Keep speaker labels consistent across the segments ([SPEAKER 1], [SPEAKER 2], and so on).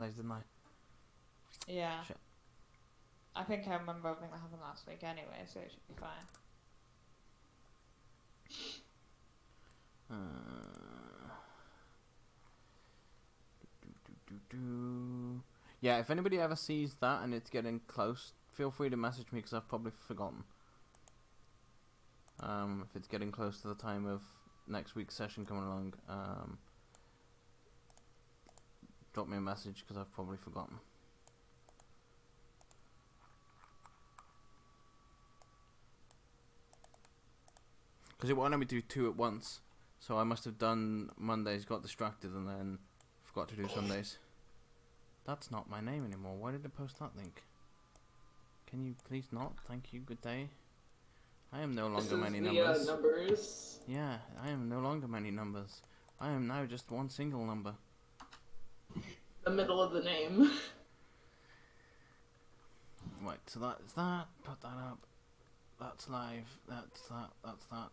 [SPEAKER 1] Sundays, didn't I?
[SPEAKER 2] Yeah.
[SPEAKER 1] Shit.
[SPEAKER 2] I think I remember everything that happened last week anyway, so it should be fine.
[SPEAKER 1] Yeah, if anybody ever sees that and it's getting close, feel free to message me because I've probably forgotten. If it's getting close to the time of next week's session coming along, drop me a message because I've probably forgotten. Because it won't let me do 2 at once, so I must have done Mondays, got distracted, and then forgot to do Sundays. That's not my name anymore. Why did I post that link? Can you please not? Thank you. Good day. I am no longer many numbers.
[SPEAKER 3] Numbers.
[SPEAKER 1] Yeah, I am no longer many numbers. I am now just one single number.
[SPEAKER 3] The middle of the name.
[SPEAKER 1] Right, so that's that. Put that up. That's live. That's that. That's that.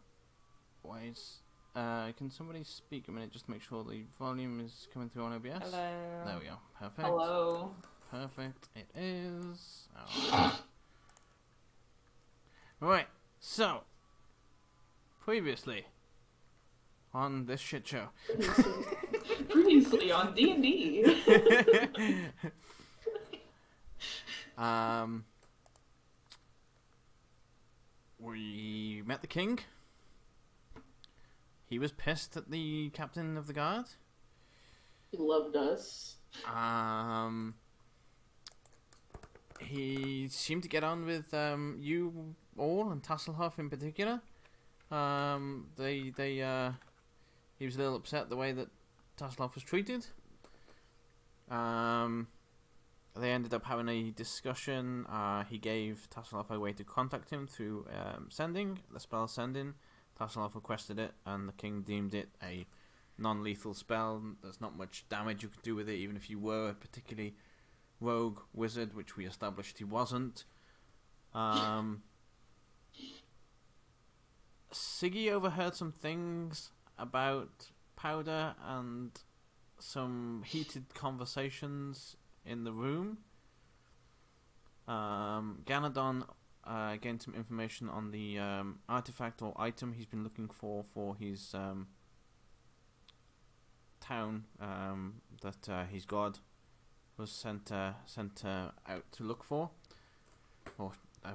[SPEAKER 1] Ways. Can somebody speak a minute just to make sure the volume is coming through on OBS?
[SPEAKER 2] Hello.
[SPEAKER 1] There we go. Perfect.
[SPEAKER 3] Hello.
[SPEAKER 1] Perfect. It is. Right. Right. So, previously on this shit show.
[SPEAKER 3] Previously on D&D.
[SPEAKER 1] We met the king. He was pissed at the captain of the guard.
[SPEAKER 3] He loved us.
[SPEAKER 1] He seemed to get on with you all and Tasselhoff in particular. He was a little upset the way that Tasselhoff was treated. They ended up having a discussion. He gave Tasselhoff a way to contact him through sending, the spell sending. Tasselhoff requested it, and the king deemed it a non-lethal spell. There's not much damage you could do with it, even if you were a particularly rogue wizard, which we established he wasn't. Siggy overheard some things about powder and some heated conversations in the room. Ganadon gained some information on the artifact or item he's been looking for his town that his god was sent out to look for. Or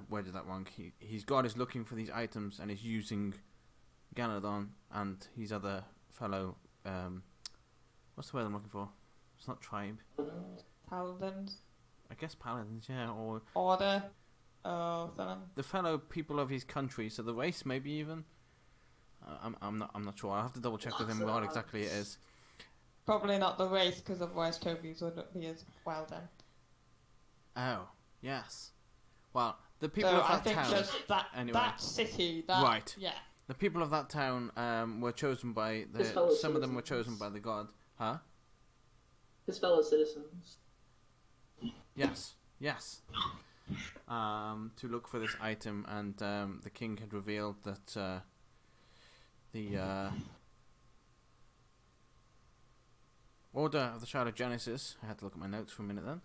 [SPEAKER 1] worded that wrong. His god is looking for these items and is using Ganadon and his other fellow. What's the word I'm looking for? It's not tribe.
[SPEAKER 2] Paladins.
[SPEAKER 1] I guess paladins, yeah, or
[SPEAKER 2] Order. Oh, something.
[SPEAKER 1] the fellow people of his country, so the race maybe even. I'm not sure. I'll have to double check with him what exactly it is.
[SPEAKER 2] Probably not the race, because otherwise Toby's wouldn't be as well done.
[SPEAKER 1] Oh, yes. Well, the people
[SPEAKER 2] So
[SPEAKER 1] of
[SPEAKER 2] I
[SPEAKER 1] that
[SPEAKER 2] think
[SPEAKER 1] town.
[SPEAKER 2] just that
[SPEAKER 1] Anyway.
[SPEAKER 2] that city, that
[SPEAKER 1] Right.
[SPEAKER 2] yeah.
[SPEAKER 1] The people of that town were chosen by
[SPEAKER 3] His fellow
[SPEAKER 1] some of them were chosen
[SPEAKER 3] citizens.
[SPEAKER 1] by the god. Huh?
[SPEAKER 3] His fellow citizens.
[SPEAKER 1] Yes. Yes. To look for this item, and the king had revealed that the Order of the Shadow Genesis, I had to look at my notes for a minute then,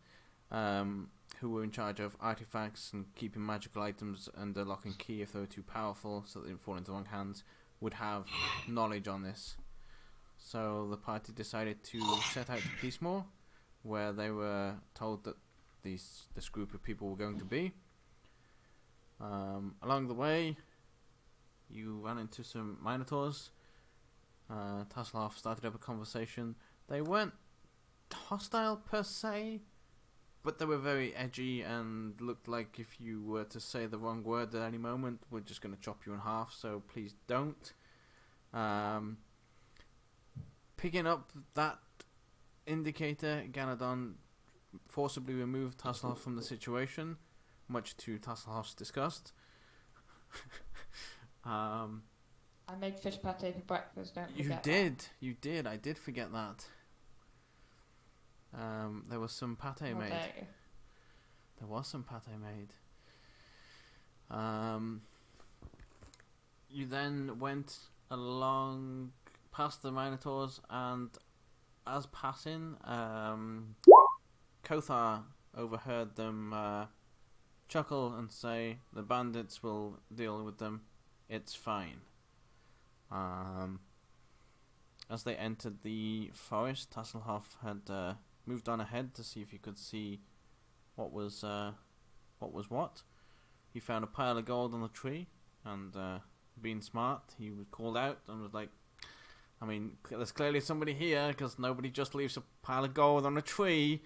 [SPEAKER 1] who were in charge of artifacts and keeping magical items under lock and key if they were too powerful so that they didn't fall into the wrong hands, would have knowledge on this. So the party decided to set out to Peacemore, where they were told that this group of people were going to be. Along the way, you ran into some Minotaurs. Tasselhoff started up a conversation. They weren't hostile per se, but they were very edgy and looked like if you were to say the wrong word at any moment, we're just going to chop you in half, so please don't. Picking up that indicator, Ganadon forcibly removed Tasselhoff from the situation, much to Tasselhoff's disgust.
[SPEAKER 2] I made fish pate for breakfast, don't
[SPEAKER 1] You
[SPEAKER 2] forget
[SPEAKER 1] did. I did forget that. There was some pate
[SPEAKER 2] that.
[SPEAKER 1] made.
[SPEAKER 2] Okay.
[SPEAKER 1] There was some pate made. You then went along past the Minotaurs, and as passing, Kothar overheard them chuckle and say, "The bandits will deal with them. It's fine." As they entered the forest, Tasselhoff had moved on ahead to see if he could see what was what. He found a pile of gold on the tree, and being smart, he was called out and was like, I mean, there's clearly somebody here, because nobody just leaves a pile of gold on a tree.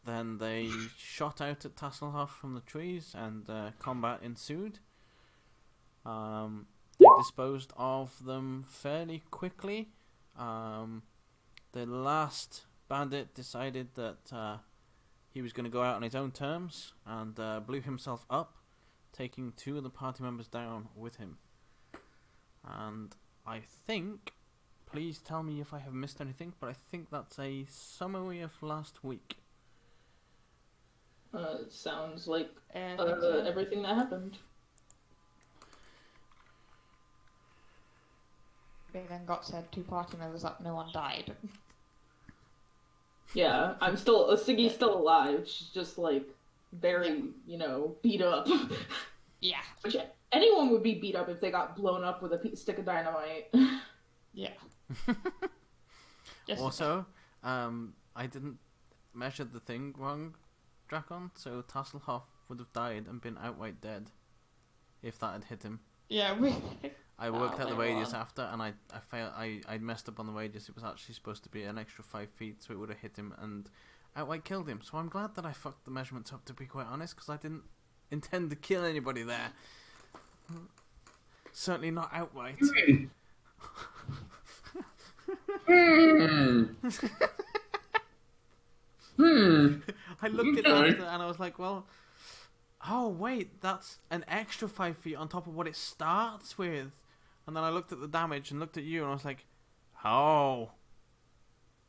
[SPEAKER 1] Then they shot out at Tasselhoff from the trees, and combat ensued. They disposed of them fairly quickly. The last bandit decided that he was going to go out on his own terms, and blew himself up, taking 2 of the party members down with him. And I think, please tell me if I have missed anything, but I think that's a summary of last week.
[SPEAKER 3] It sounds like
[SPEAKER 2] So.
[SPEAKER 3] everything that happened.
[SPEAKER 2] They then got said 2 party members up, no one died.
[SPEAKER 3] Yeah, Siggy's still alive. She's just like very, beat up.
[SPEAKER 2] Yeah.
[SPEAKER 3] Which anyone would be beat up if they got blown up with a stick of dynamite.
[SPEAKER 2] Yeah.
[SPEAKER 1] Also, I didn't measure the thing wrong, Drakon, so Tasselhoff would have died and been outright dead if that had hit him.
[SPEAKER 2] Yeah,
[SPEAKER 1] I worked out the radius
[SPEAKER 3] wrong.
[SPEAKER 1] after, and I messed up on the radius. It was actually supposed to be an extra 5 feet, so it would have hit him and outright killed him. So I'm glad that I fucked the measurements up, to be quite honest, because I didn't intend to kill anybody there. Certainly not outright. I looked at it and I was like, well, oh wait, that's an extra 5 feet on top of what it starts with. And then I looked at the damage and looked at you and I was like, oh,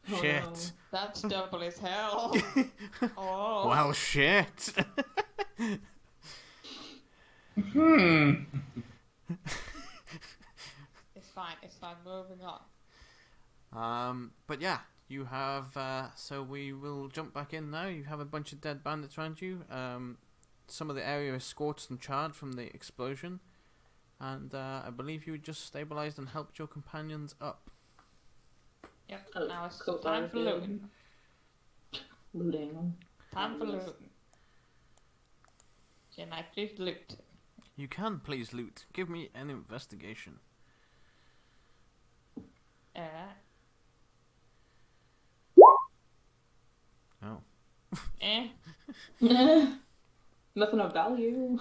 [SPEAKER 1] shit.
[SPEAKER 3] no.
[SPEAKER 2] that's double as hell. Oh.
[SPEAKER 1] Well, shit.
[SPEAKER 2] It's fine, moving on.
[SPEAKER 1] But yeah, you have, so we will jump back in now. You have a bunch of dead bandits around you. Some of the area is scorched and charred from the explosion. And I believe you just stabilized and helped your companions up.
[SPEAKER 2] Yep,
[SPEAKER 3] Oh,
[SPEAKER 2] now it's
[SPEAKER 3] cool.
[SPEAKER 2] time for looting.
[SPEAKER 3] Looting.
[SPEAKER 2] Time for looting. Can I please loot?
[SPEAKER 1] You can please loot. Give me an investigation. Oh.
[SPEAKER 3] Nothing of value.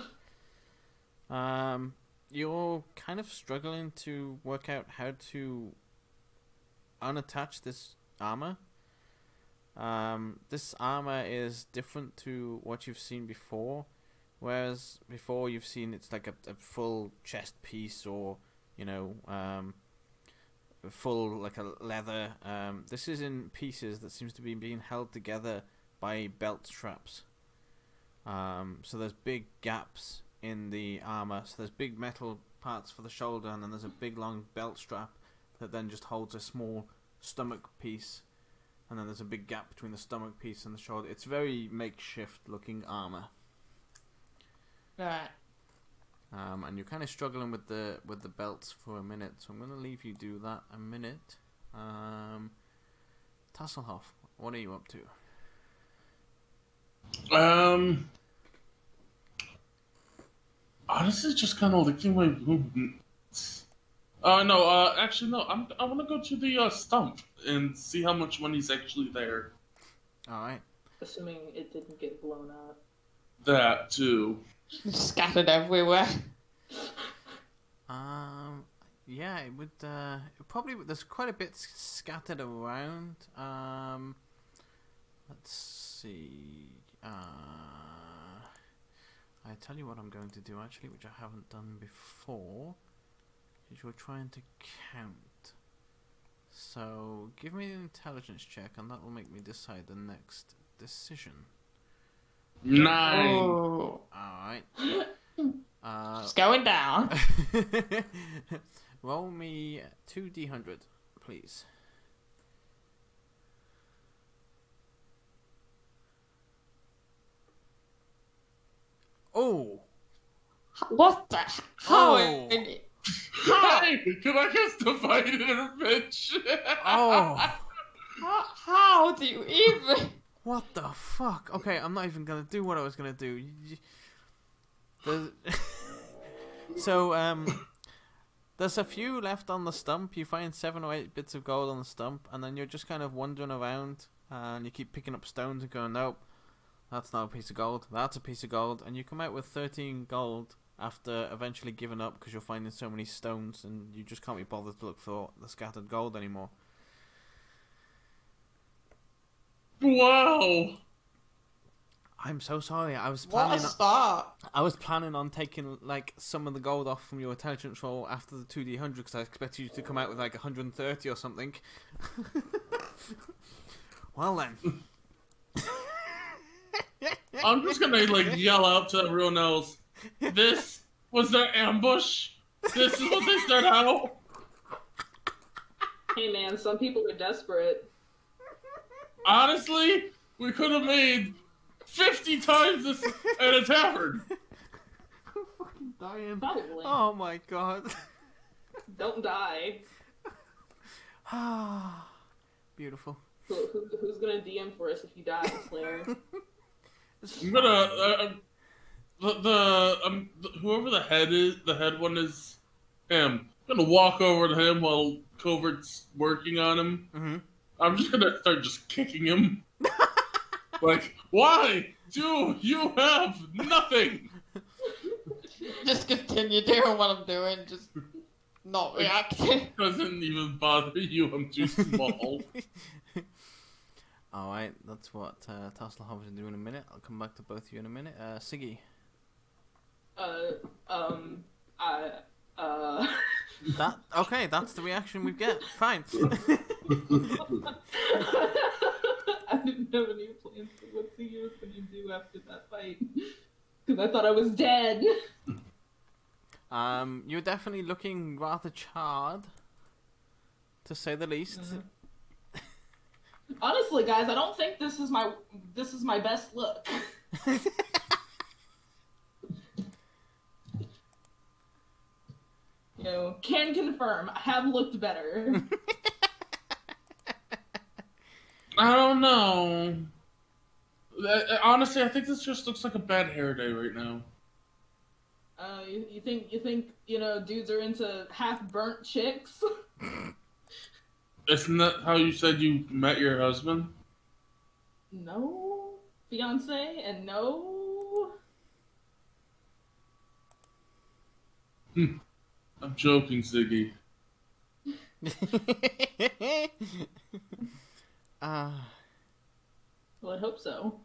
[SPEAKER 1] You're kind of struggling to work out how to unattach this armor. This armor is different to what you've seen before, whereas before you've seen it's like a full chest piece or, full like a leather. This is in pieces that seems to be being held together by belt straps. So there's big gaps in the armor. So there's big metal parts for the shoulder, and then there's a big long belt strap that then just holds a small stomach piece, and then there's a big gap between the stomach piece and the shoulder. It's very makeshift looking armor.
[SPEAKER 2] Right.
[SPEAKER 1] And you're kind of struggling with the belts for a minute, so I'm going to leave you do that a minute. Tasselhoff, what are you up to?
[SPEAKER 4] Honestly, just kind of looking my movements. Actually, no. I want to go to the stump and see how much money's actually there.
[SPEAKER 1] All right.
[SPEAKER 3] Assuming it didn't get blown up.
[SPEAKER 4] That too.
[SPEAKER 2] Scattered everywhere.
[SPEAKER 1] Yeah, it would. Probably there's quite a bit scattered around. Let's see. I tell you what I'm going to do actually, which I haven't done before, is you're trying to count. So give me an intelligence check, and that will make me decide the next decision.
[SPEAKER 4] 9.
[SPEAKER 2] Oh.
[SPEAKER 1] All right.
[SPEAKER 2] It's going down.
[SPEAKER 1] Roll me 2d100, please. Oh.
[SPEAKER 2] What the? How?
[SPEAKER 1] Oh.
[SPEAKER 4] Hey, can I just divide it in a bitch?
[SPEAKER 1] Oh.
[SPEAKER 2] How do you even?
[SPEAKER 1] What the fuck? Okay, I'm not even gonna do what I was gonna do. So, there's a few left on the stump. You find 7 or 8 bits of gold on the stump, and then you're just kind of wandering around, and you keep picking up stones and going, nope, that's not a piece of gold. That's a piece of gold, and you come out with 13 gold after eventually giving up because you're finding so many stones, and you just can't be bothered to look for the scattered gold anymore.
[SPEAKER 4] Wow.
[SPEAKER 1] I'm so sorry. I was
[SPEAKER 2] What a
[SPEAKER 1] planning.
[SPEAKER 2] start!
[SPEAKER 1] I was planning on taking like some of the gold off from your intelligence roll after the 2d100 because I expected you to come out with like 130 or something. Well then.
[SPEAKER 4] I'm just gonna like yell out to everyone else. This was their ambush. This is what they set out.
[SPEAKER 3] Hey man, some people are desperate.
[SPEAKER 4] Honestly, we could have made 50 times this at a tavern.
[SPEAKER 1] I'm fucking dying.
[SPEAKER 3] Probably.
[SPEAKER 1] Oh my god.
[SPEAKER 3] Don't die.
[SPEAKER 1] Beautiful.
[SPEAKER 3] Who's gonna DM for us if you die, Slayer?
[SPEAKER 4] I'm gonna whoever the head one is, him. I'm gonna walk over to him while Covert's working on him.
[SPEAKER 1] Mm-hmm.
[SPEAKER 4] I'm just gonna start just kicking him. Like, why do you have nothing?
[SPEAKER 2] Just continue doing what I'm doing, just not reacting.
[SPEAKER 4] Doesn't even bother you. I'm too small.
[SPEAKER 1] Alright, that's what Tasselhoff is doing in a minute. I'll come back to both of you in a minute. Siggy. Okay, that's the reaction we get. Fine.
[SPEAKER 3] I didn't have any plans for what Siggy was gonna do after that fight. Because I thought I was dead.
[SPEAKER 1] You're definitely looking rather charred, to say the least.
[SPEAKER 3] Honestly, guys, I don't think this is my best look. You know, can confirm, I have looked better.
[SPEAKER 4] I don't know. Honestly, I think this just looks like a bad hair day right now.
[SPEAKER 3] You think, dudes are into half-burnt chicks?
[SPEAKER 4] Isn't that how you said you met your husband?
[SPEAKER 3] No. Fiance, and no.
[SPEAKER 4] I'm joking, Ziggy.
[SPEAKER 3] Well, I hope so.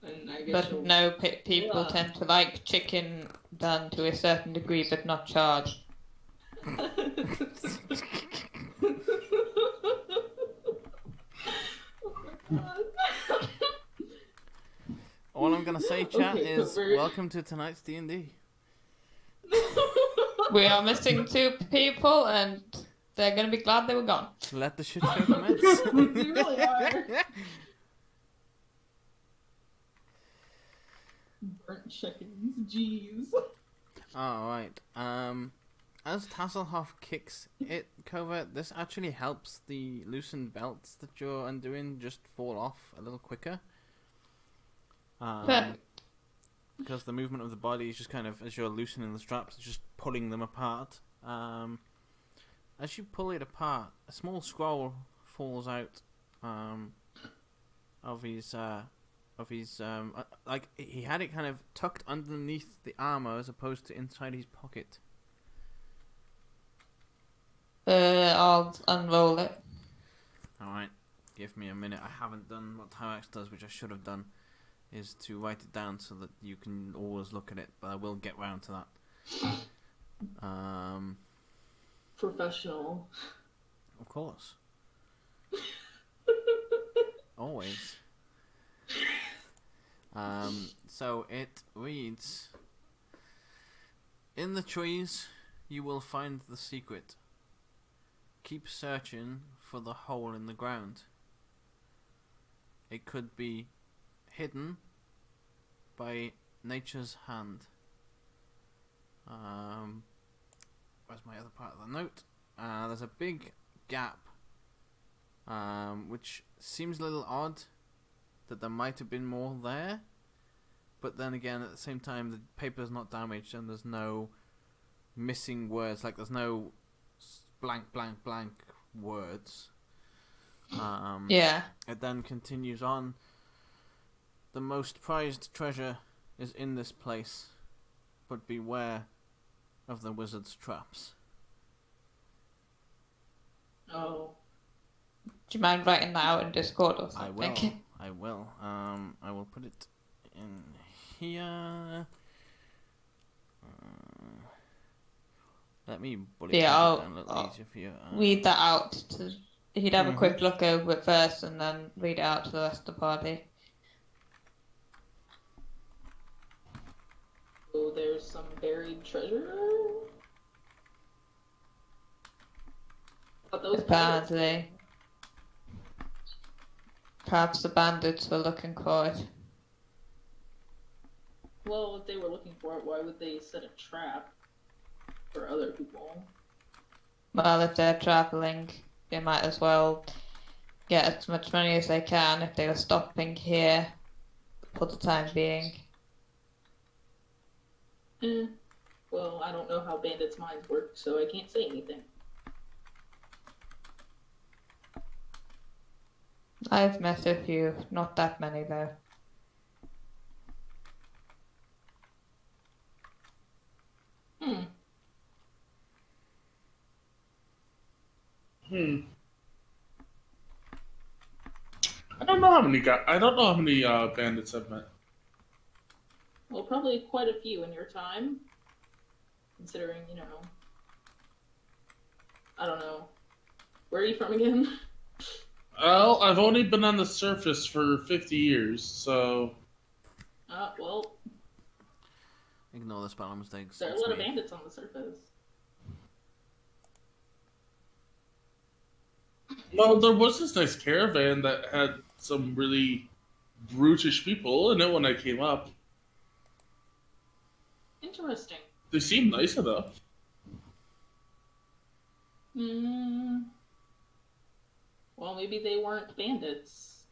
[SPEAKER 3] And I guess
[SPEAKER 2] But no, people tend to like chicken done to a certain degree, but not charred.
[SPEAKER 1] All I'm gonna say, chat,
[SPEAKER 3] Okay,
[SPEAKER 1] is welcome to tonight's D&D.
[SPEAKER 2] We are missing 2 people, and they're gonna be glad they were gone.
[SPEAKER 1] Let the shit show commence.
[SPEAKER 3] We really are. Burnt chickens, jeez.
[SPEAKER 1] Alright, as Tasselhoff kicks it, Covert, this actually helps the loosened belts that you're undoing just fall off a little quicker. Because the movement of the body is just kind of, as you're loosening the straps, it's just pulling them apart. As you pull it apart, a small scroll falls out of his like he had it kind of tucked underneath the armor as opposed to inside his pocket.
[SPEAKER 2] I'll unroll it.
[SPEAKER 1] Alright, give me a minute. I haven't done what Tyrax does, which I should have done, is to write it down so that you can always look at it, but I will get round to that.
[SPEAKER 3] Professional.
[SPEAKER 1] Of course. Always. So it reads, in the trees you will find the secret. Keep searching for the hole in the ground. It could be hidden by nature's hand. Where's my other part of the note? There's a big gap, which seems a little odd that there might have been more there, but then again, at the same time, the paper's not damaged and there's no missing words, like there's no blank words.
[SPEAKER 2] Yeah.
[SPEAKER 1] It then continues on. The most prized treasure is in this place, but beware of the wizard's traps.
[SPEAKER 3] Oh.
[SPEAKER 2] Do you mind writing that out in Discord or
[SPEAKER 1] I
[SPEAKER 2] something?
[SPEAKER 1] will. I will put it in here. Let me bullet point it down a little easier for you.
[SPEAKER 2] Read that out to. He'd have a
[SPEAKER 1] Mhm.
[SPEAKER 2] quick look over it first, and then read it out to the rest of the party.
[SPEAKER 3] So there's some buried treasure. Thought those pirates-
[SPEAKER 2] Apparently, perhaps the bandits were looking for it.
[SPEAKER 3] Well, if they were looking for it, why would they set a trap for other people?
[SPEAKER 2] Well, if they're traveling, they might as well get as much money as they can if they were stopping here for the time being.
[SPEAKER 3] Well, I don't know how bandits' minds work, so I can't say anything.
[SPEAKER 2] I've met a few, not that many though.
[SPEAKER 4] I don't know how many bandits I've met.
[SPEAKER 3] Well, probably quite a few in your time. Considering, I don't know. Where are you from again?
[SPEAKER 4] Well, I've only been on the surface for 50 years, so...
[SPEAKER 3] Well,
[SPEAKER 1] Ignore the spelling mistakes.
[SPEAKER 3] there are a
[SPEAKER 1] It's
[SPEAKER 3] lot of
[SPEAKER 1] me.
[SPEAKER 3] bandits on the surface.
[SPEAKER 4] Well, there was this nice caravan that had some really brutish people in it when I came up.
[SPEAKER 3] Interesting.
[SPEAKER 4] They seemed nice enough.
[SPEAKER 3] Well, maybe they weren't bandits.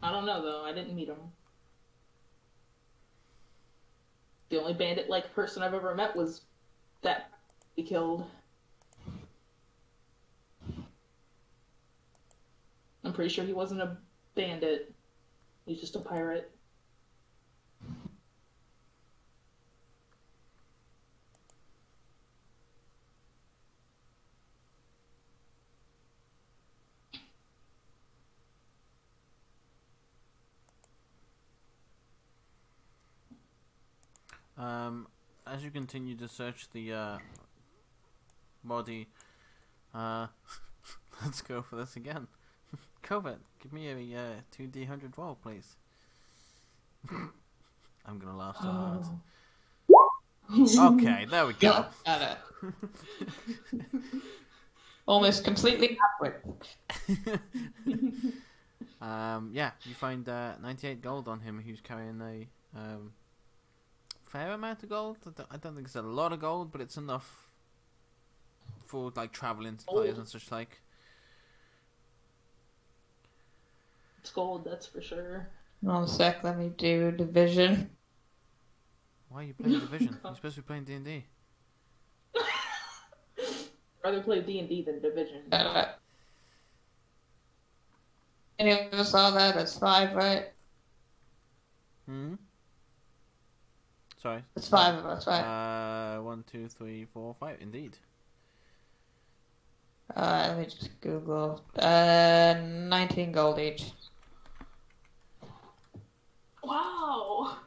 [SPEAKER 3] I don't know, though. I didn't meet them. The only bandit-like person I've ever met was that we killed. I'm pretty sure he wasn't a bandit. He's just a pirate.
[SPEAKER 1] As you continue to search the body, let's go for this again. Covert, give me a 2d100 roll, please. I'm gonna laugh so hard. Okay, there we go.
[SPEAKER 2] Yeah, almost completely backward.
[SPEAKER 1] Yeah, you find 98 gold on him. Who's carrying a fair amount of gold. I don't think it's a lot of gold, but it's enough for like traveling supplies and such like.
[SPEAKER 3] It's gold, that's for sure.
[SPEAKER 2] 1 sec, let me do division.
[SPEAKER 1] Why are you playing Division? You're supposed to be playing D&D.
[SPEAKER 3] Rather play D&D than Division.
[SPEAKER 2] Any of us saw that? That's 5, right?
[SPEAKER 1] Hmm. Sorry.
[SPEAKER 2] It's 5 of us, right?
[SPEAKER 1] 1, 2, 3, 4, 5. Indeed.
[SPEAKER 2] Let me just Google. 19 gold each.
[SPEAKER 3] Wow!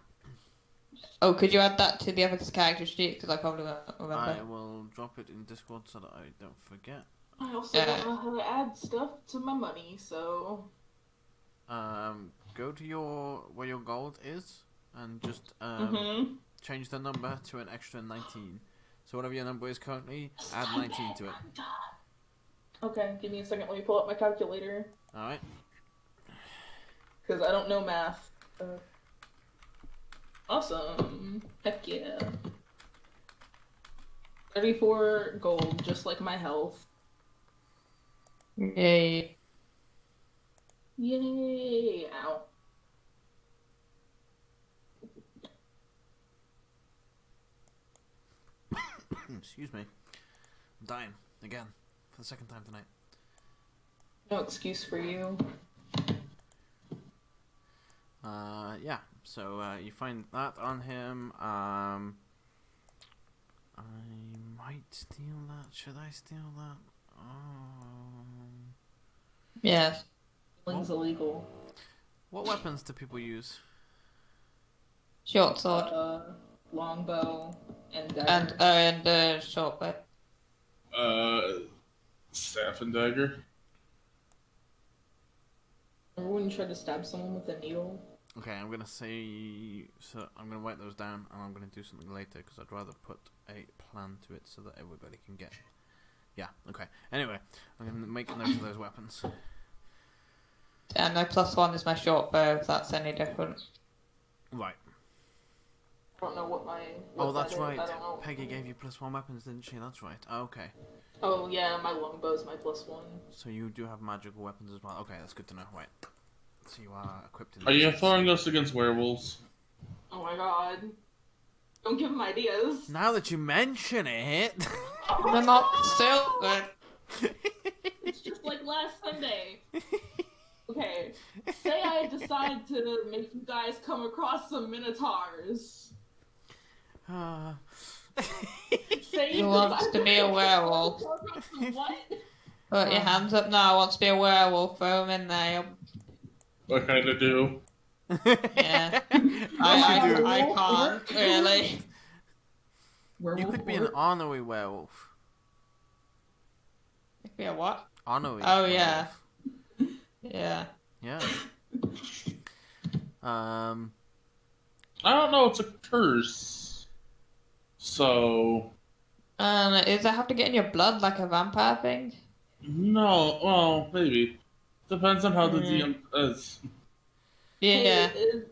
[SPEAKER 2] Oh, could you add that to the other character sheet? Because I probably won't remember.
[SPEAKER 1] I will drop it in Discord so that I don't forget.
[SPEAKER 3] I also don't know how to add stuff to my money, so...
[SPEAKER 1] Go to where your gold is and just change the number to an extra 19. So whatever your number is currently, add 19 to it.
[SPEAKER 3] Okay, give me a second. Let me pull up my calculator.
[SPEAKER 1] Alright.
[SPEAKER 3] because I don't know math. Awesome. Heck yeah. 34 gold, just like my health.
[SPEAKER 2] Yay.
[SPEAKER 3] Yay! Ow.
[SPEAKER 1] Excuse me. I'm dying again for the second time tonight.
[SPEAKER 3] No excuse for you.
[SPEAKER 1] Yeah. So you find that on him. I might steal that. Should I steal that?
[SPEAKER 2] Yes.
[SPEAKER 3] Stealing's illegal.
[SPEAKER 1] What weapons do people use?
[SPEAKER 2] Short sword.
[SPEAKER 3] Longbow and dagger.
[SPEAKER 2] And short bow.
[SPEAKER 4] Staff and dagger.
[SPEAKER 3] Remember when you tried to stab someone with a needle?
[SPEAKER 1] Okay, I'm gonna say. So I'm gonna write those down, and I'm gonna do something later because I'd rather put a plan to it so that everybody can get. Yeah. Okay. Anyway, I'm gonna make a note of those weapons.
[SPEAKER 2] And my +1 is my short bow, if that's any different.
[SPEAKER 1] Right.
[SPEAKER 3] I don't know what my.
[SPEAKER 1] Oh, that's right.
[SPEAKER 3] I don't know.
[SPEAKER 1] Peggy gave you +1 weapons, didn't she? That's right. Okay.
[SPEAKER 3] Oh yeah, my longbow's my +1.
[SPEAKER 1] So you do have magical weapons as well. Okay, that's good to know. Right. So you are equipped.
[SPEAKER 4] Are you throwing us against werewolves?
[SPEAKER 3] Oh my god. Don't give him ideas.
[SPEAKER 1] Now that you mention it.
[SPEAKER 2] They're not still good.
[SPEAKER 3] It's just like last Sunday. Okay, say I decide to make you guys come across some minotaurs. Say
[SPEAKER 2] He wants to be a werewolf.
[SPEAKER 3] What?
[SPEAKER 2] Put your hands up now, wants to be a werewolf, throw him in there.
[SPEAKER 4] I kind of do.
[SPEAKER 2] Yeah. I can't, really.
[SPEAKER 1] You could be an honorary werewolf.
[SPEAKER 2] Be a what?
[SPEAKER 1] Honorary.
[SPEAKER 2] Oh, yeah.
[SPEAKER 1] werewolf.
[SPEAKER 2] Yeah.
[SPEAKER 1] Yeah.
[SPEAKER 4] I don't know. It's a curse. So.
[SPEAKER 2] Does that have to get in your blood like a vampire thing?
[SPEAKER 4] No. Well, maybe. Depends on how the DM is.
[SPEAKER 2] Yeah.
[SPEAKER 3] Hey,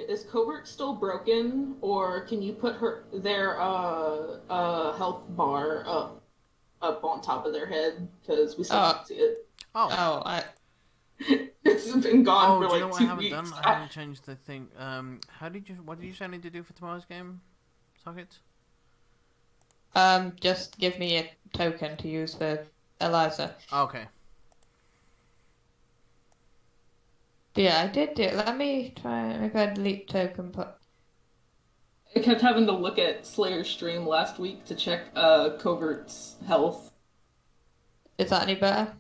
[SPEAKER 3] is Covert still broken, or can you put their health bar up on top of their head, because we still can't see it.
[SPEAKER 1] Oh.
[SPEAKER 3] It's been gone for
[SPEAKER 1] do you know
[SPEAKER 3] like
[SPEAKER 1] what
[SPEAKER 3] 2
[SPEAKER 1] I haven't
[SPEAKER 3] weeks.
[SPEAKER 1] done? I haven't changed the thing. What did you say I need to do for tomorrow's game, Socket?
[SPEAKER 2] Just give me a token to use for Eliza.
[SPEAKER 1] Okay.
[SPEAKER 2] Yeah, I did do it. Let me try make a delete token put.
[SPEAKER 3] I kept having to look at Slayer's stream last week to check Covert's health.
[SPEAKER 2] Is that any better?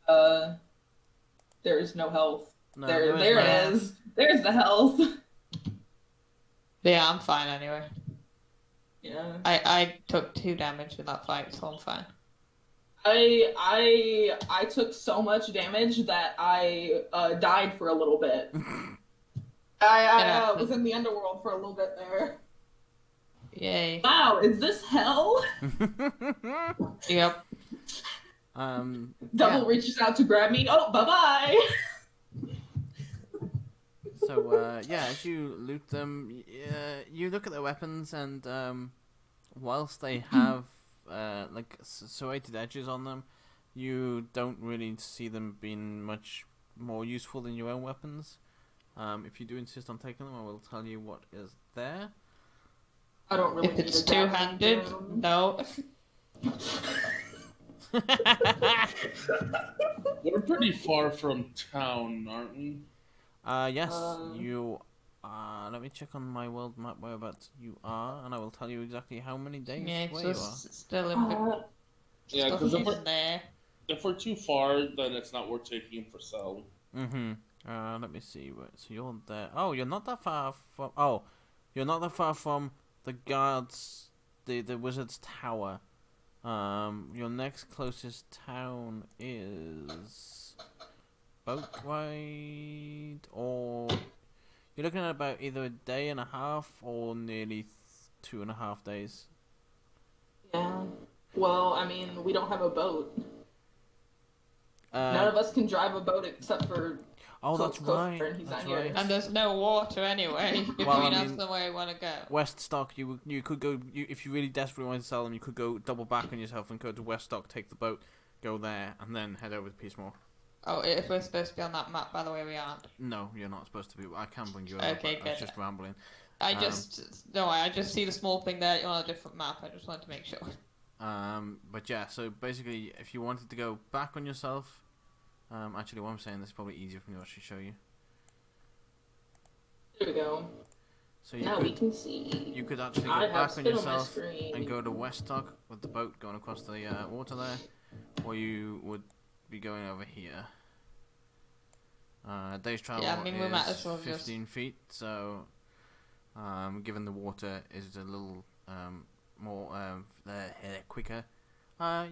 [SPEAKER 3] There is no health.
[SPEAKER 1] No,
[SPEAKER 3] there
[SPEAKER 1] is
[SPEAKER 3] it
[SPEAKER 1] no.
[SPEAKER 3] is. There's the health.
[SPEAKER 2] Yeah, I'm fine anyway.
[SPEAKER 3] Yeah.
[SPEAKER 2] I took 2 damage in that fight, so I'm fine.
[SPEAKER 3] I took so much damage that I died for a little bit. I was in the underworld for a little bit there.
[SPEAKER 2] Yay.
[SPEAKER 3] Wow, is this hell?
[SPEAKER 2] Yep.
[SPEAKER 3] Double reaches out to grab me. Oh, bye-bye!
[SPEAKER 1] So, as you loot them, you look at the weapons, and whilst they have serrated edges on them, you don't really see them being much more useful than your own weapons. If you do insist on taking them, I will tell you what is there.
[SPEAKER 3] I don't really
[SPEAKER 2] If
[SPEAKER 3] need
[SPEAKER 2] it's
[SPEAKER 3] a dagger.
[SPEAKER 2] two-handed, no.
[SPEAKER 4] We're pretty far from town, aren't we?
[SPEAKER 1] Yes, you. Let me check on my world map whereabouts you are, and I will tell you exactly how many days
[SPEAKER 2] Yeah,
[SPEAKER 1] where you are.
[SPEAKER 2] still in the
[SPEAKER 4] Yeah,
[SPEAKER 2] stuff
[SPEAKER 4] because
[SPEAKER 2] is there.
[SPEAKER 4] if we're too far, then it's not worth taking for sale.
[SPEAKER 1] Mm-hmm. Let me see. So you're there. Oh, you're not that far from. Oh, you're not that far from the guards, the wizard's tower. Your next closest town is boat ride, or you're looking at about either a day and a half or nearly 2.5 days.
[SPEAKER 3] Yeah. Well, I mean, we don't have a boat.
[SPEAKER 1] Uh,
[SPEAKER 3] None of us can drive a boat except for
[SPEAKER 1] Oh, that's right.
[SPEAKER 3] and he's
[SPEAKER 1] That's
[SPEAKER 3] not here.
[SPEAKER 1] right.
[SPEAKER 2] And there's no water anyway between
[SPEAKER 1] Well, I
[SPEAKER 2] us
[SPEAKER 1] mean-
[SPEAKER 2] and where we want to go.
[SPEAKER 1] West Stock, you could go if you really desperately want to sell them. You could go double back on yourself and go to West Stock, take the boat, go there, and then head over to Peacemore.
[SPEAKER 2] Oh, if we're supposed to be on that map, by the way, we aren't.
[SPEAKER 1] No, you're not supposed to be. I can bring you over.
[SPEAKER 2] Okay,
[SPEAKER 1] but I was
[SPEAKER 2] good.
[SPEAKER 1] just rambling.
[SPEAKER 2] I just see the small thing there on a different map. I just wanted to make sure.
[SPEAKER 1] But yeah, so basically, if you wanted to go back on yourself, actually, what I'm saying, this is probably easier for me to actually show you.
[SPEAKER 3] There we go.
[SPEAKER 1] So you
[SPEAKER 3] Now
[SPEAKER 1] could,
[SPEAKER 3] we can see.
[SPEAKER 1] you could actually
[SPEAKER 3] I
[SPEAKER 1] go
[SPEAKER 3] have
[SPEAKER 1] back on
[SPEAKER 3] spin on my
[SPEAKER 1] yourself
[SPEAKER 3] screen.
[SPEAKER 1] and go to West Stock with the boat going across the water there, or you would be going over here. Day's travel
[SPEAKER 2] Yeah, I mean, we might
[SPEAKER 1] is
[SPEAKER 2] as well
[SPEAKER 1] 15 feet, so given the water is a little more quicker,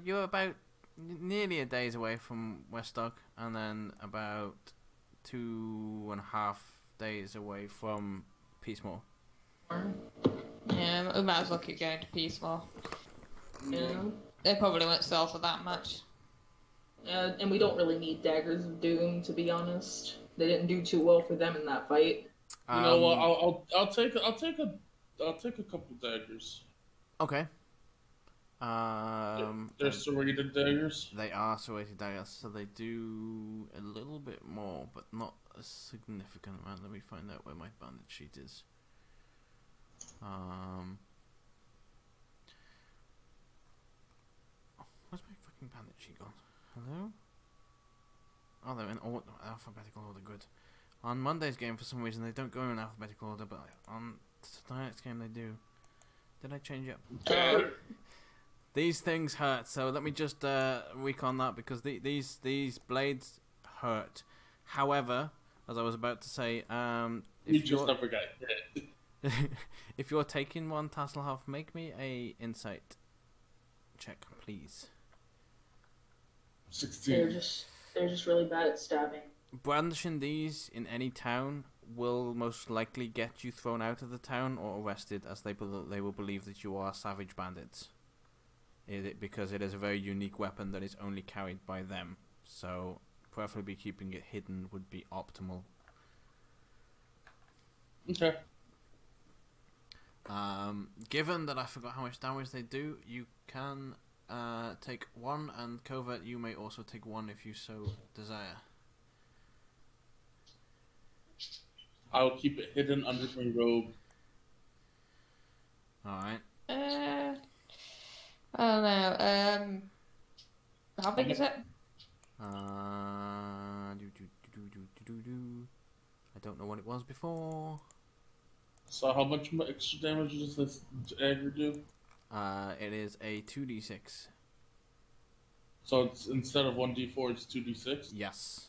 [SPEAKER 1] you're about nearly a day's away from West Stock, and then about 2.5 days away from Peacemore.
[SPEAKER 2] Yeah, we might as well keep going to Peacemore.
[SPEAKER 3] Yeah.
[SPEAKER 2] They probably won't sell for that much.
[SPEAKER 3] And we don't really need Daggers of Doom, to be honest. They didn't do too well for them in that fight.
[SPEAKER 4] You know what? I'll take a couple daggers.
[SPEAKER 1] Okay.
[SPEAKER 4] They're serrated daggers.
[SPEAKER 1] They are serrated daggers, so they do a little bit more, but not a significant amount. Let me find out where my bandit sheet is. Where's my fucking bandit sheet gone? Hello? Oh, they're in alphabetical order. Good. On Monday's game, for some reason, they don't go in alphabetical order, but on tonight's game, they do. Did I change it? These things hurt, so let me just recon that, because these blades hurt. However, as I was about to say,
[SPEAKER 4] You just never got hit.
[SPEAKER 1] if you're taking one, Tasselhoff, make me a insight check, please.
[SPEAKER 4] 16.
[SPEAKER 3] They're just really bad at stabbing.
[SPEAKER 1] Brandishing these in any town will most likely get you thrown out of the town or arrested, as they will believe that you are savage bandits. Because it is a very unique weapon that is only carried by them. So, preferably keeping it hidden would be optimal.
[SPEAKER 4] Okay.
[SPEAKER 1] Given that I forgot how much damage they do, you can take one, and Covert, you may also take one if you so desire.
[SPEAKER 4] I'll keep it hidden under my robe.
[SPEAKER 1] Alright.
[SPEAKER 2] I don't know. How big is it?
[SPEAKER 1] I don't know what it was before.
[SPEAKER 4] So how much extra damage does this dagger do?
[SPEAKER 1] It is a 2d6.
[SPEAKER 4] So it's instead of 1d4, it's 2d6?
[SPEAKER 1] Yes.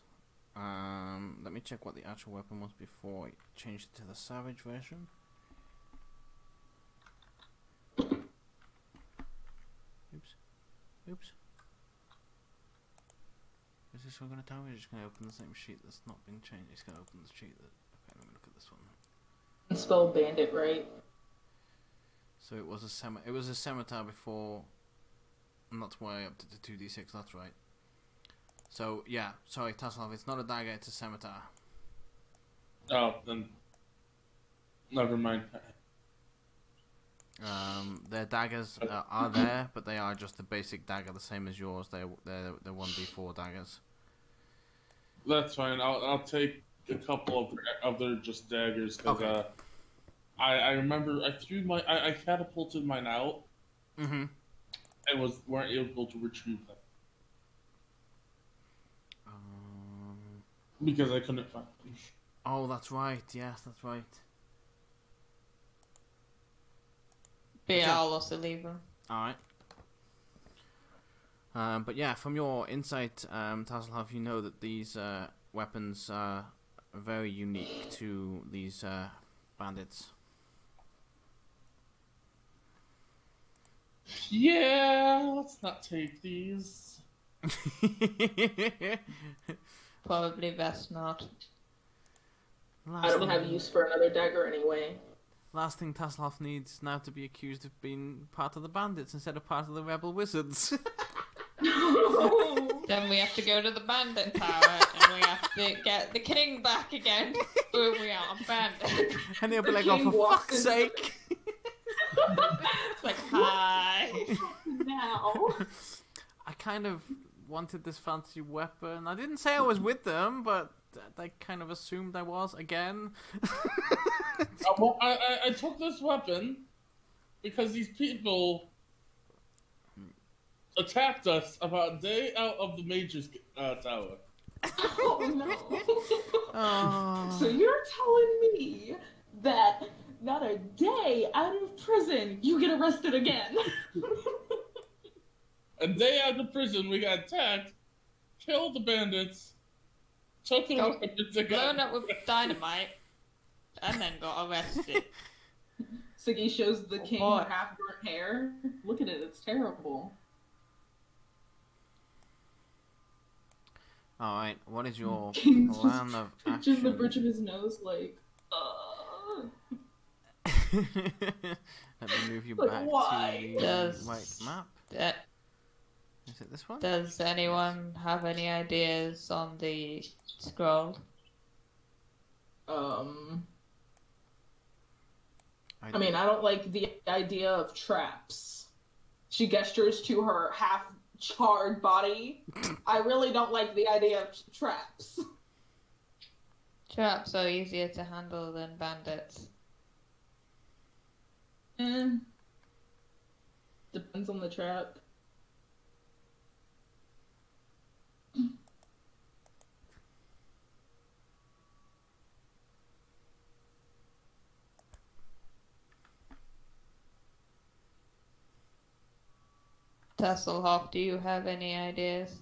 [SPEAKER 1] Let me check what the actual weapon was before I changed it to the savage version. Oops. Is this one going to tell me? Or just going to open the same sheet that's not been changed? It's going to open the sheet that... Okay, let me look at this one.
[SPEAKER 3] Spell bandit, right?
[SPEAKER 1] So it was a scimitar before, and that's why I upped it to 2d6, that's right. So, yeah, sorry, Tasselhoff, it's not a dagger, it's a scimitar.
[SPEAKER 4] Oh, then... Never mind.
[SPEAKER 1] Their daggers are there, but they are just a basic dagger, the same as yours. They're 1d4 daggers.
[SPEAKER 4] That's fine. I'll take a couple of their just daggers, because
[SPEAKER 1] Okay.
[SPEAKER 4] I remember I catapulted mine out
[SPEAKER 1] Mm-hmm.
[SPEAKER 4] and weren't able to retrieve them because I couldn't find them.
[SPEAKER 1] Oh, that's right. Yes, that's right.
[SPEAKER 2] But yeah,
[SPEAKER 1] Okay.
[SPEAKER 2] I'll also leave them.
[SPEAKER 1] Alright. But yeah, from your insight, Tasselhoff, you know that these weapons are very unique to these bandits.
[SPEAKER 4] Yeah, let's not take these.
[SPEAKER 2] Probably best not.
[SPEAKER 3] I don't have use for another dagger anyway.
[SPEAKER 1] Last thing Tasselhoff needs is now to be accused of being part of the bandits instead of part of the rebel wizards.
[SPEAKER 2] Then we have to go to the bandit tower we have to get the king back again. But we are abandoned.
[SPEAKER 1] And he'll be
[SPEAKER 3] The
[SPEAKER 1] like, oh,
[SPEAKER 3] king
[SPEAKER 1] for
[SPEAKER 3] walks
[SPEAKER 1] fuck's
[SPEAKER 3] into the-
[SPEAKER 1] sake.
[SPEAKER 2] It's like, hi.
[SPEAKER 3] Now.
[SPEAKER 1] I kind of wanted this fancy weapon. I didn't say I was with them, but they kind of assumed I was again.
[SPEAKER 4] I took this weapon because these people attacked us about a day out of the Major's tower.
[SPEAKER 3] Oh no.
[SPEAKER 1] Oh.
[SPEAKER 3] So you're telling me that not a day out of prison you get arrested again?
[SPEAKER 4] A day out of prison, we got attacked, killed the bandits, took the
[SPEAKER 2] Got
[SPEAKER 4] weapons and
[SPEAKER 2] blown
[SPEAKER 4] got
[SPEAKER 2] up with dynamite, and then got arrested.
[SPEAKER 3] Siggy shows the king
[SPEAKER 2] boy.
[SPEAKER 3] her half-burnt hair. Look at it, it's terrible.
[SPEAKER 1] Alright, what is your
[SPEAKER 3] King
[SPEAKER 1] plan
[SPEAKER 3] just
[SPEAKER 1] of
[SPEAKER 3] touches
[SPEAKER 1] action?
[SPEAKER 3] the bridge of his nose like,
[SPEAKER 1] Let me move you
[SPEAKER 3] Like,
[SPEAKER 1] back
[SPEAKER 3] why?
[SPEAKER 1] to the
[SPEAKER 2] Does-
[SPEAKER 1] right map. Is it this one?
[SPEAKER 2] Does anyone have any ideas on the scroll?
[SPEAKER 3] I mean, I don't like the idea of traps. She gestures to her half-charred body. I really don't like the idea of traps.
[SPEAKER 2] Traps are easier to handle than bandits.
[SPEAKER 3] Depends on the trap.
[SPEAKER 2] Tasselhoff, do you have any ideas?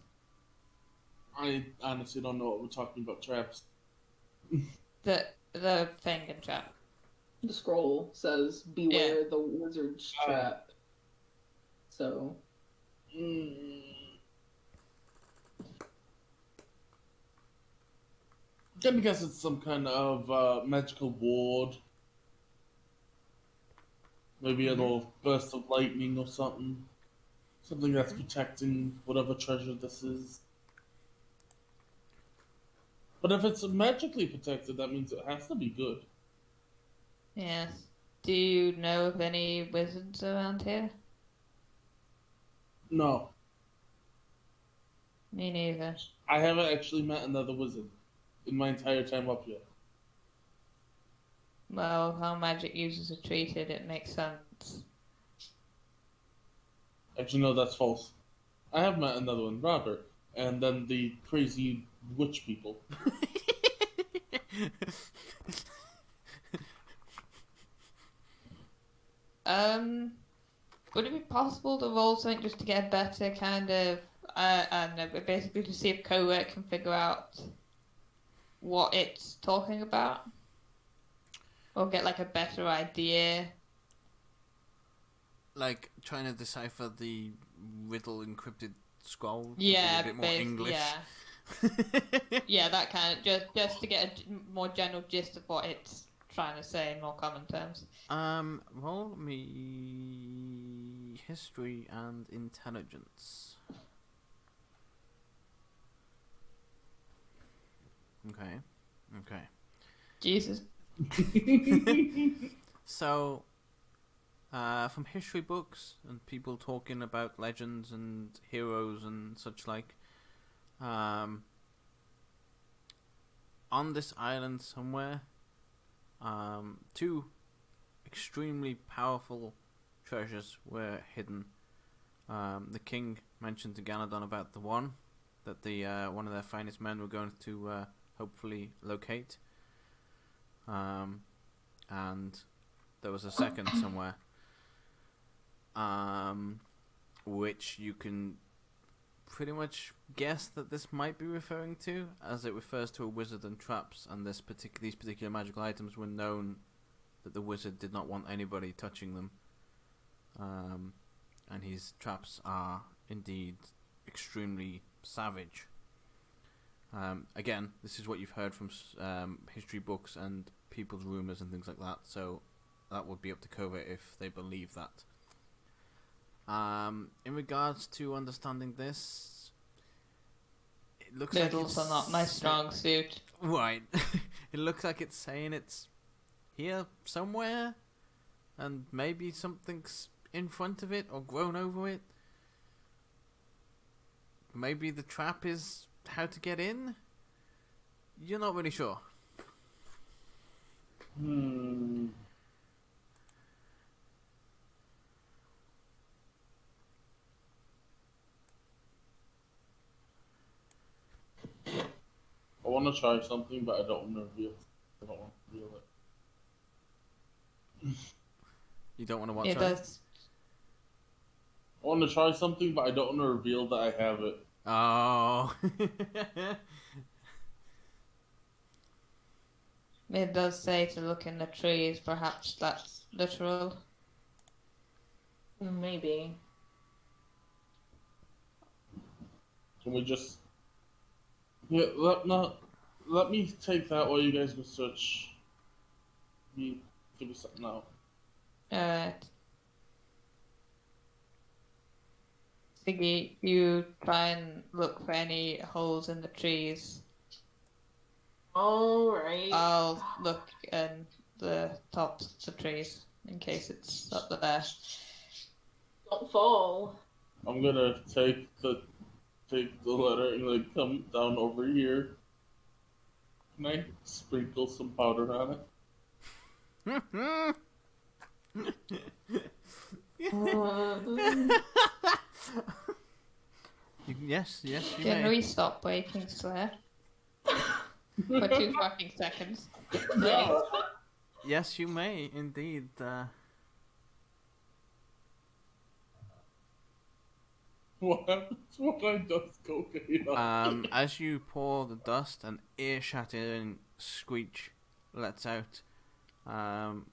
[SPEAKER 4] I honestly don't know what we're talking about traps.
[SPEAKER 2] The Fengen trap.
[SPEAKER 3] The scroll says, beware the wizard's trap. So,
[SPEAKER 4] Gonna guess it's some kind of magical ward. Maybe a little burst of lightning or something. Something that's protecting whatever treasure this is. But if it's magically protected, that means it has to be good.
[SPEAKER 2] Yes. Do you know of any wizards around here?
[SPEAKER 4] No,
[SPEAKER 2] Me neither.
[SPEAKER 4] I haven't actually met another wizard in my entire time up here.
[SPEAKER 2] Well, how magic users are treated, it makes sense.
[SPEAKER 4] Actually, no, that's false. I have met another one, Robert, and then the crazy witch people.
[SPEAKER 2] Would it be possible to roll something just to get a better kind of, I don't know, but basically to see if Covert can figure out what it's talking about? Or get like a better idea?
[SPEAKER 1] Like trying to decipher the riddle encrypted scroll. To
[SPEAKER 2] Yeah,
[SPEAKER 1] be a bit more English.
[SPEAKER 2] Yeah. Yeah, that kind of, just to get a more general gist of what it's trying to say in more common terms.
[SPEAKER 1] Roll me history and intelligence. Okay.
[SPEAKER 2] Jesus.
[SPEAKER 1] So, from history books and people talking about legends and heroes and such like, on this island somewhere, two extremely powerful treasures were hidden. The king mentioned to Ganadon about the one that the one of their finest men were going to hopefully locate. And there was a second somewhere, which you can pretty much guess that this might be referring to, as it refers to a wizard and traps, and these particular magical items were known that the wizard did not want anybody touching them, and his traps are indeed extremely savage. Again, this is what you've heard from history books and people's rumours and things like that, so that would be up to Covert if they believe that. In regards to understanding this, It looks like
[SPEAKER 2] Riddles
[SPEAKER 1] it's
[SPEAKER 2] are not my strong suit.
[SPEAKER 1] right. It looks like it's saying it's here somewhere, and maybe something's in front of it or grown over it. Maybe the trap is how to get in? You're not really sure.
[SPEAKER 4] I want to try something, but I don't want to reveal. I don't want to reveal it.
[SPEAKER 1] You don't want to watch
[SPEAKER 2] It
[SPEAKER 1] it?
[SPEAKER 2] does.
[SPEAKER 4] I want to try something, but I don't want to reveal that I have it.
[SPEAKER 1] Oh.
[SPEAKER 2] It does say to look in the trees. Perhaps that's literal.
[SPEAKER 3] Maybe.
[SPEAKER 4] Can we just? Yeah, let me take that while you guys go search. Me, give me something out.
[SPEAKER 2] Alright. Siggy, you try and look for any holes in the trees.
[SPEAKER 3] Alright.
[SPEAKER 2] I'll look in the tops of the trees in case it's up there.
[SPEAKER 3] Don't fall.
[SPEAKER 4] I'm gonna take the letter and like come down over here. Can I sprinkle some powder on it?
[SPEAKER 1] Yes, you
[SPEAKER 2] Can
[SPEAKER 1] may.
[SPEAKER 2] we stop breaking Slayer? For 2 fucking seconds.
[SPEAKER 3] No.
[SPEAKER 1] Yes, you may indeed.
[SPEAKER 4] What happens when I dust cocaine on?
[SPEAKER 1] As you pour the dust, an ear-shattering screech lets out, and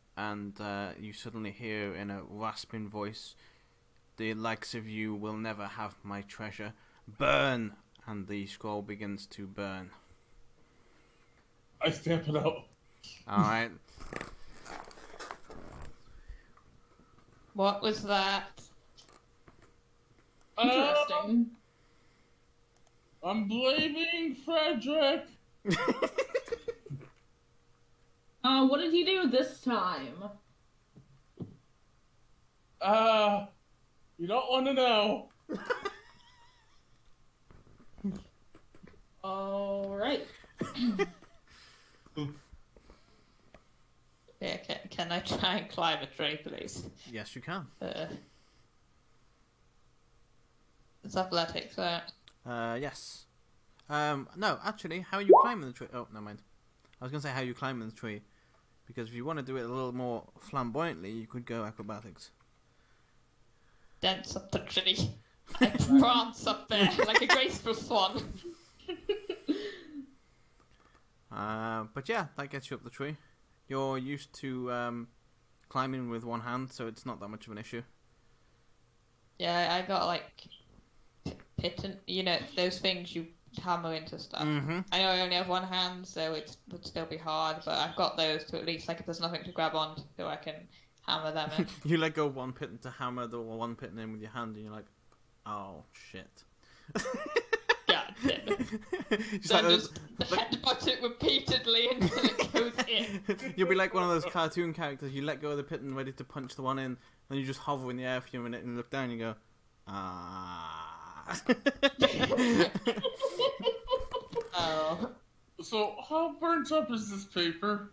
[SPEAKER 1] you suddenly hear in a rasping voice, "The likes of you will never have my treasure. Burn!" And the scroll begins to burn.
[SPEAKER 4] I stamp it out.
[SPEAKER 1] Alright.
[SPEAKER 2] What was that?
[SPEAKER 3] Interesting.
[SPEAKER 4] I'm blaming Frederick.
[SPEAKER 3] What did he do this time?
[SPEAKER 4] You don't want to know.
[SPEAKER 3] Alright.
[SPEAKER 2] Yeah, can I try and climb a tree, please?
[SPEAKER 1] Yes, you can.
[SPEAKER 2] It's athletics, right?
[SPEAKER 1] Yes. No, actually, how are you climbing the tree? Oh, never mind. I was going to say how you climbing the tree. Because if you want to do it a little more flamboyantly, you could go acrobatics.
[SPEAKER 2] Dance up the tree. I prance up there like a graceful swan.
[SPEAKER 1] But yeah, that gets you up the tree. You're used to climbing with one hand, so it's not that much of an issue.
[SPEAKER 2] Yeah, I got like piton, you know, those things you hammer into stuff.
[SPEAKER 1] Mm-hmm.
[SPEAKER 2] I know I only have one hand, so it would still be hard, but I've got those to at least, like, if there's nothing to grab on, so I can hammer them in.
[SPEAKER 1] You let go of one piton to hammer the one piton in with your hand, and you're like, oh, shit.
[SPEAKER 2] God damn it.
[SPEAKER 1] Just
[SPEAKER 2] Then just headbutt it repeatedly until it goes in.
[SPEAKER 1] You'll be like one of those cartoon characters. You let go of the piton, ready to punch the one in, then you just hover in the air for a minute and look down and you go, ah.
[SPEAKER 2] Oh.
[SPEAKER 4] So, how burnt up is this paper?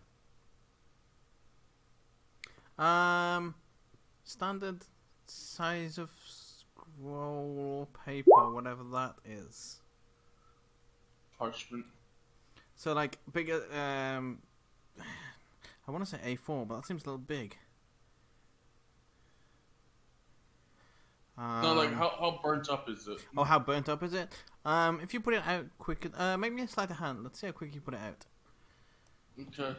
[SPEAKER 1] Standard size of scroll paper, whatever that is.
[SPEAKER 4] Parchment.
[SPEAKER 1] So like bigger. I want to say A4, but that seems a little big.
[SPEAKER 4] No, like how burnt up is it?
[SPEAKER 1] Oh, how burnt up is it? If you put it out quick, make me a sleight of hand. Let's see how quick you put it out.
[SPEAKER 4] Okay.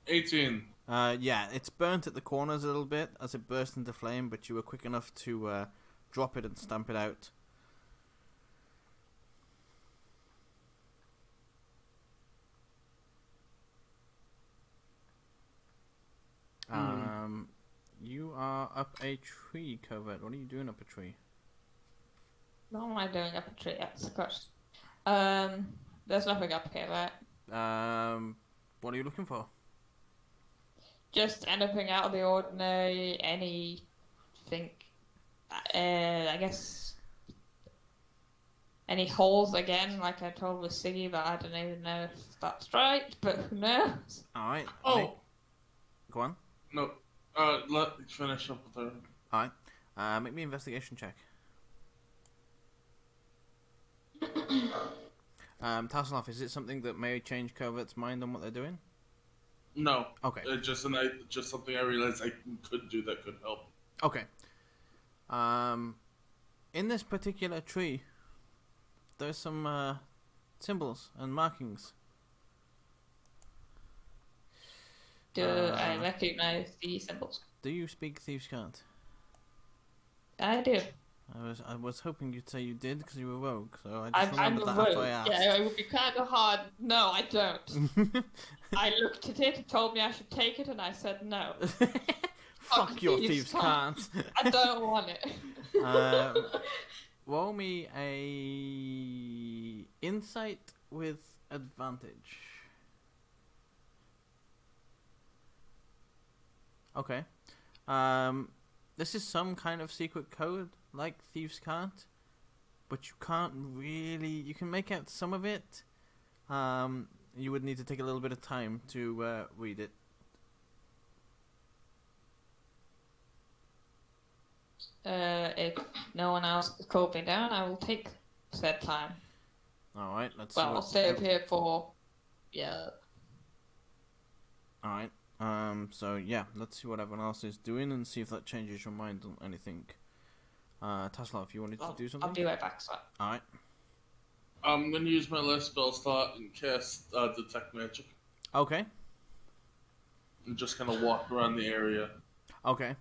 [SPEAKER 4] 18.
[SPEAKER 1] Yeah, it's burnt at the corners a little bit as it burst into flame, but you were quick enough to drop it and stamp it out. You are up a tree, Covert. What are you doing up a tree?
[SPEAKER 2] What am I doing up a tree? That's the question. There's nothing up here, right?
[SPEAKER 1] What are you looking for?
[SPEAKER 2] Just anything out of the ordinary, anything, I guess, any holes again, like I told with Siggy, but I don't even know if that's right, but who knows?
[SPEAKER 1] Alright.
[SPEAKER 4] Oh,
[SPEAKER 1] Go on.
[SPEAKER 4] no. Let me finish up with her.
[SPEAKER 1] Alright. Make me an investigation check. Tasselhoff, is it something that may change Covert's mind on what they're doing?
[SPEAKER 4] No.
[SPEAKER 1] Okay.
[SPEAKER 4] Just something I realized I could do that could help.
[SPEAKER 1] Okay. In this particular tree, there's some symbols and markings.
[SPEAKER 2] Do I recognize the symbols?
[SPEAKER 1] Do you speak Thieves' Cant?
[SPEAKER 2] I do.
[SPEAKER 1] I was hoping you'd say you did because you were rogue, so I just
[SPEAKER 2] I'm
[SPEAKER 1] remembered
[SPEAKER 2] a
[SPEAKER 1] that after
[SPEAKER 2] rogue.
[SPEAKER 1] I asked.
[SPEAKER 2] Yeah, it would be kind of hard. No, I don't. I looked at it, it told me I should take it, and I said no.
[SPEAKER 1] Fuck your Thieves' Cant.
[SPEAKER 2] I don't want it.
[SPEAKER 1] Roll me a insight with advantage. Okay. This is some kind of secret code, like Thieves' Cant, but you can't really. You can make out some of it. You would need to take a little bit of time to read it.
[SPEAKER 2] If no one else has called me down, I will take said time.
[SPEAKER 1] All right. Let's.
[SPEAKER 2] Well, I'll stay up here for. Yeah.
[SPEAKER 1] All right. So yeah, let's see what everyone else is doing and see if that changes your mind on anything. Tesla, if you wanted to do something.
[SPEAKER 2] I'll be right back, sir.
[SPEAKER 1] Alright.
[SPEAKER 4] I'm gonna use my last spell slot and cast Detect Magic.
[SPEAKER 1] Okay.
[SPEAKER 4] And just kind of walk around the area.
[SPEAKER 1] Okay.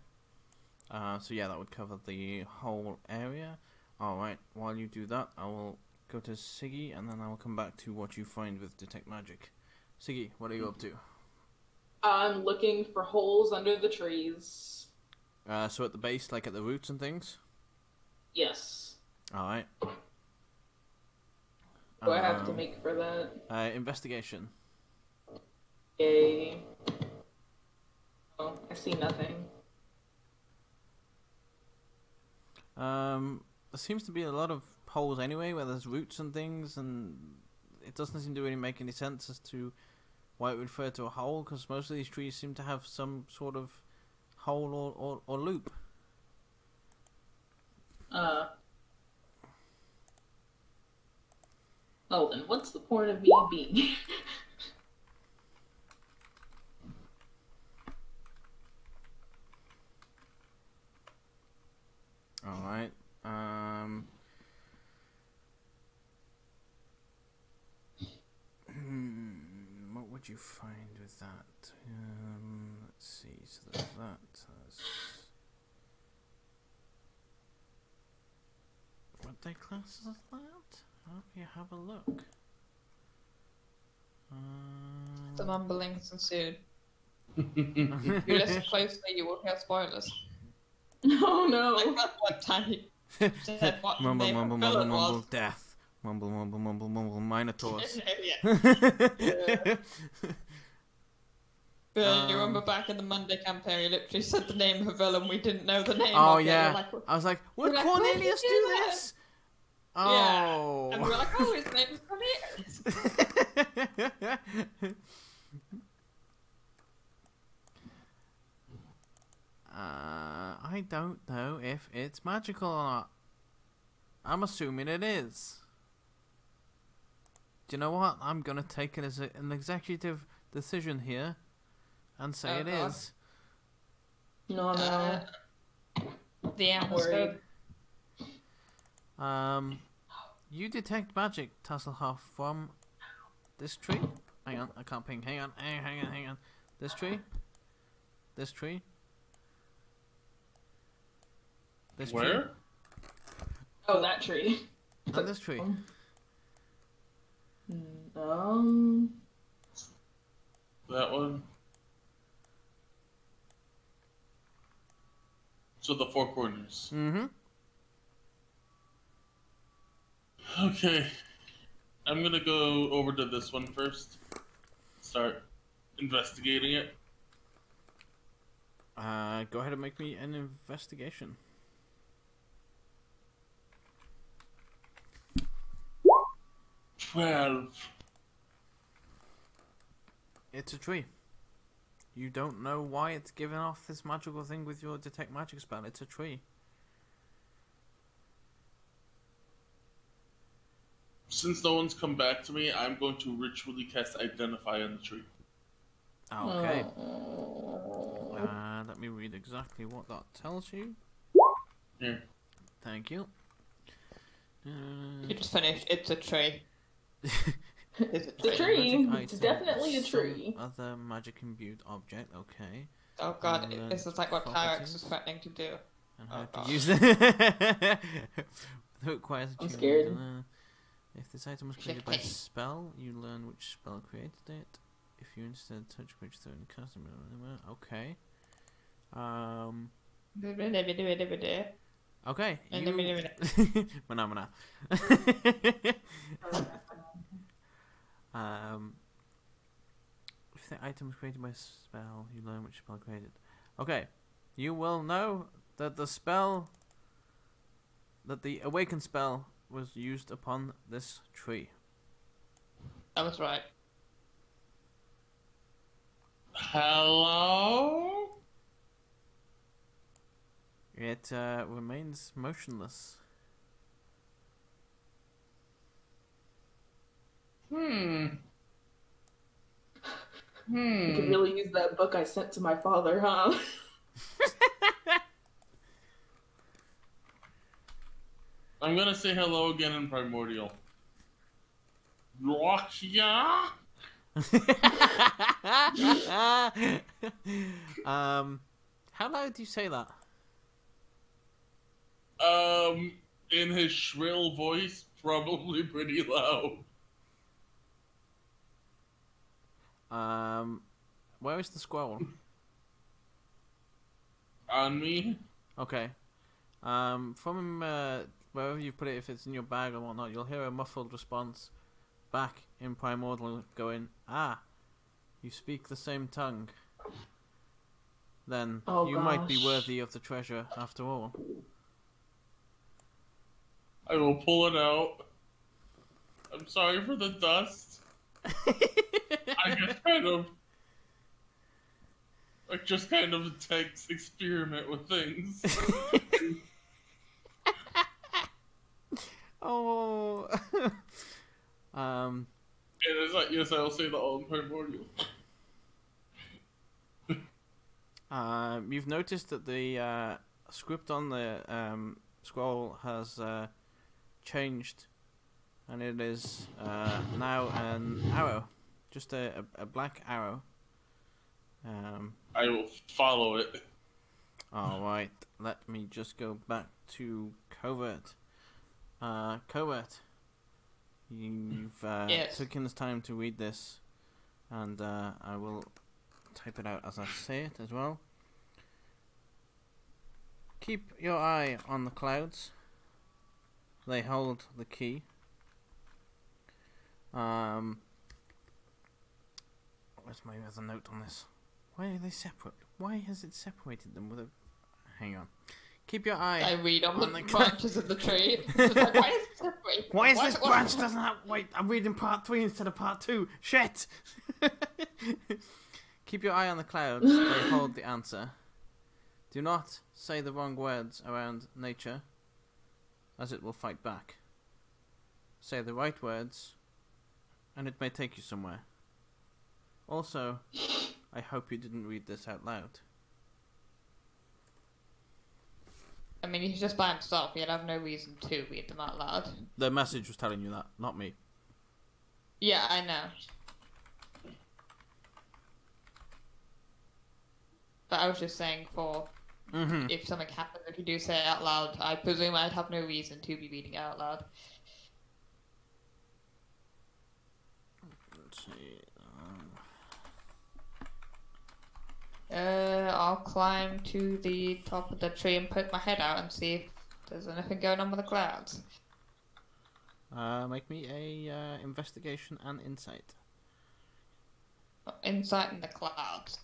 [SPEAKER 1] So yeah, that would cover the whole area. Alright, while you do that, I will go to Siggy and then I will come back to what you find with Detect Magic. Siggy, what are you up to?
[SPEAKER 3] I'm looking for holes under the trees.
[SPEAKER 1] So at the base, like at the roots and things?
[SPEAKER 3] Yes.
[SPEAKER 1] Alright.
[SPEAKER 3] What do I have to make for that?
[SPEAKER 1] Investigation.
[SPEAKER 3] Yay. Oh, I see nothing.
[SPEAKER 1] There seems to be a lot of holes anyway, where there's roots and things, and it doesn't seem to really make any sense as to why it would refer to a hole, because most of these trees seem to have some sort of hole or loop.
[SPEAKER 3] Oh, then what's the point of me being?
[SPEAKER 1] Alright. What would you find with that? Let's see. So there's that. What they class as that? Let me have a look.
[SPEAKER 2] The mumblings ensued. If you listen closely, you will hear spoilers.
[SPEAKER 3] Oh no.
[SPEAKER 2] Like that one time he said what
[SPEAKER 1] Mumble,
[SPEAKER 2] the name
[SPEAKER 1] mumble,
[SPEAKER 2] of
[SPEAKER 1] mumble,
[SPEAKER 2] villain
[SPEAKER 1] mumble,
[SPEAKER 2] was.
[SPEAKER 1] death. Mumble, mumble, mumble, mumble, Minotaurs.
[SPEAKER 2] Yeah. But you remember back in the Monday campaign, he literally said the name of a villain we didn't know the name
[SPEAKER 1] Oh
[SPEAKER 2] of.
[SPEAKER 1] yeah.
[SPEAKER 2] Like,
[SPEAKER 1] I was like, would
[SPEAKER 2] like, where did
[SPEAKER 1] Cornelius
[SPEAKER 2] you
[SPEAKER 1] do
[SPEAKER 2] do that?
[SPEAKER 1] this?
[SPEAKER 2] Yeah.
[SPEAKER 1] Oh.
[SPEAKER 2] And we were like, oh, his name is Cornelius.
[SPEAKER 1] I don't know if it's magical or not. I'm assuming it is. Do you know what? I'm gonna take it as an executive decision here, and say it is.
[SPEAKER 3] No, no.
[SPEAKER 2] The atmosphere.
[SPEAKER 1] You detect magic, Tasselhoff, from this tree. Hang on, I can't ping. Hang on. This tree. This tree. This tree.
[SPEAKER 4] Where?
[SPEAKER 3] Oh, that tree.
[SPEAKER 1] And this tree.
[SPEAKER 4] That one. So the four corners.
[SPEAKER 1] Mm-hmm.
[SPEAKER 4] Okay. I'm gonna go over to this one first. Start investigating it.
[SPEAKER 1] Go ahead and make me an investigation.
[SPEAKER 4] 12.
[SPEAKER 1] It's a tree. You don't know why it's giving off this magical thing with your detect magic spell. It's a tree.
[SPEAKER 4] Since no one's come back to me, I'm going to ritually cast Identify on the tree.
[SPEAKER 1] Okay. Let me read exactly what that tells you.
[SPEAKER 4] Here.
[SPEAKER 1] Thank you.
[SPEAKER 2] You just finished. It's a tree.
[SPEAKER 3] It's a tree.
[SPEAKER 1] Magic
[SPEAKER 3] It's
[SPEAKER 1] item,
[SPEAKER 3] definitely a
[SPEAKER 1] some
[SPEAKER 3] tree.
[SPEAKER 1] Other magic imbued object. Okay.
[SPEAKER 2] Oh god,
[SPEAKER 1] And
[SPEAKER 2] this is like what Tyrex
[SPEAKER 1] properties.
[SPEAKER 2] was threatening to do.
[SPEAKER 1] And
[SPEAKER 2] Oh,
[SPEAKER 1] how to
[SPEAKER 2] God.
[SPEAKER 1] use it. It requires
[SPEAKER 3] I'm
[SPEAKER 1] achievement.
[SPEAKER 3] scared.
[SPEAKER 1] If this item was created by a
[SPEAKER 2] Okay.
[SPEAKER 1] spell, you learn which spell created it. If you instead touch which through and cast it, okay. Okay. You... Mana. If the item was created by a spell, you learn which spell created. Okay. You will know that the spell... that the awaken spell was used upon this tree.
[SPEAKER 2] That was right.
[SPEAKER 4] Hello?
[SPEAKER 1] It remains motionless.
[SPEAKER 3] You could really use that book I sent to my father, huh?
[SPEAKER 4] I'm gonna say hello again in Primordial. Rokia?
[SPEAKER 1] How loud do you say that?
[SPEAKER 4] In his shrill voice, probably pretty loud.
[SPEAKER 1] Where is the squirrel?
[SPEAKER 4] On me?
[SPEAKER 1] Okay. From wherever you put it, if it's in your bag or whatnot, you'll hear a muffled response back in Primordial going, "Ah, you speak the same tongue. Then
[SPEAKER 3] Oh,
[SPEAKER 1] you might be
[SPEAKER 3] gosh.
[SPEAKER 1] worthy of the treasure after all."
[SPEAKER 4] I will pull it out. I'm sorry for the dust. I just kind of experiment with things.
[SPEAKER 1] Oh.
[SPEAKER 4] And it's like, yes, I will say that all in Primordial.
[SPEAKER 1] You've noticed that the script on the scroll has changed, and it is now an arrow, just a black arrow.
[SPEAKER 4] I will follow it.
[SPEAKER 1] All right, let me just go back to Covert. Covert, you've
[SPEAKER 2] Yes.
[SPEAKER 1] taken this time to read this, and I will type it out as I say it as well. Keep your eye on the clouds. They hold the key. Where's my other note on this? Why are they separate? Why has it separated them with a... Hang on. Keep your eye...
[SPEAKER 2] I read on
[SPEAKER 1] On
[SPEAKER 2] the
[SPEAKER 1] the
[SPEAKER 2] branches of the tree. It's like, why is it separated?
[SPEAKER 1] Why is
[SPEAKER 2] What-
[SPEAKER 1] this
[SPEAKER 2] what-
[SPEAKER 1] branch doesn't have... Wait, I'm reading part 3 instead of part 2. Shit! Keep your eye on the clouds. They hold the answer. Do not say the wrong words around nature, as it will fight back. Say the right words, and it may take you somewhere. Also, I hope you didn't read this out loud.
[SPEAKER 2] I mean, he's just by himself. He'd have no reason to read them out loud.
[SPEAKER 1] The message was telling you that, not me.
[SPEAKER 2] Yeah, I know. But I was just saying for if something happens, if you do say it out loud, I presume I'd have no reason to be reading it out loud.
[SPEAKER 1] Let's see.
[SPEAKER 2] I'll climb to the top of the tree and poke my head out and see if there's anything going on with the clouds.
[SPEAKER 1] Make me a investigation and insight.
[SPEAKER 2] Insight in the clouds.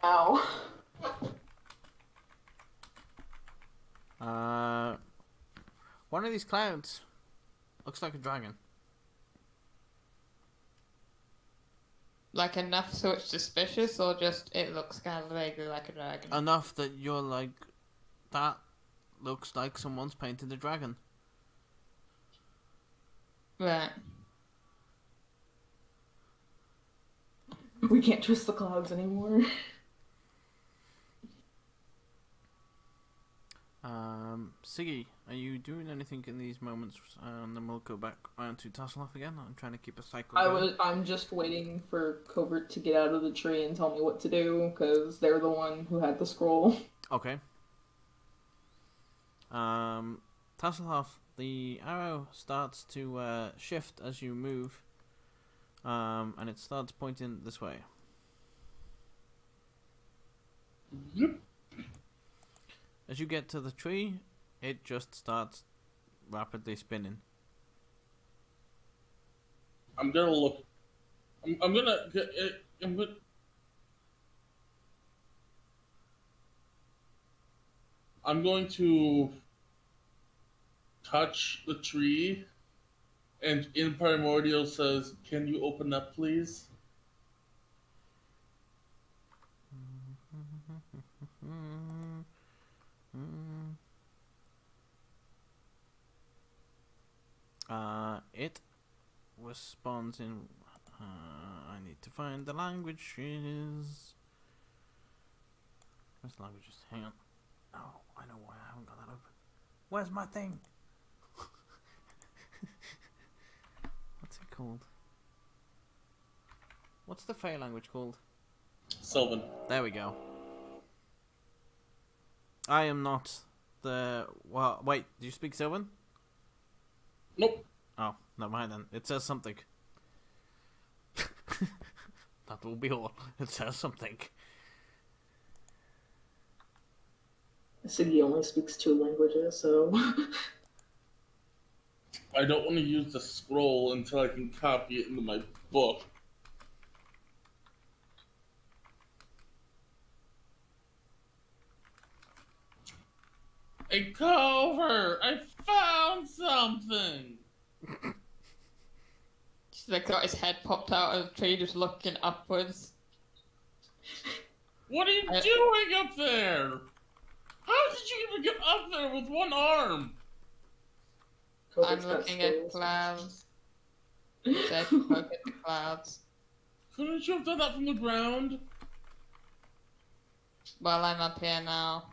[SPEAKER 3] Ow.
[SPEAKER 1] One of these clouds looks like a dragon.
[SPEAKER 2] Like enough so it's suspicious, or just it looks kind of vaguely like a dragon?
[SPEAKER 1] Enough that you're like, that looks like someone's painted a dragon.
[SPEAKER 2] Right.
[SPEAKER 3] We can't trust the clouds anymore.
[SPEAKER 1] Siggy, are you doing anything in these moments? And then we'll go back around to Tasselhoff again. I'm trying to keep a cycle going.
[SPEAKER 3] I'm just waiting for Covert to get out of the tree and tell me what to do, because they're the one who had the scroll.
[SPEAKER 1] Okay. Tasselhoff, the arrow starts to shift as you move, and it starts pointing this way.
[SPEAKER 4] Yep.
[SPEAKER 1] As you get to the tree, it just starts rapidly spinning.
[SPEAKER 4] I'm gonna look. I'm gonna get it. I'm going to touch the tree, and in Primordial says, "Can you open up, please?"
[SPEAKER 1] It responds in. I need to find the languages. Where's the languages? Hang on. Oh, I know why I haven't got that open. Where's my thing? What's it called? What's the Fey language called?
[SPEAKER 4] Sylvan.
[SPEAKER 1] There we go. I am not the. Well, wait. Do you speak Sylvan?
[SPEAKER 4] Nope.
[SPEAKER 1] Oh, never mind then. It says something. That will be all. It says something.
[SPEAKER 3] Siggy only speaks 2 languages, so...
[SPEAKER 4] I don't want to use the scroll until I can copy it into my book. Hey, Cover! I found something!
[SPEAKER 2] Just like got his head popped out of the tree, just looking upwards.
[SPEAKER 4] What are you doing up there? How did you even get up there with one arm?
[SPEAKER 2] I'm looking at clouds. Said look at the clouds.
[SPEAKER 4] Couldn't you have done that from the ground?
[SPEAKER 2] Well, I'm up here now.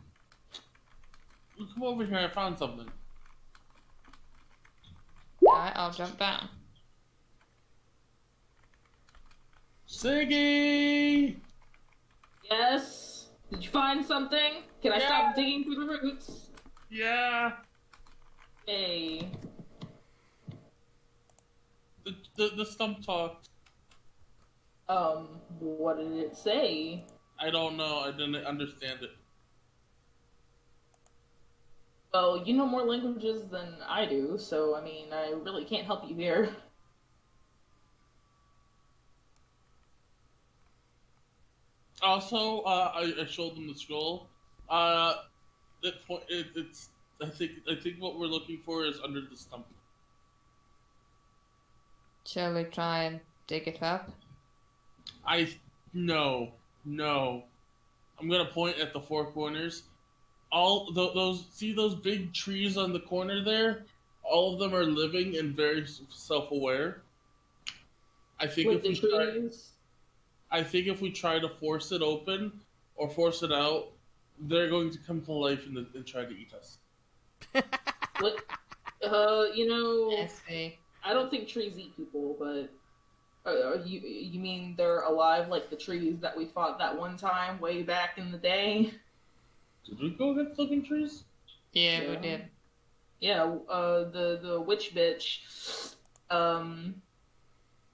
[SPEAKER 4] Come over here, I found something.
[SPEAKER 2] Alright, I'll jump down.
[SPEAKER 4] Siggy!
[SPEAKER 3] Yes? Did you find something? Can I stop digging through the roots?
[SPEAKER 4] Yeah.
[SPEAKER 3] Hey.
[SPEAKER 4] The stump talked.
[SPEAKER 3] What did it say?
[SPEAKER 4] I don't know, I didn't understand it.
[SPEAKER 3] Well, you know more languages than I do, so, I mean, I really can't help you here.
[SPEAKER 4] Also, I showed them the scroll. It's. I think what we're looking for is under the stump.
[SPEAKER 2] Shall we try and dig it up?
[SPEAKER 4] No. I'm gonna point at the 4 corners. All those big trees on the corner there. All of them are living and very self-aware. I think
[SPEAKER 3] With the trees?
[SPEAKER 4] I think if we try to force it open or force it out, they're going to come to life and try to eat us.
[SPEAKER 3] What? You know,
[SPEAKER 2] I see.
[SPEAKER 3] I don't think trees eat people, but you mean they're alive like the trees that we fought that one time way back in the day?
[SPEAKER 4] Did we go against living trees?
[SPEAKER 2] Yeah, we did.
[SPEAKER 3] Yeah, the witch bitch,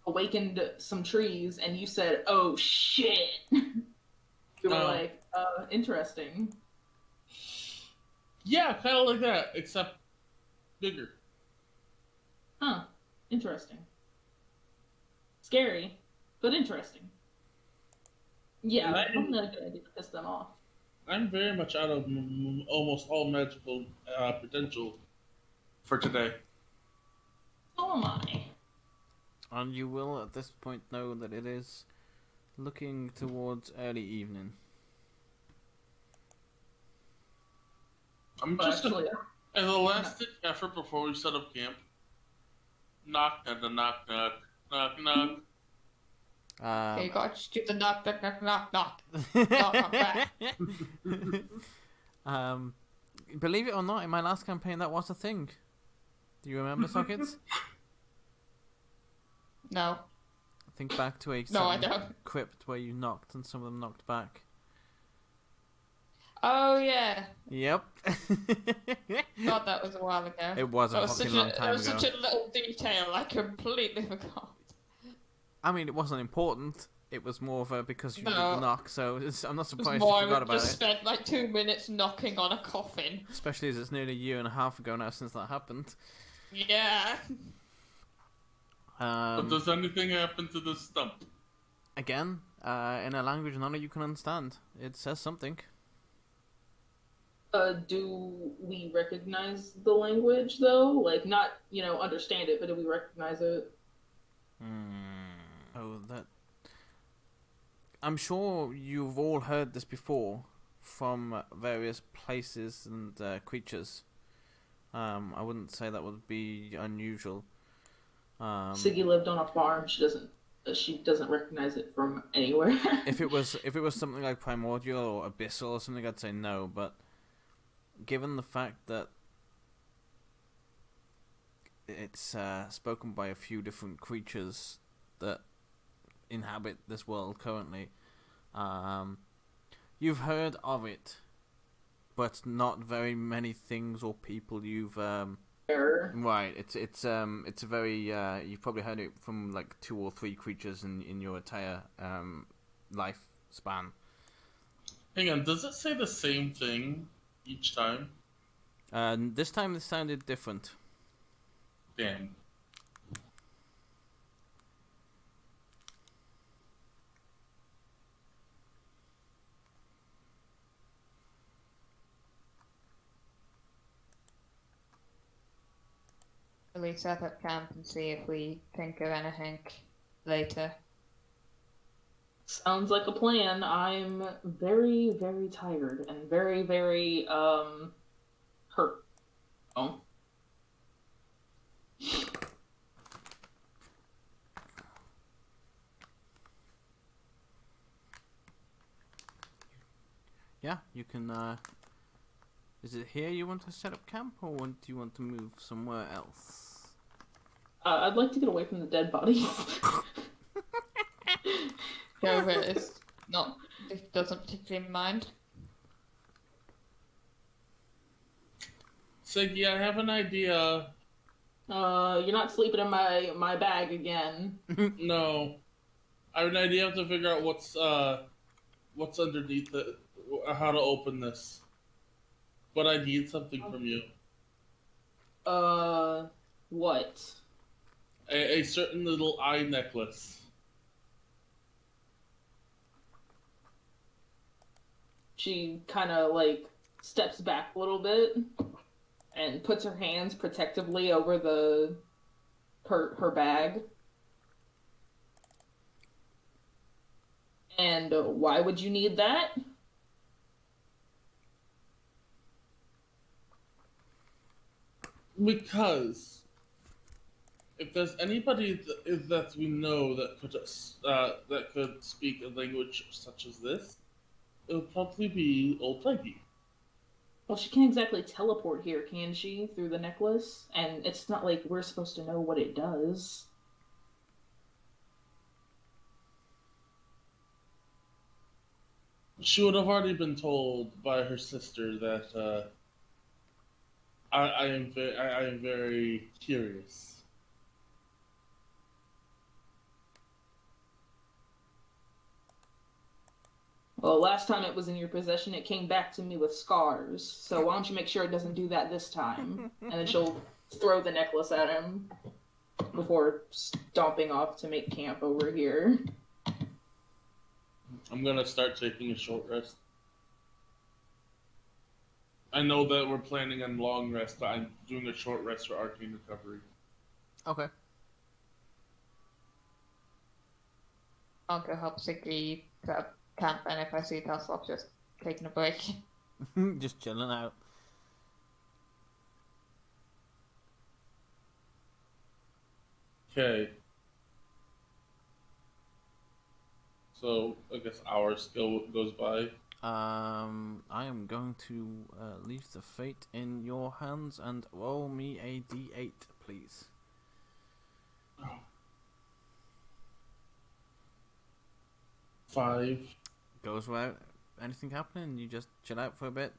[SPEAKER 3] awakened some trees, and you said, "Oh shit." You were
[SPEAKER 4] Oh.
[SPEAKER 3] like, interesting.
[SPEAKER 4] Yeah, kind of like that, except bigger.
[SPEAKER 3] Huh. Interesting. Scary, but interesting. Yeah,
[SPEAKER 4] And
[SPEAKER 3] probably not a good idea to piss them off.
[SPEAKER 4] I'm very much out of almost all magical potential for today.
[SPEAKER 3] So am I.
[SPEAKER 1] And you will at this point know that it is looking towards early evening.
[SPEAKER 4] I'm
[SPEAKER 3] But
[SPEAKER 4] just
[SPEAKER 3] actually,
[SPEAKER 4] as a last effort before we set up camp. Knock, knock, knock, knock, knock, knock.
[SPEAKER 2] Okay, you gotta just do the knock, knock, knock, knock, knock. Knock, knock back.
[SPEAKER 1] Believe it or not, in my last campaign, that was a thing. Do you remember, Sockets?
[SPEAKER 2] No.
[SPEAKER 1] Think back to a
[SPEAKER 2] No, I
[SPEAKER 1] certain
[SPEAKER 2] don't.
[SPEAKER 1] crypt where you knocked and some of them knocked back.
[SPEAKER 2] Oh, yeah.
[SPEAKER 1] Yep.
[SPEAKER 2] God, that was a while ago.
[SPEAKER 1] It was
[SPEAKER 2] That
[SPEAKER 1] a
[SPEAKER 2] was
[SPEAKER 1] fucking
[SPEAKER 2] such
[SPEAKER 1] long
[SPEAKER 2] a,
[SPEAKER 1] time
[SPEAKER 2] that was
[SPEAKER 1] ago.
[SPEAKER 2] such a little detail, I completely forgot.
[SPEAKER 1] I mean, it wasn't important. It was more of a because you did
[SPEAKER 2] No.
[SPEAKER 1] the knock, so I'm not
[SPEAKER 2] It was
[SPEAKER 1] surprised
[SPEAKER 2] more,
[SPEAKER 1] you
[SPEAKER 2] I
[SPEAKER 1] forgot about
[SPEAKER 2] just
[SPEAKER 1] it.
[SPEAKER 2] spent like 2 minutes knocking on a coffin.
[SPEAKER 1] Especially as it's nearly a year and a half ago now since that happened.
[SPEAKER 2] Yeah.
[SPEAKER 4] But does anything happen to the stump?
[SPEAKER 1] Again, in a language none of you can understand. It says something.
[SPEAKER 3] Do we recognize the language though? Like, not understand it, but do we recognize it?
[SPEAKER 1] Oh, that. I'm sure you've all heard this before from various places and creatures. I wouldn't say that would be unusual.
[SPEAKER 3] Siggy lived on a farm. She doesn't recognize it from anywhere.
[SPEAKER 1] if it was something like primordial or abyssal or something, I'd say no. But given the fact that it's spoken by a few different creatures that inhabit this world currently, you've heard of it, but not very many things or people you've right. It's a very you've probably heard it from like 2 or 3 creatures in your entire lifespan.
[SPEAKER 4] Hang on, does it say the same thing each time?
[SPEAKER 1] This time it sounded different.
[SPEAKER 4] Damn.
[SPEAKER 2] Shall we set up camp and see if we think of anything later?
[SPEAKER 3] Sounds like a plan. I'm very, very tired and very, very hurt. Oh.
[SPEAKER 1] Yeah, you can. Is it here you want to set up camp, or do you want to move somewhere else?
[SPEAKER 3] I'd like to get away from the dead bodies.
[SPEAKER 2] However, it doesn't particularly mind.
[SPEAKER 4] Siggy, I have an idea.
[SPEAKER 3] You're not sleeping in my bag again.
[SPEAKER 4] No. I have an idea to figure out what's underneath it, how to open this. But I need something from you.
[SPEAKER 3] What?
[SPEAKER 4] A certain little eye necklace.
[SPEAKER 3] She kind of like steps back a little bit and puts her hands protectively over her bag. And why would you need that?
[SPEAKER 4] Because if there's anybody that we know that could speak a language such as this, it would probably be old Peggy.
[SPEAKER 3] Well, she can't exactly teleport here, can she, through the necklace? And it's not like we're supposed to know what it does.
[SPEAKER 4] She would have already been told by her sister that I am very curious.
[SPEAKER 3] Well, last time it was in your possession, it came back to me with scars. So why don't you make sure it doesn't do that this time? And then she'll throw the necklace at him before stomping off to make camp over here.
[SPEAKER 4] I'm gonna start taking a short rest. I know that we're planning on long rest, but I'm doing a short rest for arcane recovery.
[SPEAKER 1] Okay.
[SPEAKER 2] I'll go help Siggy set up camp, and if I see Taslock just taking a break.
[SPEAKER 1] Just chilling out.
[SPEAKER 4] Okay. So I guess our skill goes by.
[SPEAKER 1] I am going to leave the fate in your hands and roll me a d8, please.
[SPEAKER 4] Oh. 5.
[SPEAKER 1] Goes without anything happening. You just chill out for a bit.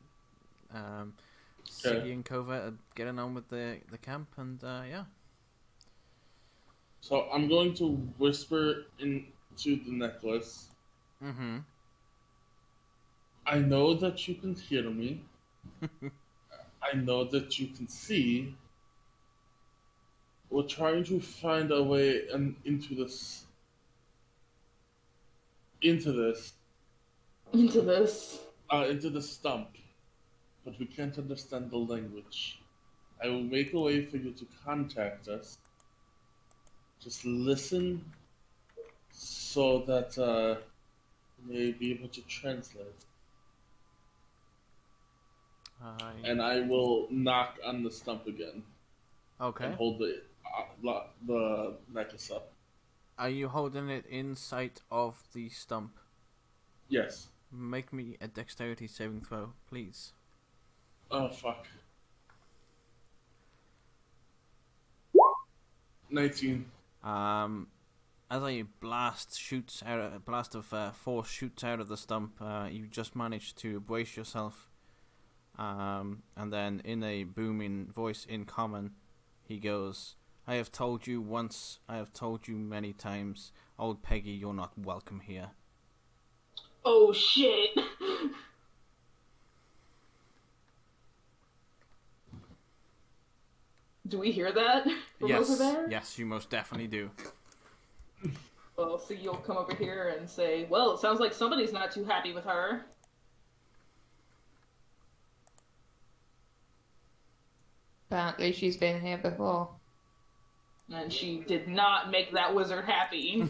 [SPEAKER 1] Siggy and Covert are getting on with the camp, and yeah.
[SPEAKER 4] So I'm going to whisper into the necklace.
[SPEAKER 1] Mm-hmm.
[SPEAKER 4] I know that you can hear me. I know that you can see. We're trying to find a way into this. Into the stump. But we can't understand the language. I will make a way for you to contact us. Just listen so that you may be able to translate. And I will knock on the stump again.
[SPEAKER 1] Okay.
[SPEAKER 4] And hold the necklace up.
[SPEAKER 1] Are you holding it in sight of the stump?
[SPEAKER 4] Yes.
[SPEAKER 1] Make me a dexterity saving throw, please.
[SPEAKER 4] Oh, fuck. 19.
[SPEAKER 1] As a blast of force shoots out of the stump, you just manage to brace yourself. And then in a booming voice in common, he goes, I have told you once, I have told you many times, old Peggy, you're not welcome here.
[SPEAKER 3] Oh shit! Do we hear that from over there?
[SPEAKER 1] Yes, you most definitely do.
[SPEAKER 3] Well, so you'll come over here and say, well, it sounds like somebody's not too happy with her.
[SPEAKER 2] Apparently she's been here before.
[SPEAKER 3] And she did not make that wizard happy.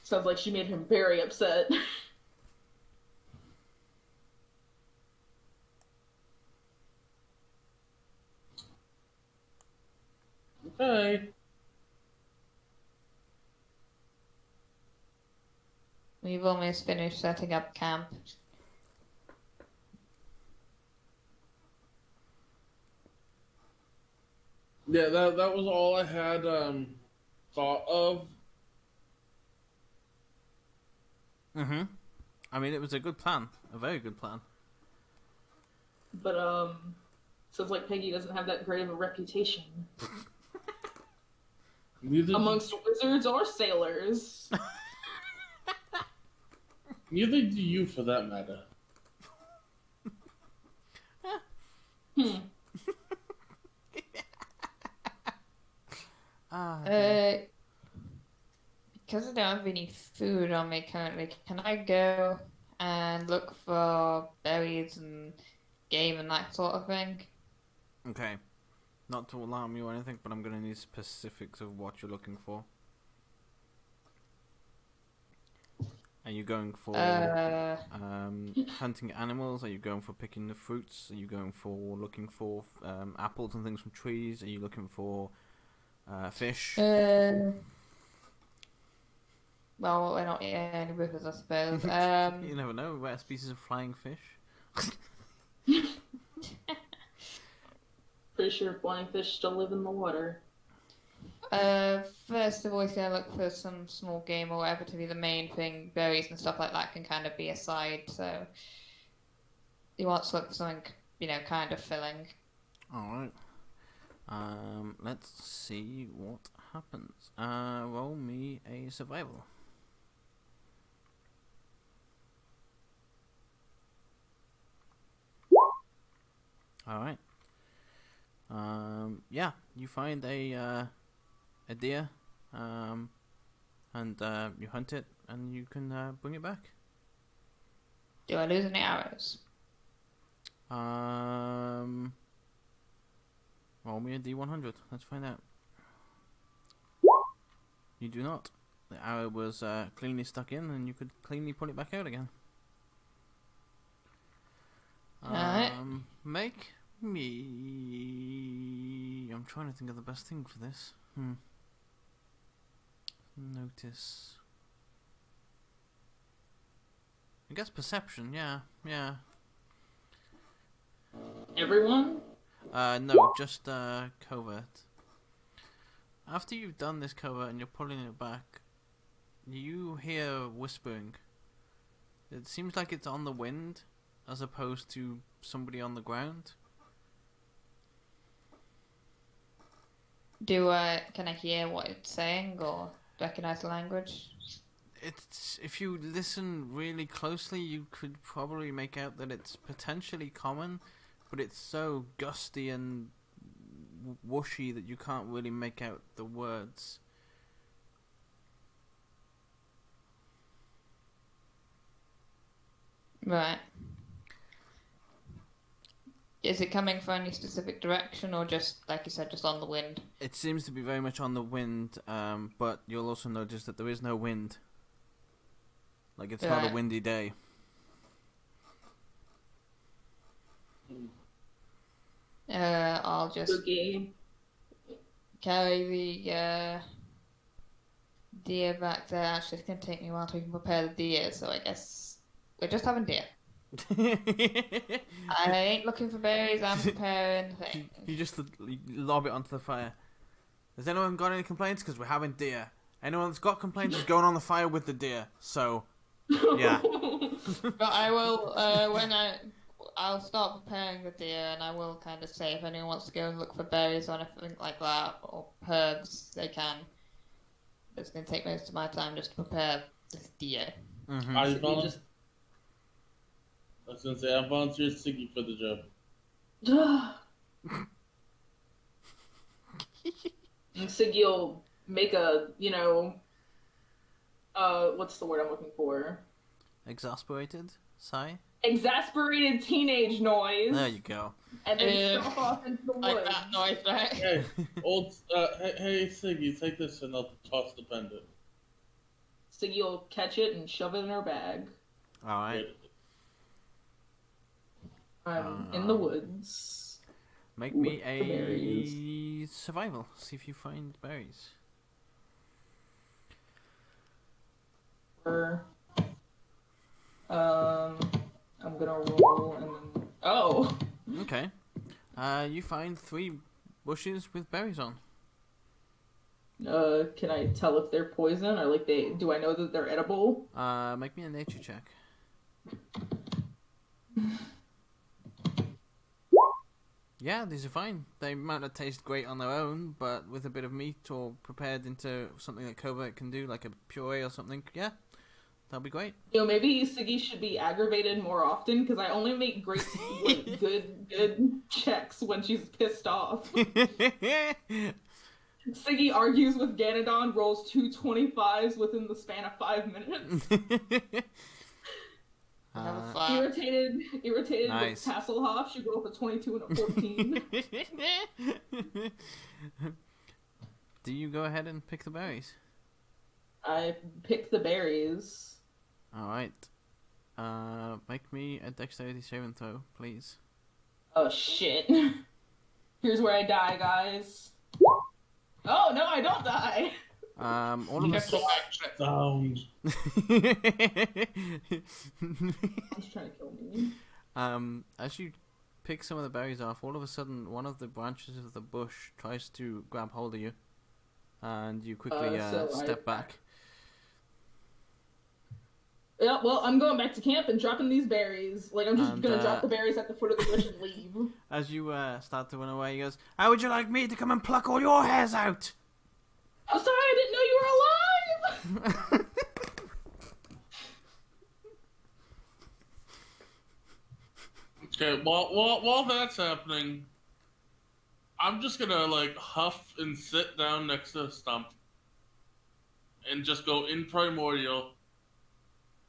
[SPEAKER 3] Sounds like she made him very upset.
[SPEAKER 4] Okay.
[SPEAKER 2] We've almost finished setting up camp.
[SPEAKER 4] Yeah, that was all I had thought of.
[SPEAKER 1] Mm-hmm. I mean, it was a good plan. A very good plan.
[SPEAKER 3] But, sounds like Peggy doesn't have that great of a reputation. Amongst wizards or sailors.
[SPEAKER 4] Neither do you, for that matter.
[SPEAKER 2] Because I don't have any food on me currently, can I go and look for berries and game and that sort of thing?
[SPEAKER 1] Okay. Not to alarm you or anything, but I'm going to need specifics of what you're looking for. Are you going for hunting animals? Are you going for picking the fruits? Are you going for looking for apples and things from trees? Are you looking for fish?
[SPEAKER 2] Well, we're not eating any rivers, I suppose.
[SPEAKER 1] You never know. Rare species of flying fish.
[SPEAKER 3] Pretty sure flying fish still live in the water.
[SPEAKER 2] First of all, he's gonna look for some small game or whatever to be the main thing. Berries and stuff like that can kind of be a side, so he wants to look for something, kind of filling.
[SPEAKER 1] Alright. Let's see what happens. Roll me a survival. All right. Yeah, you find a deer, and you hunt it, and you can bring it back.
[SPEAKER 2] Do I lose any arrows?
[SPEAKER 1] Roll me a D100. Let's find out. You do not. The arrow was cleanly stuck in, and you could cleanly pull it back out again.
[SPEAKER 2] Alright.
[SPEAKER 1] Make me. I'm trying to think of the best thing for this. Notice. I guess perception. Yeah.
[SPEAKER 3] Everyone?
[SPEAKER 1] No, just covert. After you've done this covert and you're pulling it back, you hear whispering. It seems like it's on the wind, as opposed to somebody on the ground.
[SPEAKER 2] Can I hear what it's saying or recognize the language?
[SPEAKER 1] It's, if you listen really closely, you could probably make out that it's potentially common, but it's so gusty and whooshy that you can't really make out the words.
[SPEAKER 2] Right. Is it coming from any specific direction or just, like you said, just on the wind?
[SPEAKER 1] It seems to be very much on the wind, but you'll also notice that there is no wind. Like, it's not a
[SPEAKER 2] Right.
[SPEAKER 1] windy day.
[SPEAKER 2] I'll just
[SPEAKER 3] Spooky.
[SPEAKER 2] carry the deer back there. Actually, it's going to take me a while to even prepare the deer, so I guess we're just having deer. I ain't looking for berries, I'm preparing things.
[SPEAKER 1] You just lob it onto the fire. Has anyone got any complaints? Because we're having deer. Anyone that's got complaints is going on the fire with the deer. So, yeah.
[SPEAKER 2] But I will, I'll start preparing the deer, and I will kind of say if anyone wants to go and look for berries or anything like that, or herbs, they can. It's going to take most of my time just to prepare this deer.
[SPEAKER 1] Mm-hmm.
[SPEAKER 4] I was gonna say I volunteered Siggy for the job.
[SPEAKER 3] And Siggy will make a, what's the word I'm looking for?
[SPEAKER 1] Exasperated? Sigh?
[SPEAKER 3] Exasperated teenage noise.
[SPEAKER 1] There you go.
[SPEAKER 3] And then stomp off into the
[SPEAKER 2] Like
[SPEAKER 3] woods.
[SPEAKER 2] that noise, right?
[SPEAKER 4] Hey, hey, Siggy, take this and I'll toss the pendant.
[SPEAKER 3] Siggy will catch it and shove it in her bag.
[SPEAKER 1] Alright.
[SPEAKER 3] I'm in the woods.
[SPEAKER 1] Make me
[SPEAKER 3] Look for berries.
[SPEAKER 1] a survival. See if you find berries.
[SPEAKER 3] I'm gonna roll and then... Oh!
[SPEAKER 1] Okay. You find 3 bushes with berries on.
[SPEAKER 3] Can I tell if they're poison or do I know that they're edible?
[SPEAKER 1] Make me a nature check. Yeah, these are fine. They might not taste great on their own, but with a bit of meat or prepared into something that Covert can do, like a puree or something, yeah, that'll be great.
[SPEAKER 3] Maybe Siggy should be aggravated more often, because I only make great, good checks when she's pissed off. Siggy argues with Ganodon, rolls 2 25s within the span of 5 minutes.
[SPEAKER 2] Have a fire.
[SPEAKER 3] Irritated
[SPEAKER 1] Nice.
[SPEAKER 3] with Hasselhoff, she rolled a 22 and a 14.
[SPEAKER 1] Do you go ahead and pick the berries?
[SPEAKER 3] I pick the berries.
[SPEAKER 1] Alright. Make me a dexterity saving throw, please.
[SPEAKER 3] Oh shit. Here's where I die, guys. Oh no, I don't die!
[SPEAKER 1] All of us.
[SPEAKER 4] Sound.
[SPEAKER 3] He's trying to kill me.
[SPEAKER 1] As you pick some of the berries off, all of a sudden one of the branches of the bush tries to grab hold of you, and you quickly step back.
[SPEAKER 3] Yeah, well, I'm going back to camp and dropping these berries. I'm just gonna drop the berries at the foot of the bush and leave.
[SPEAKER 1] As you start to run away, he goes, "How would you like me to come and pluck all your hairs out?"
[SPEAKER 3] I'm sorry, I didn't know you were alive!
[SPEAKER 4] Okay, while that's happening, I'm just gonna like huff and sit down next to the stump and just go in primordial.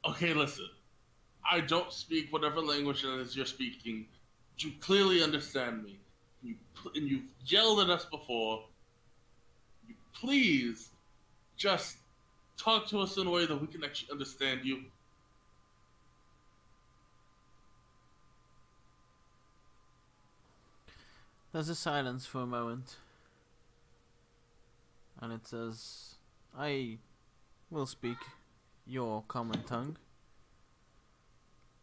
[SPEAKER 4] Okay, listen. I don't speak whatever language it is you're speaking. But you clearly understand me. And you've yelled at us before. You please just talk to us in a way that we can actually understand you.
[SPEAKER 1] There's a silence for a moment. And it says, I will speak your common tongue.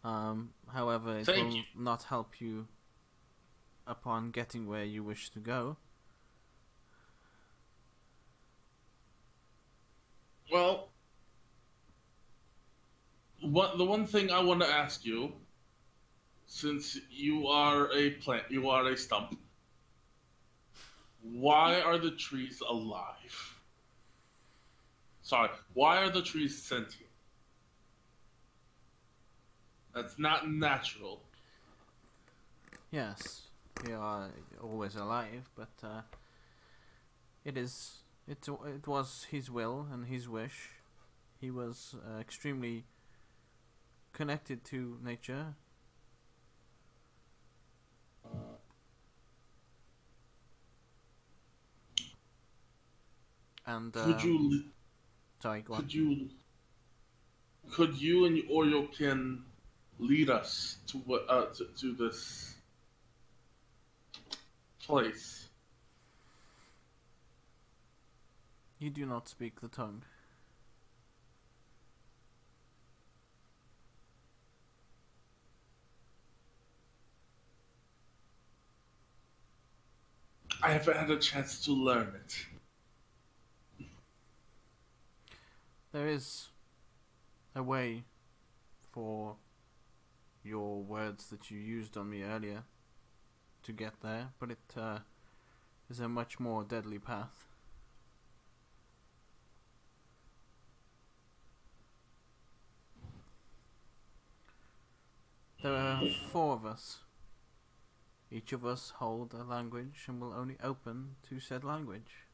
[SPEAKER 1] However, it
[SPEAKER 4] Thank
[SPEAKER 1] will
[SPEAKER 4] you.
[SPEAKER 1] not help you upon getting where you wish to go.
[SPEAKER 4] Well, the one thing I want to ask you, since you are a plant, you are a stump, why are the trees alive? Sorry, why are the trees sentient? That's not natural.
[SPEAKER 1] Yes, they are always alive, but it was his will and his wish. He was extremely connected to nature. And
[SPEAKER 4] Could you
[SPEAKER 1] sorry, go on.
[SPEAKER 4] could you and or your kin lead us to what to this place?
[SPEAKER 1] You do not speak the tongue.
[SPEAKER 4] I haven't had a chance to learn it.
[SPEAKER 1] There is a way for your words that you used on me earlier to get there, but it is a much more deadly path. There are 4 of us. Each of us hold a language and will only open to said language.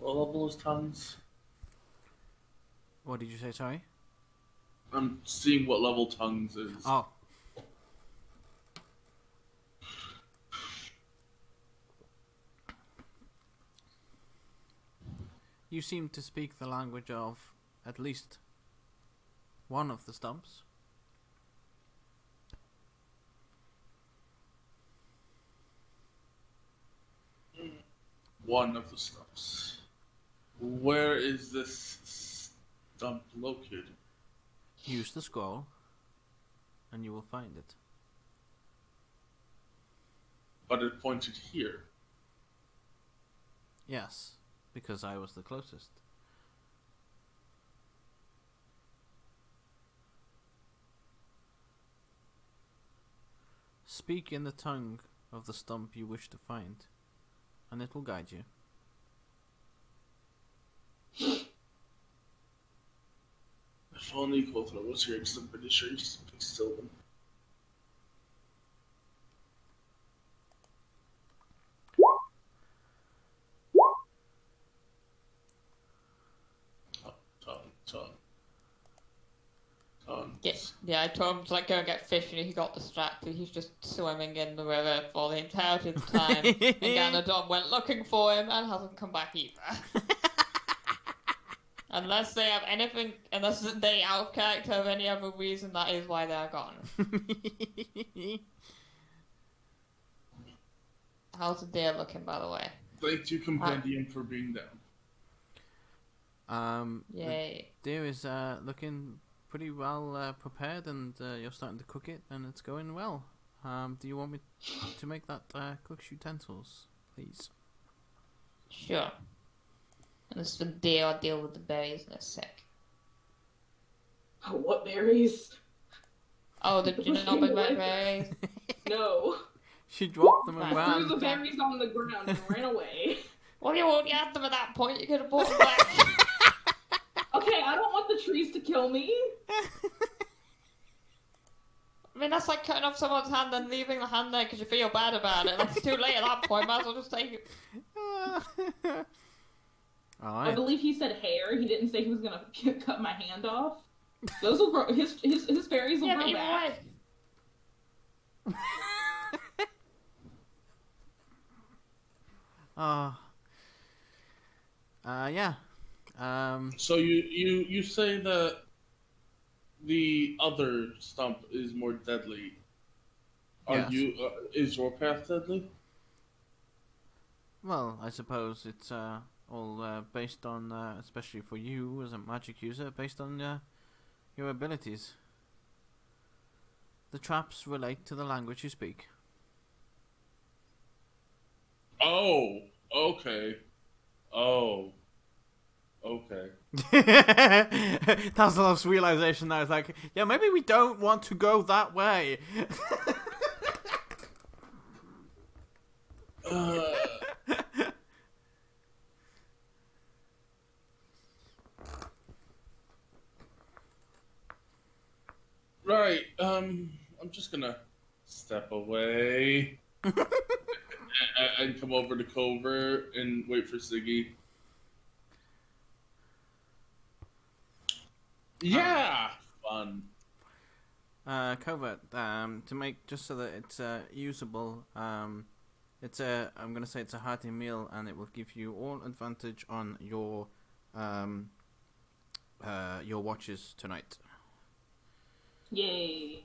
[SPEAKER 4] What level is tongues?
[SPEAKER 1] What did you say, sorry?
[SPEAKER 4] I'm seeing what level tongues is.
[SPEAKER 1] Oh. You seem to speak the language of at least one of the stumps.
[SPEAKER 4] One of the stumps. Where is this stump located?
[SPEAKER 1] Use the scroll, and you will find it.
[SPEAKER 4] But it pointed here.
[SPEAKER 1] Yes, because I was the closest. Speak in the tongue of the stump you wish to find, and it will guide you.
[SPEAKER 4] If only Coulter was here, because I'm pretty sure he speaks Sylvan. Tongue.
[SPEAKER 2] Yeah, I told him to go get fish and he got distracted. He's just swimming in the river for the entirety of the time. And Ganondorf went looking for him and hasn't come back either. Unless they have anything, unless they out of character of any other reason, that is why they're gone. How's the deer looking, by the way?
[SPEAKER 4] Thank you, Compendium, for being down.
[SPEAKER 2] Yay.
[SPEAKER 1] The deer is looking pretty well prepared, and you're starting to cook it, and it's going well. Do you want me to make that cook's utensils, please?
[SPEAKER 2] Sure. And this is the deer, I'll deal with the berries in a sec.
[SPEAKER 3] Oh, what berries?
[SPEAKER 2] Oh, did you not bring back berries?
[SPEAKER 3] No.
[SPEAKER 1] She dropped them
[SPEAKER 2] Right.
[SPEAKER 1] and
[SPEAKER 3] Threw
[SPEAKER 1] ran.
[SPEAKER 3] the berries on the ground and ran away.
[SPEAKER 2] Well, you already had them at that point. You could have brought them back.
[SPEAKER 3] Okay, I don't want the trees to kill me.
[SPEAKER 2] I mean, that's like cutting off someone's hand and leaving the hand there because you feel bad about it. That's too late at that point. Might as well just take it.
[SPEAKER 1] All
[SPEAKER 3] I
[SPEAKER 1] right.
[SPEAKER 3] believe he said hair. He didn't say he was gonna cut my hand off. Those will grow. His berries will
[SPEAKER 2] Yeah, but
[SPEAKER 3] grow
[SPEAKER 2] either
[SPEAKER 3] back.
[SPEAKER 2] way.
[SPEAKER 1] Yeah.
[SPEAKER 4] So you say that the other stump is more deadly. Are
[SPEAKER 1] Yes.
[SPEAKER 4] you is your path deadly?
[SPEAKER 1] Well, I suppose it's all based on, especially for you as a magic user, based on your abilities. The traps relate to the language you speak.
[SPEAKER 4] Oh, okay. Oh, okay.
[SPEAKER 1] That was the last realization. I was like, yeah, maybe we don't want to go that way.
[SPEAKER 4] Right. I'm just gonna step away and come over to Covert and wait for Siggy. Yeah, fun.
[SPEAKER 1] Covert, to make, just so that it's usable, it's I'm gonna say it's a hearty meal, and it will give you all advantage on your watches tonight.
[SPEAKER 3] Yay.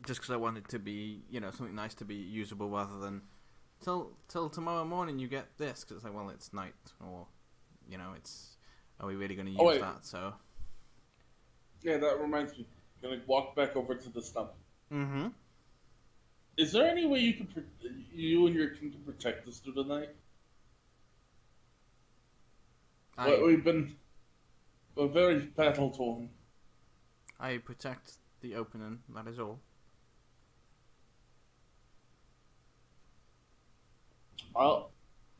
[SPEAKER 1] Just because I want it to be, something nice to be usable, rather than till tomorrow morning you get this, because it's like, well, it's night, or are we really going to use that? So
[SPEAKER 4] yeah, that reminds me. I'm gonna walk back over to the stump.
[SPEAKER 1] Mm-hmm.
[SPEAKER 4] Is there any way you and your king can protect us through the night? We're very battle torn.
[SPEAKER 1] I protect the opening, that is all.
[SPEAKER 4] Well,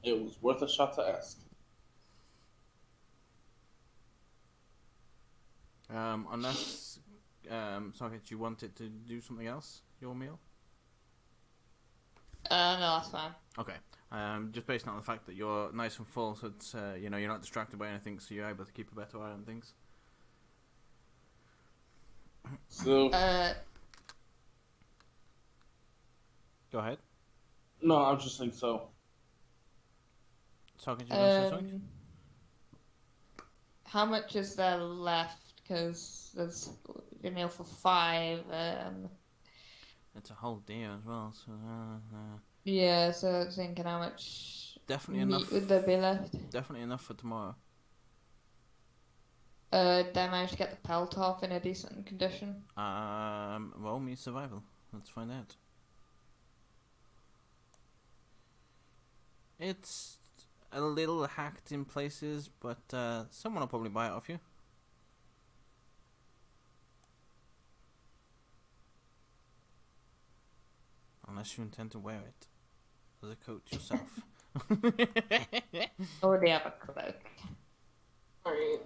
[SPEAKER 4] it was worth a shot to ask.
[SPEAKER 1] Unless, Socket, you wanted to do something else? Your meal?
[SPEAKER 2] No, that's fine.
[SPEAKER 1] Okay. Just based on the fact that you're nice and full, so it's you're not distracted by anything, so you're able to keep a better eye on things.
[SPEAKER 4] So
[SPEAKER 1] Go ahead.
[SPEAKER 4] no, I was just saying so.
[SPEAKER 1] Socket, you want to say something?
[SPEAKER 2] How much is there left? Because there's a meal for 5.
[SPEAKER 1] It's a whole day as well, so
[SPEAKER 2] Yeah, so I was thinking how much
[SPEAKER 1] definitely
[SPEAKER 2] meat
[SPEAKER 1] enough.
[SPEAKER 2] would there be left?
[SPEAKER 1] Definitely enough for tomorrow.
[SPEAKER 2] Did I manage to get the pelt off in a decent condition?
[SPEAKER 1] Roll me survival. Let's find out. It's a little hacked in places, but someone will probably buy it off you. Unless you intend to wear it as a coat yourself.
[SPEAKER 2] Already have a cloak.
[SPEAKER 3] Alright.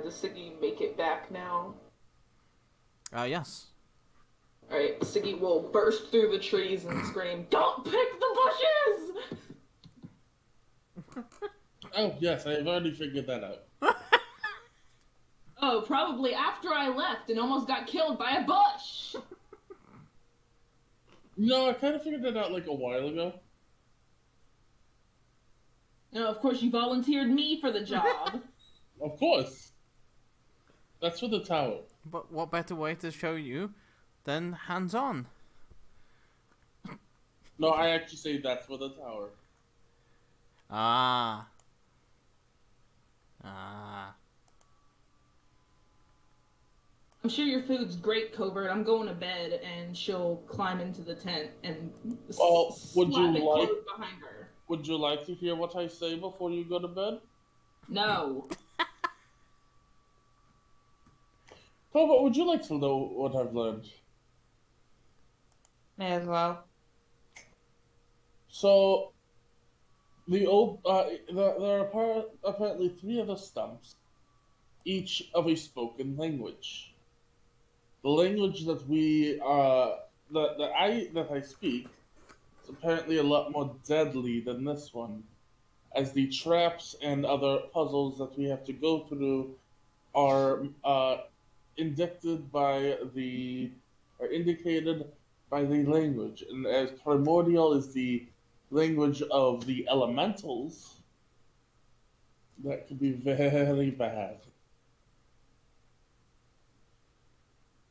[SPEAKER 3] Does Siggy make it back now?
[SPEAKER 1] Yes.
[SPEAKER 3] Alright, Siggy will burst through the trees and scream, "Don't pick the bushes!"
[SPEAKER 4] Oh yes, I've already figured that out.
[SPEAKER 3] Oh, probably after I left and almost got killed by a bush!
[SPEAKER 4] No, I kind of figured that out like a while ago.
[SPEAKER 3] No, of course you volunteered me for the job.
[SPEAKER 4] Of course. That's for the tower.
[SPEAKER 1] But what better way to show you than hands-on?
[SPEAKER 4] No, I actually say that's for the tower.
[SPEAKER 1] Ah.
[SPEAKER 3] I'm sure your food's great, Covert. I'm going to bed, and she'll climb into the tent and
[SPEAKER 4] Well, would you
[SPEAKER 3] slap it
[SPEAKER 4] like-
[SPEAKER 3] closed behind her.
[SPEAKER 4] Would you like to hear what I say before you go to bed?
[SPEAKER 3] No.
[SPEAKER 4] Cobalt, would you like to know what I've learned?
[SPEAKER 2] May as well.
[SPEAKER 4] So, there are apparently three of the stumps, each of a spoken language. The language that I speak is apparently a lot more deadly than this one, as the traps and other puzzles that we have to go through are are indicated by the language, and as primordial is the language of the elementals, that could be very bad.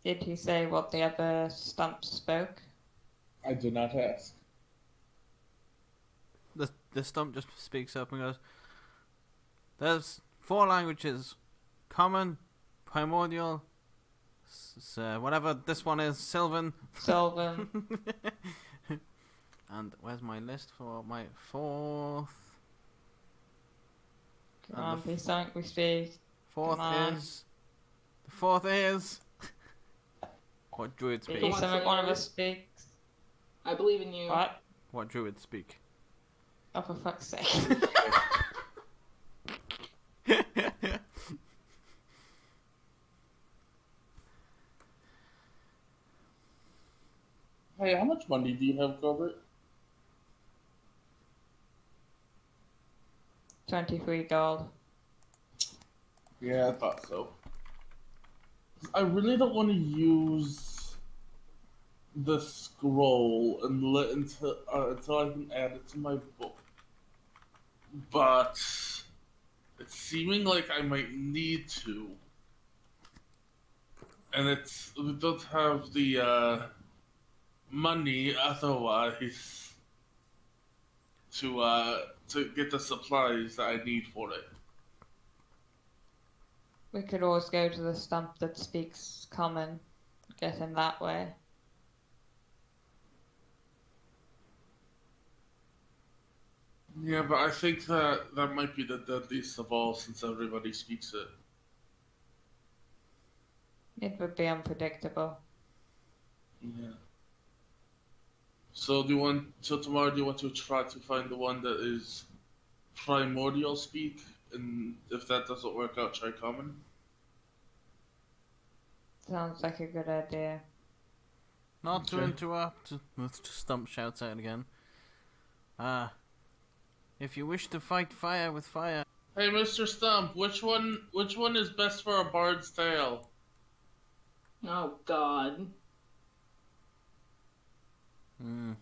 [SPEAKER 2] Did he say what the other stumps spoke?
[SPEAKER 4] I did not ask.
[SPEAKER 1] The stump just speaks up and goes, "There's 4 languages: common, primordial, whatever this one is, Sylvan."
[SPEAKER 2] Sylvan.
[SPEAKER 1] And where's my list for my 4th?
[SPEAKER 2] Come on, be something we speak.
[SPEAKER 1] Fourth
[SPEAKER 2] Come on.
[SPEAKER 1] is. The 4th is. What druids
[SPEAKER 2] Be
[SPEAKER 1] speak?
[SPEAKER 3] Come on,
[SPEAKER 2] something
[SPEAKER 3] say
[SPEAKER 2] one of
[SPEAKER 3] it.
[SPEAKER 2] us speaks.
[SPEAKER 3] I believe in you.
[SPEAKER 2] What?
[SPEAKER 1] What druids speak?
[SPEAKER 2] Oh, for fuck's sake.
[SPEAKER 4] Hey, how much money do you have, Gilbert?
[SPEAKER 2] 23 gold.
[SPEAKER 4] Yeah, I thought so. I really don't want to use the scroll until I can add it to my book. But it's seeming like I might need to. And we don't have the money otherwise to get the supplies that I need for it.
[SPEAKER 2] We could always go to the stump that speaks common. Get him that way.
[SPEAKER 4] Yeah, but I think that might be the deadliest of all since everybody speaks it.
[SPEAKER 2] It would be unpredictable.
[SPEAKER 4] Yeah. So tomorrow do you want to try to find the one that is primordial speak, and if that doesn't work out, try common?
[SPEAKER 2] Sounds like a good idea.
[SPEAKER 1] Not to
[SPEAKER 4] Okay.
[SPEAKER 1] interrupt, Stump shouts out again. If you wish to fight fire with fire.
[SPEAKER 4] Hey, Mr. Stump, which one is best for a bard's tale?
[SPEAKER 3] Oh God.
[SPEAKER 1] Hmm.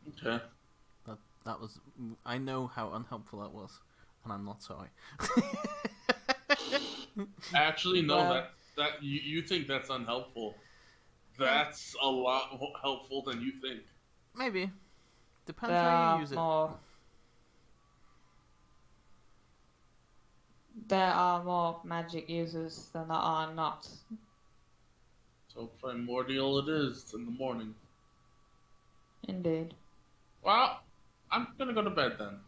[SPEAKER 4] Okay.
[SPEAKER 1] That was. I know how unhelpful that was, and I'm not sorry.
[SPEAKER 4] Actually, no.
[SPEAKER 2] Well-
[SPEAKER 4] that you think that's unhelpful. That's a lot more helpful than you think.
[SPEAKER 1] Maybe. Depends
[SPEAKER 2] There
[SPEAKER 1] how you
[SPEAKER 2] are
[SPEAKER 1] use it.
[SPEAKER 2] more. There are more magic users than there are not.
[SPEAKER 4] So primordial it is in the morning.
[SPEAKER 2] Indeed.
[SPEAKER 4] Well, I'm gonna go to bed then.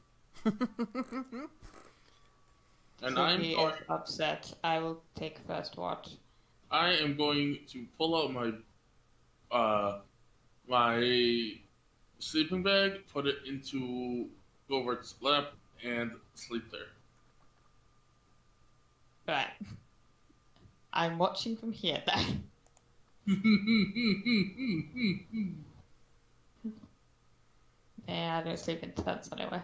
[SPEAKER 4] And
[SPEAKER 2] If he
[SPEAKER 4] going.
[SPEAKER 2] is upset, I will take first watch.
[SPEAKER 4] I am going to pull out my sleeping bag, put it into Govert's lap, and sleep there.
[SPEAKER 2] Right. I'm watching from here then. Yeah, I don't sleep in tents anyway.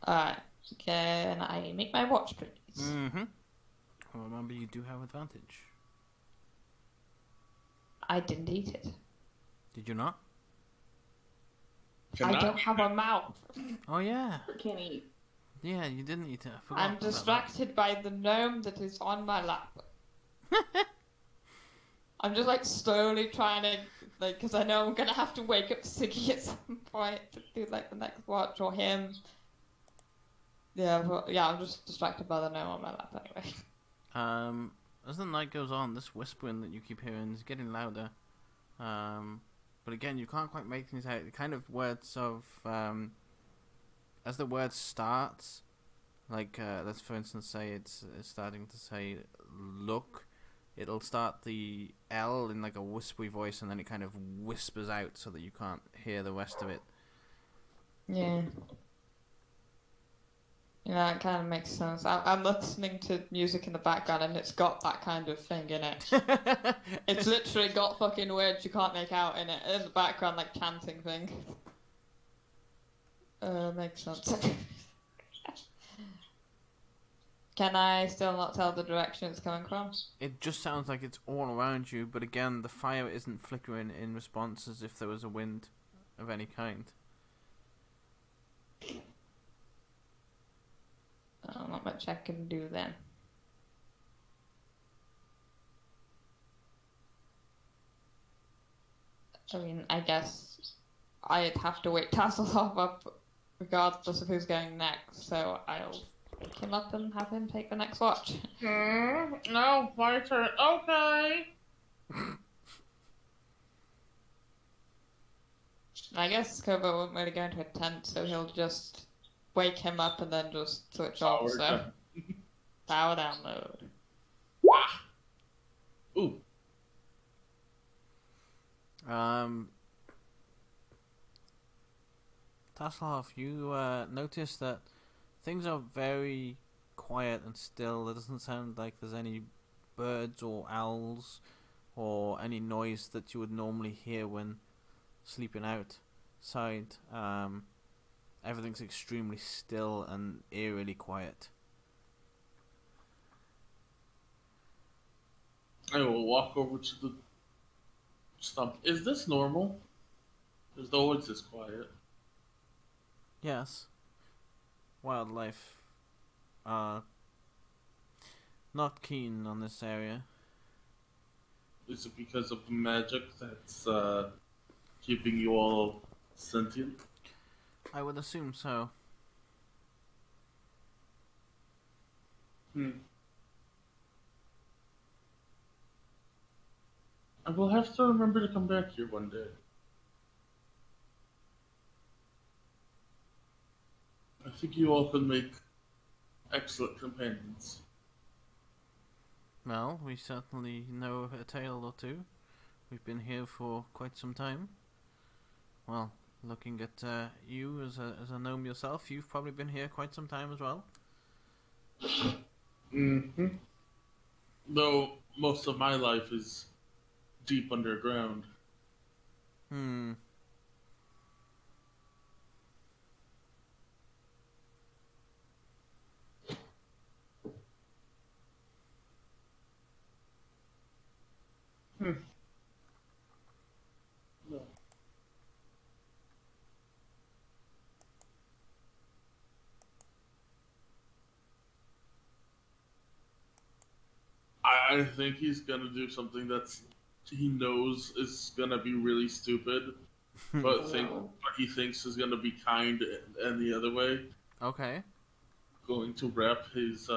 [SPEAKER 2] Alright. Can I make my watch, please?
[SPEAKER 1] Mm-hmm. Well, remember, you do have advantage.
[SPEAKER 2] I didn't eat it.
[SPEAKER 1] Did you not?
[SPEAKER 2] I don't have a mouth.
[SPEAKER 1] Oh yeah.
[SPEAKER 3] Can't eat.
[SPEAKER 1] Yeah, you didn't eat it. I forgot
[SPEAKER 2] I'm
[SPEAKER 1] about that.
[SPEAKER 2] distracted by the gnome that is on my lap. I'm just like slowly trying to, like, because I know I'm gonna have to wake up Siggy at some point to do like the next watch or him. Yeah, but yeah, I'm just distracted by the gnome on my lap anyway.
[SPEAKER 1] As the night goes on, this whispering that you keep hearing is getting louder. But again, you can't quite make things out. The kind of words of, as the word starts, Like, let's for instance say it's starting to say look. It'll start the L in like a whispery voice, and then it kind of whispers out so that you can't hear the rest of it.
[SPEAKER 2] Yeah. Yeah, it kind of makes sense. I'm listening to music in the background and it's got that kind of thing in it. It's literally got fucking words you can't make out in it in the background, like chanting thing. Makes sense. Can I still not tell the direction it's coming from?
[SPEAKER 1] It just sounds like it's all around you, but again, the fire isn't flickering in response as if there was a wind of any kind.
[SPEAKER 2] Not much I can do then. I mean, I guess I'd have to wake Tasselhoff up regardless of who's going next, so I'll wake him up and have him take the next watch.
[SPEAKER 4] No, my turn. Okay.
[SPEAKER 2] I guess Kobo won't really go into a tent, so he'll just wake him up and then just switch off, so...
[SPEAKER 4] down.
[SPEAKER 2] Power down mode.
[SPEAKER 4] Ah. Ooh.
[SPEAKER 1] Tasselhoff, you notice that things are very quiet and still. It doesn't sound like there's any birds or owls or any noise that you would normally hear when sleeping outside. Everything's extremely still and eerily quiet.
[SPEAKER 4] I will walk over to the stump. Is this normal? Because the woods is quiet.
[SPEAKER 1] Yes. Wildlife are not keen on this area.
[SPEAKER 4] Is it because of the magic that's keeping you all sentient?
[SPEAKER 1] I would assume so.
[SPEAKER 4] I will have to remember to come back here one day. I think you all could make excellent companions.
[SPEAKER 1] Well, we certainly know a tale or two. We've been here for quite some time. Well, looking at you as a gnome yourself, you've probably been here quite some time as well.
[SPEAKER 4] Mm-hmm. Though most of my life is deep underground.
[SPEAKER 1] Hmm.
[SPEAKER 4] No. I think he's gonna do something that's he knows is gonna be really stupid, but he thinks is gonna be kind and the other way.
[SPEAKER 1] Okay.
[SPEAKER 4] Going to wrap his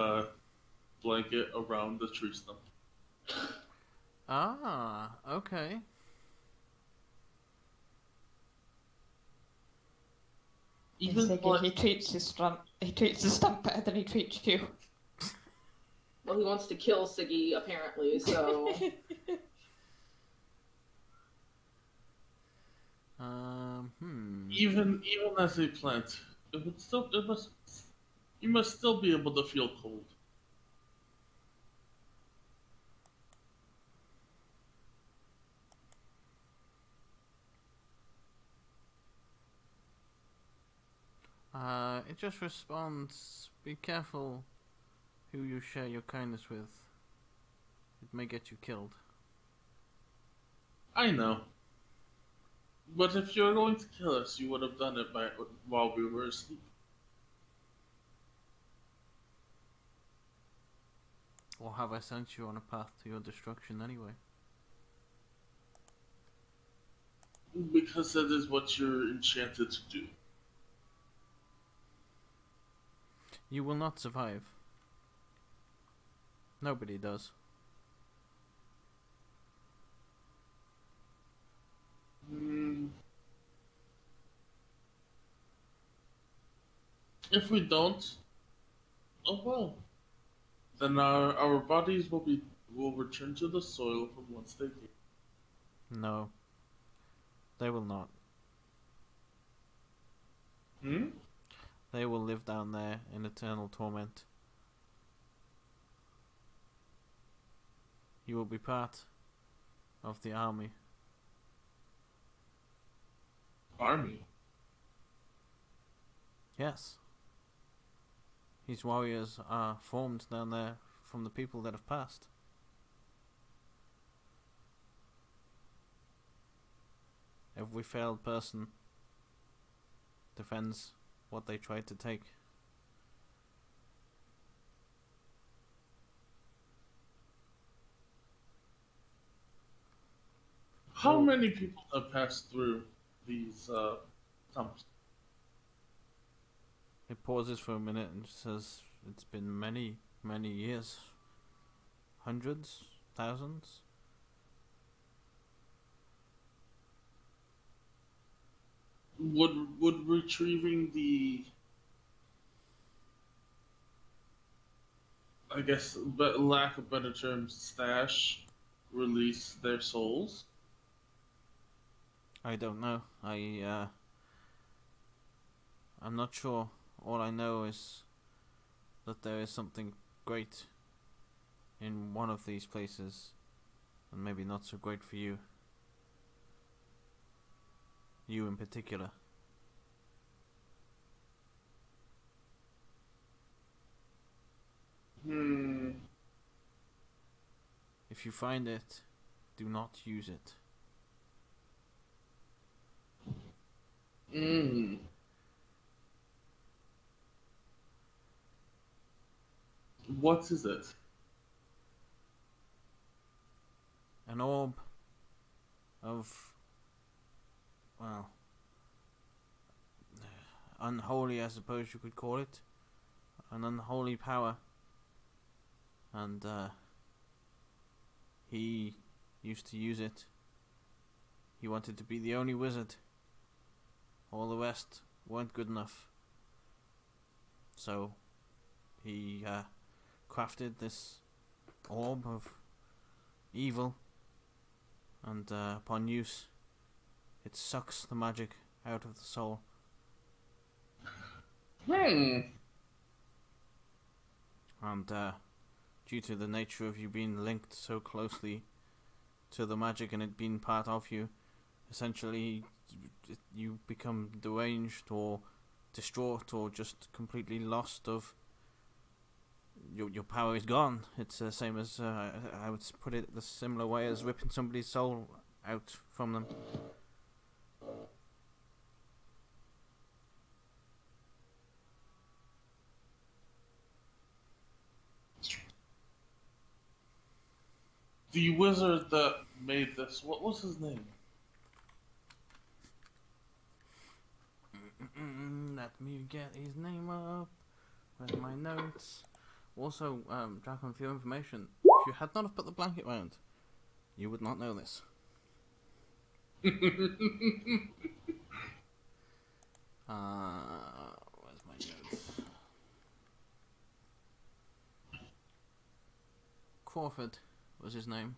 [SPEAKER 4] blanket around the tree stump.
[SPEAKER 1] Ah, okay.
[SPEAKER 2] He treats his stump better than he treats you.
[SPEAKER 3] Well, he wants to kill Siggy, apparently, so...
[SPEAKER 4] Even as a plant, you must still be able to feel cold.
[SPEAKER 1] It just responds, be careful who you share your kindness with. It may get you killed.
[SPEAKER 4] I know. But if you're going to kill us, you would have done it while we were asleep.
[SPEAKER 1] Or have I sent you on a path to your destruction anyway?
[SPEAKER 4] Because that is what you're enchanted to do.
[SPEAKER 1] You will not survive. Nobody does.
[SPEAKER 4] If we don't, Oh well. Then our bodies will return to the soil from whence they came.
[SPEAKER 1] No, they will not.
[SPEAKER 4] Hmm?
[SPEAKER 1] They will live down there in eternal torment. You will be part of the army.
[SPEAKER 4] Army.
[SPEAKER 1] Yes. These warriors are formed down there from the people that have passed. Every failed person defends what they tried to take.
[SPEAKER 4] How
[SPEAKER 1] Oh.
[SPEAKER 4] many people have passed through these stumps?
[SPEAKER 1] It pauses for a minute and says, it's been many, many years. Hundreds? Thousands?
[SPEAKER 4] Would retrieving the, I guess, but lack of better terms, stash, release their souls?
[SPEAKER 1] I don't know. I'm not sure. All I know is that there is something great in one of these places, and maybe not so great for you. You in particular. If you find it, do not use it.
[SPEAKER 4] What is it?
[SPEAKER 1] An orb of, well, unholy, I suppose you could call it. An unholy power. And he used to use it. He wanted to be the only wizard. All the rest weren't good enough. So he crafted this orb of evil, and upon use, it sucks the magic out of the soul. And due to the nature of you being linked so closely to the magic and it being part of you, essentially you become deranged or distraught or just completely lost of your power is gone. It's the same as I would put it the similar way as ripping somebody's soul out from them.
[SPEAKER 4] The wizard that made this, what was his name?
[SPEAKER 1] Let me get his name up. Where's my notes? Also, Dragon, for your information, if you had not have put the blanket round, you would not know this. Where's my notes? Crawford was his name.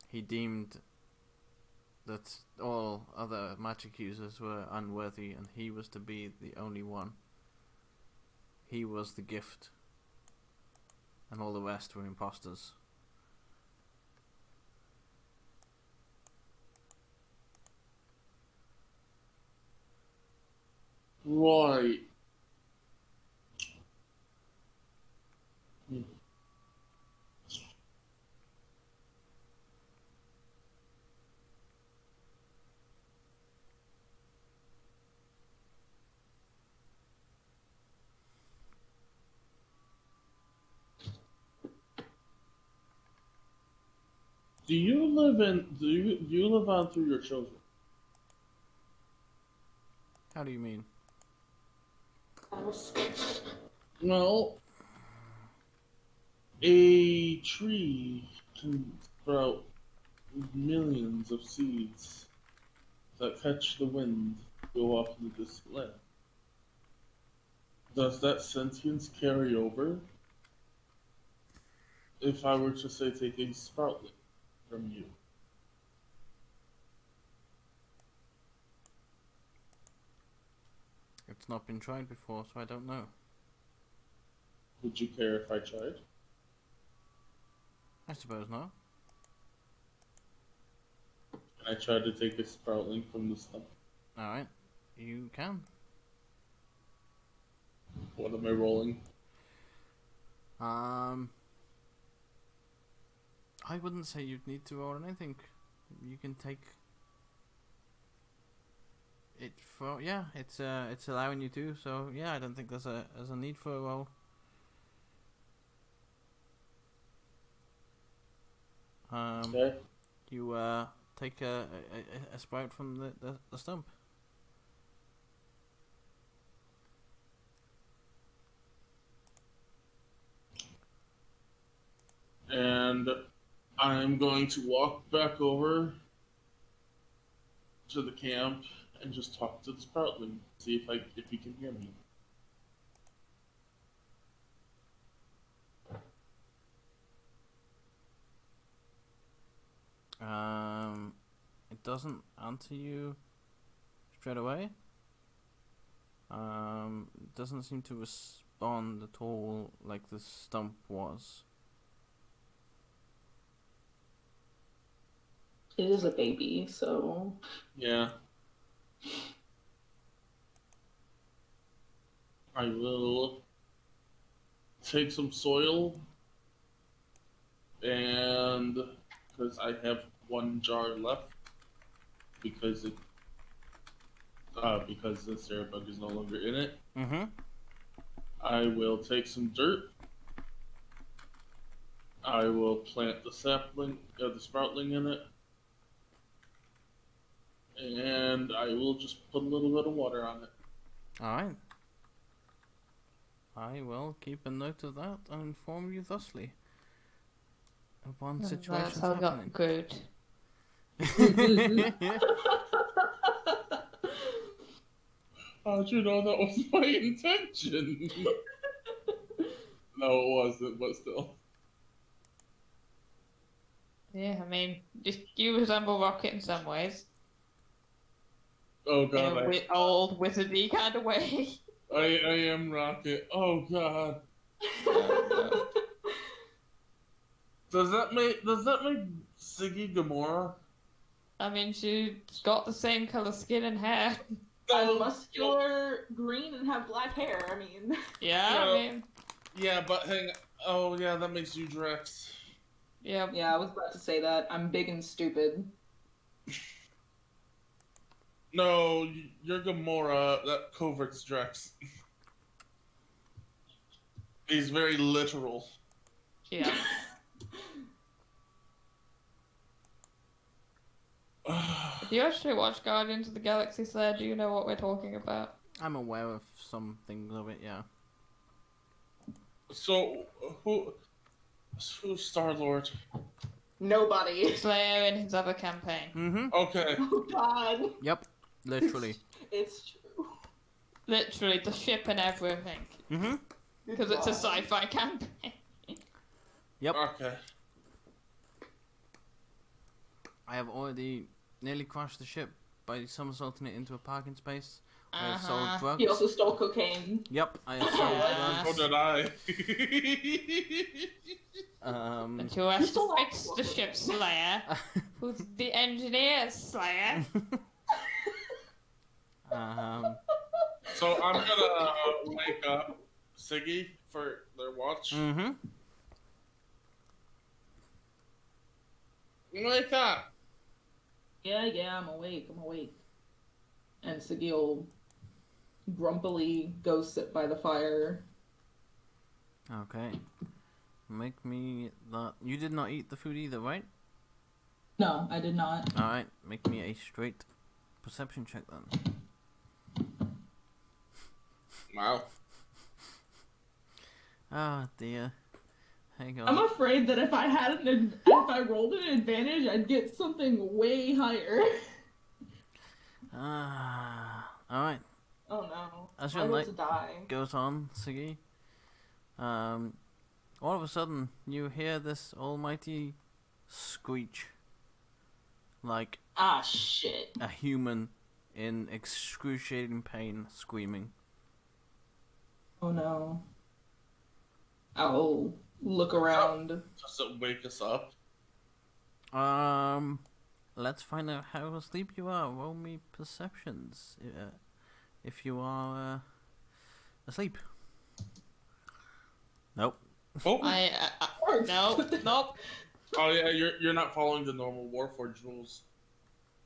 [SPEAKER 1] He deemed that all other magic users were unworthy and he was to be the only one. He was the gift and all the rest were imposters.
[SPEAKER 4] Right. Do you live on through your children?
[SPEAKER 1] How do you mean?
[SPEAKER 4] Well, A tree can sprout millions of seeds that catch the wind, go off into this land. Does that sentience carry over if I were to say take a sproutling from you?
[SPEAKER 1] It's not been tried before, so I don't know.
[SPEAKER 4] Would you care if I tried?
[SPEAKER 1] I suppose not.
[SPEAKER 4] And I tried to take a sproutling from the stump.
[SPEAKER 1] Alright, you can.
[SPEAKER 4] What am I rolling?
[SPEAKER 1] I wouldn't say you'd need to roll anything. You can take it for it's allowing you to. So yeah, I don't think there's a need for a roll.
[SPEAKER 4] Okay.
[SPEAKER 1] You take a sprout from the stump.
[SPEAKER 4] And I'm going to walk back over to the camp and just talk to the sproutling, see if he can hear me.
[SPEAKER 1] It doesn't answer you straight away. It doesn't seem to respond at all like the stump was.
[SPEAKER 3] It is a baby, so
[SPEAKER 4] Yeah. I will take some soil and because I have one jar left because the Sarah bug is no longer in it.
[SPEAKER 1] Mm-hmm.
[SPEAKER 4] I will take some dirt. I will plant the sapling, the sproutling in it, and I will just put a little bit of water on it.
[SPEAKER 1] Alright. I will keep a note of that and inform you thusly upon situations
[SPEAKER 2] That's how I got
[SPEAKER 1] happening.
[SPEAKER 2] good.
[SPEAKER 4] How'd you know that was my intention? No, it wasn't, but still.
[SPEAKER 2] Yeah, I mean, just you resemble Rocket in some ways.
[SPEAKER 4] Oh
[SPEAKER 2] In
[SPEAKER 4] god,
[SPEAKER 2] a old wizardy kind of way.
[SPEAKER 4] I am Rocket. Oh god. Does that make Siggy Gamora?
[SPEAKER 2] I mean, she's got the same color skin and hair.
[SPEAKER 3] I'm muscular, green, and have black hair. I mean,
[SPEAKER 2] Yeah,
[SPEAKER 4] No.
[SPEAKER 2] I mean,
[SPEAKER 4] Yeah, but hang. Oh yeah, that makes you Drex.
[SPEAKER 2] yeah.
[SPEAKER 3] yeah, I was about to say that. I'm big and stupid.
[SPEAKER 4] No, you're Gamora. That covert's Drex. He's very literal.
[SPEAKER 2] Yeah. If you actually watch Guardians of the Galaxy, Slayer, do you know what we're talking about?
[SPEAKER 1] I'm aware of some things of it, yeah.
[SPEAKER 4] So who's Star Lord?
[SPEAKER 3] Nobody.
[SPEAKER 2] Slayer in his other campaign.
[SPEAKER 1] Mm-hmm.
[SPEAKER 4] Okay.
[SPEAKER 3] Oh god.
[SPEAKER 1] Yep. Literally.
[SPEAKER 3] It's true.
[SPEAKER 2] Literally, the ship and everything.
[SPEAKER 1] Mm-hmm.
[SPEAKER 2] Because it's a sci-fi campaign.
[SPEAKER 1] Yep.
[SPEAKER 4] Okay.
[SPEAKER 1] I have already nearly crashed the ship by somersaulting it into a parking space. I have sold
[SPEAKER 2] Uh-huh.
[SPEAKER 1] drugs.
[SPEAKER 3] He also stole cocaine.
[SPEAKER 1] Yep, I have
[SPEAKER 4] So
[SPEAKER 1] sold
[SPEAKER 4] did I.
[SPEAKER 2] And who has to
[SPEAKER 3] still
[SPEAKER 2] fix the ship, Slayer? Who's the engineer, Slayer?
[SPEAKER 4] So I'm gonna wake up Siggy for their watch.
[SPEAKER 1] Mm-hmm.
[SPEAKER 4] Wake up!
[SPEAKER 3] Yeah, I'm awake. And Siggy will grumpily go sit by the fire.
[SPEAKER 1] Okay. Make me that. You did not eat the food either, right?
[SPEAKER 3] No, I did not.
[SPEAKER 1] Alright, make me a straight perception check then.
[SPEAKER 4] Wow.
[SPEAKER 1] Ah, dear. Hang
[SPEAKER 3] I'm
[SPEAKER 1] on.
[SPEAKER 3] afraid that if I rolled an advantage, I'd get something way higher.
[SPEAKER 1] Alright.
[SPEAKER 3] Oh no.
[SPEAKER 1] As
[SPEAKER 3] I
[SPEAKER 1] your
[SPEAKER 3] rolled
[SPEAKER 1] night
[SPEAKER 3] to die.
[SPEAKER 1] goes on, Siggy, all of a sudden you hear this almighty screech. Like
[SPEAKER 3] Ah, shit.
[SPEAKER 1] a human in excruciating pain screaming.
[SPEAKER 3] Oh no. I'll look around.
[SPEAKER 4] Does it wake us up?
[SPEAKER 1] Let's find out how asleep you are. Roll me perceptions. If you are asleep. Nope.
[SPEAKER 4] Oh,
[SPEAKER 2] No, nope,
[SPEAKER 4] oh yeah, you're not following the normal Warforged rules.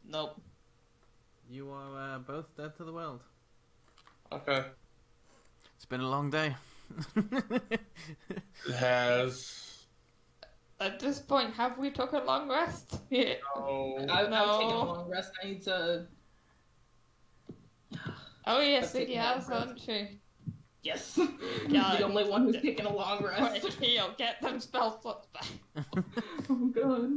[SPEAKER 2] nope.
[SPEAKER 1] You are both dead to the world.
[SPEAKER 4] Okay.
[SPEAKER 1] It's been a long day.
[SPEAKER 4] It has.
[SPEAKER 2] At this point, have we took a long rest? Yeah.
[SPEAKER 4] No.
[SPEAKER 3] I've
[SPEAKER 2] No.
[SPEAKER 3] taken a long rest. I need to.
[SPEAKER 2] Oh yes,
[SPEAKER 3] I've taken
[SPEAKER 2] Siggy
[SPEAKER 3] a
[SPEAKER 2] has,
[SPEAKER 3] long rest.
[SPEAKER 2] haven't she?
[SPEAKER 3] Yes.
[SPEAKER 2] Yeah.
[SPEAKER 3] The only one who's taken a long
[SPEAKER 2] Quick,
[SPEAKER 3] rest.
[SPEAKER 2] heal, get them spell slots back.
[SPEAKER 3] Oh god.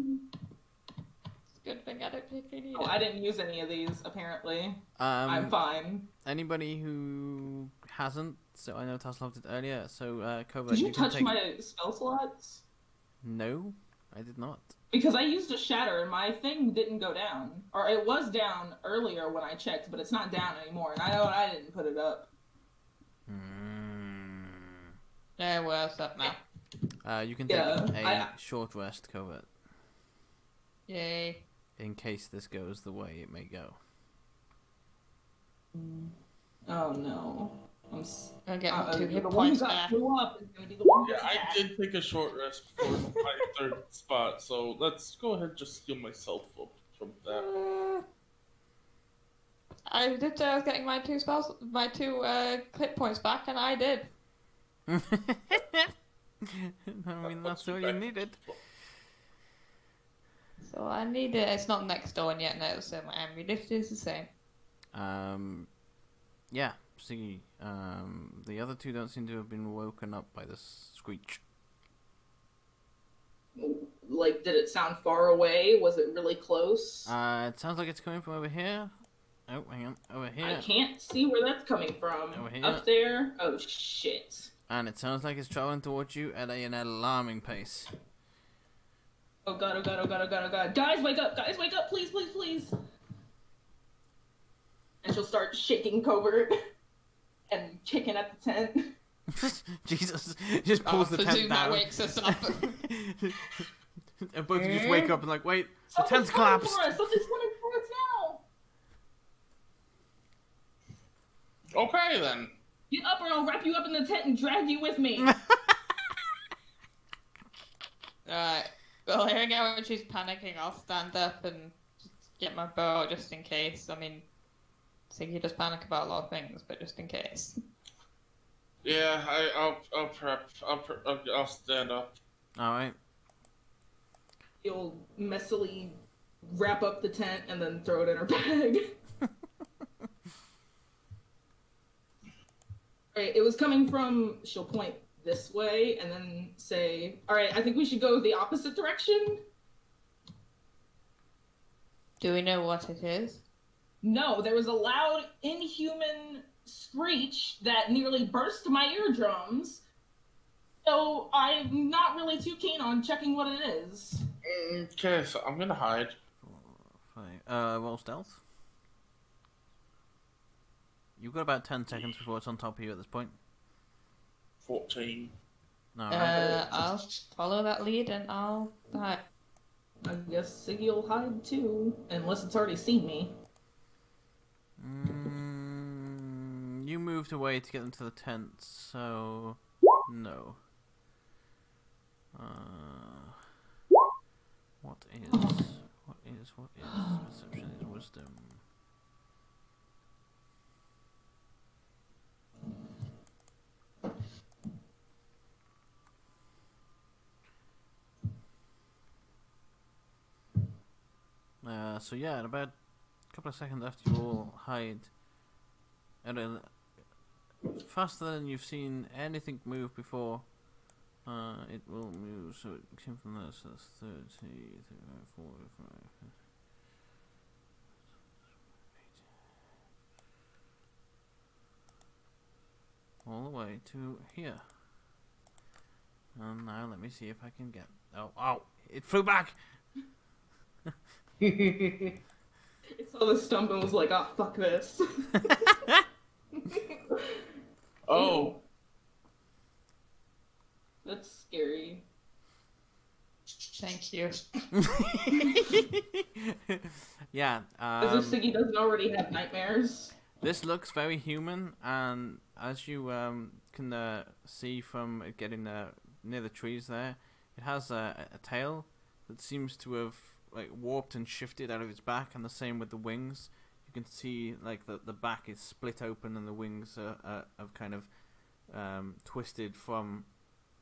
[SPEAKER 2] It's a good thing I don't think we need
[SPEAKER 3] Oh,
[SPEAKER 2] it.
[SPEAKER 3] I didn't use any of these. Apparently, I'm fine.
[SPEAKER 1] Anybody who hasn't, so I know Taslov did earlier, so Covert,
[SPEAKER 3] Did you
[SPEAKER 1] can
[SPEAKER 3] touch
[SPEAKER 1] take...
[SPEAKER 3] my spell slots?
[SPEAKER 1] No, I did not.
[SPEAKER 3] Because I used a shatter and my thing didn't go down. Or it was down earlier when I checked, but it's not down anymore. And I know I didn't put it up.
[SPEAKER 2] There, we're up now.
[SPEAKER 1] You can take
[SPEAKER 3] Yeah,
[SPEAKER 1] a short rest, Covert,
[SPEAKER 2] Yay.
[SPEAKER 1] in case this goes the way it may go.
[SPEAKER 3] Oh no.
[SPEAKER 2] I'll get my 2
[SPEAKER 3] the
[SPEAKER 2] hit
[SPEAKER 3] one who
[SPEAKER 2] points
[SPEAKER 3] got
[SPEAKER 2] back.
[SPEAKER 3] blew up is gonna be the one
[SPEAKER 4] Yeah,
[SPEAKER 3] who's
[SPEAKER 4] I
[SPEAKER 3] attacked.
[SPEAKER 4] did take a short rest for my third spot, so let's go ahead and just heal myself up from that.
[SPEAKER 2] I did say I was getting my 2 spells, my 2 hit points back, and I did.
[SPEAKER 1] I mean, that's all you needed.
[SPEAKER 2] So I need it. It's not next door yet now, so my ammunition is the same.
[SPEAKER 1] Yeah, see, the other two don't seem to have been woken up by this screech.
[SPEAKER 3] Like, did it sound far away? Was it really close?
[SPEAKER 1] It sounds like it's coming from over here. Oh, hang on, over here.
[SPEAKER 3] I can't see where that's coming from.
[SPEAKER 1] Over here.
[SPEAKER 3] Up there? Oh, shit.
[SPEAKER 1] And it sounds like it's traveling towards you at an alarming pace.
[SPEAKER 3] Oh god, oh god, oh god, oh god, oh god. Guys, wake up! Guys, wake up! Please, please, please! And she'll start shaking Covert and kicking at the tent.
[SPEAKER 1] Jesus, just pulls the tent
[SPEAKER 2] presume that
[SPEAKER 1] down.
[SPEAKER 2] wakes us up.
[SPEAKER 1] And both of you just wake up and like, wait, the
[SPEAKER 3] Something's
[SPEAKER 1] tent's
[SPEAKER 3] coming
[SPEAKER 1] collapsed.
[SPEAKER 3] for us! Something's coming for us now!
[SPEAKER 4] Okay then.
[SPEAKER 3] Get up or I'll wrap you up in the tent and drag you with me!
[SPEAKER 2] Alright. Well, hearing out when she's panicking, I'll stand up and just get my bow out just in case. I mean, Siggy does panic about a lot of things, but just in case.
[SPEAKER 4] Yeah, I'll prep. I'll stand up.
[SPEAKER 1] Alright.
[SPEAKER 3] You'll messily wrap up the tent and then throw it in her bag. Alright, it was coming from, she'll point this way and then say, alright, I think we should go the opposite direction.
[SPEAKER 2] Do we know what it is?
[SPEAKER 3] No, there was a loud, inhuman screech that nearly burst my eardrums. So I'm not really too keen on checking what it is.
[SPEAKER 4] Okay, so I'm gonna hide.
[SPEAKER 1] 4, 5. Roll stealth. You've got about 10 seconds before it's on top of you at this point.
[SPEAKER 4] 14.
[SPEAKER 1] Alright.
[SPEAKER 2] I'll follow that lead and I'll hide.
[SPEAKER 3] I guess Siggy will hide too, unless it's already seen me.
[SPEAKER 1] You moved away to get them to the tent, so no. What is perception is wisdom? So yeah, in about a couple of seconds after you all hide, and then faster than you've seen anything move before, It will move, so it came from there, so that's 30, 35, 45. All the way to here. And now let me see if I can get... Oh, it flew back!
[SPEAKER 3] It saw the stump and was like, "Ah, oh, fuck this."
[SPEAKER 4] Oh.
[SPEAKER 3] That's scary.
[SPEAKER 2] Thank you.
[SPEAKER 1] Yeah.
[SPEAKER 3] As if Siggy doesn't already have nightmares.
[SPEAKER 1] This looks very human, and as you can see from it getting near the trees there, it has a tail that seems to have like warped and shifted out of its back, and the same with the wings. You can see like the back is split open, and the wings have kind of twisted from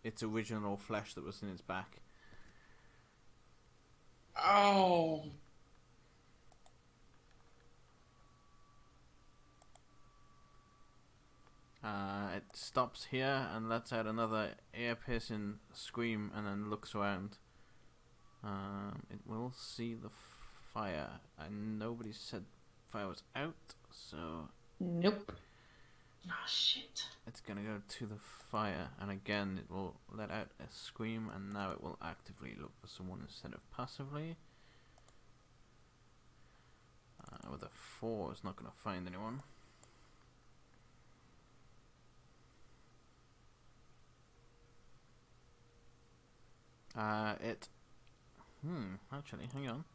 [SPEAKER 1] its original flesh that was in its back.
[SPEAKER 4] Ow.
[SPEAKER 1] It stops here and lets out another ear-piercing scream, and then looks around. It will see the fire, and nobody said fire was out, so
[SPEAKER 2] Nope.
[SPEAKER 3] Oh shit.
[SPEAKER 1] it's gonna go to the fire, and again it will let out a scream, and now it will actively look for someone instead of passively. With a 4, it's not gonna find anyone. Actually, hang on.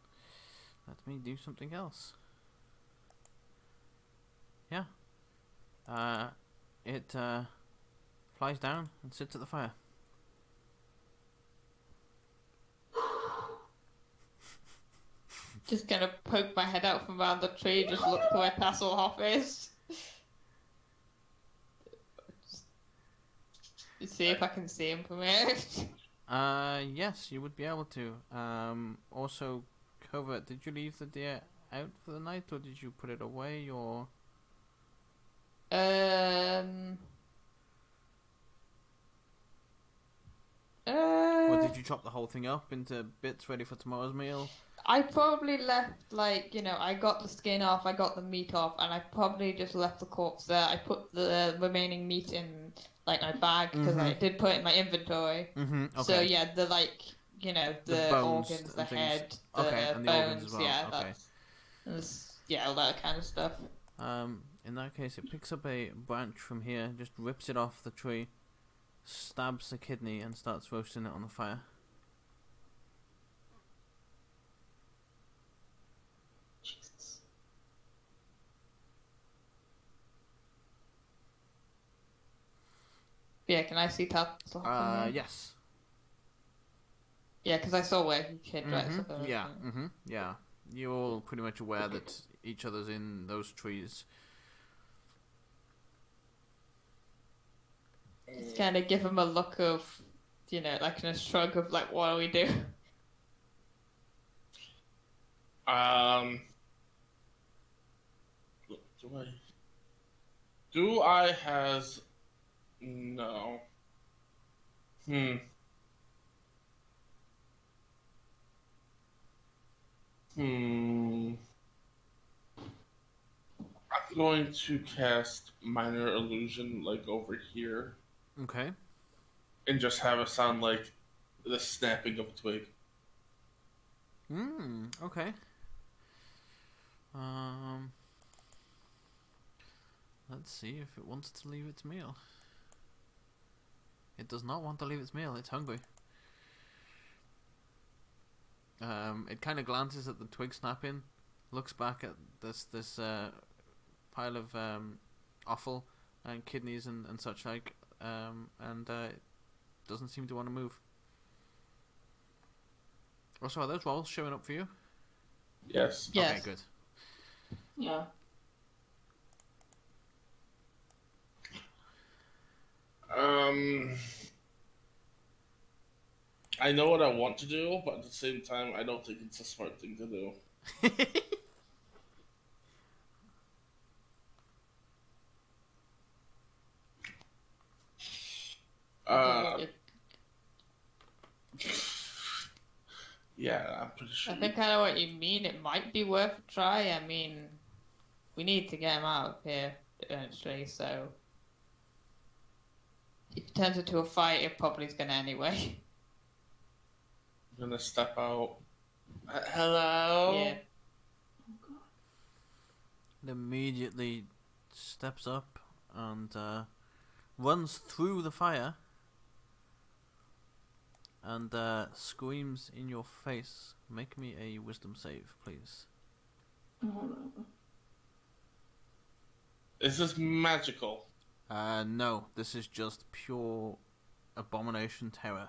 [SPEAKER 1] Let me do something else. Yeah. It flies down and sits at the fire.
[SPEAKER 2] Just gonna poke my head out from around the tree, just look to where Tasselhoff is. See if I can see him from here.
[SPEAKER 1] Yes, you would be able to. Also, Covert, did you leave the deer out for the night, or did you put it away, or? Or did you chop the whole thing up into bits ready for tomorrow's meal?
[SPEAKER 2] I probably left, like, you know, I got the skin off, I got the meat off, and I probably just left the corpse there. I put the remaining meat in, like, my bag, because I did put it in my inventory.
[SPEAKER 1] Mm-hmm. Okay.
[SPEAKER 2] So, yeah, the, like, you know, the
[SPEAKER 1] bones
[SPEAKER 2] organs, the
[SPEAKER 1] and things.
[SPEAKER 2] head, the
[SPEAKER 1] Okay, and the
[SPEAKER 2] bones,
[SPEAKER 1] organs as well.
[SPEAKER 2] yeah,
[SPEAKER 1] Okay.
[SPEAKER 2] yeah, all that kind of stuff.
[SPEAKER 1] In that case, it picks up a branch from here, just rips it off the tree, stabs the kidney, and starts roasting it on the fire.
[SPEAKER 3] Jesus.
[SPEAKER 2] Yeah, can I see Tasselhoff?
[SPEAKER 1] Yes.
[SPEAKER 2] Yeah, because I saw where he hid, right? So
[SPEAKER 1] Yeah. Yeah. You're all pretty much aware that each other's in those trees.
[SPEAKER 2] Just kind of give him a look of, you know, like a shrug of like, what do we do?
[SPEAKER 4] Do I has no. Hmm. I'm going to cast Minor Illusion, like, over here,
[SPEAKER 1] Okay.
[SPEAKER 4] and just have it sound like the snapping of a twig.
[SPEAKER 1] Okay. Let's see if it wants to leave its meal. It does not want to leave its meal. It's hungry. It kind of glances at the twig snapping, looks back at this pile of offal and kidneys and such like, and it doesn't seem to want to move. Also, are those rolls showing up for you?
[SPEAKER 4] Yes.
[SPEAKER 2] Yes.
[SPEAKER 1] Okay, good.
[SPEAKER 3] Yeah.
[SPEAKER 4] I know what I want to do, but at the same time, I don't think it's a smart thing to do.
[SPEAKER 2] I don't know what you're
[SPEAKER 4] Yeah, I'm pretty sure.
[SPEAKER 2] I think I know what you mean. It might be worth a try. I mean, we need to get him out of here eventually, so if it turns into a fight, it probably is gonna anyway.
[SPEAKER 4] I'm gonna step out. Hello?
[SPEAKER 2] Yeah.
[SPEAKER 1] It immediately steps up and runs through the fire and screams in your face. Make me a wisdom save, please.
[SPEAKER 4] Is this magical?
[SPEAKER 1] No, this is just pure abomination terror.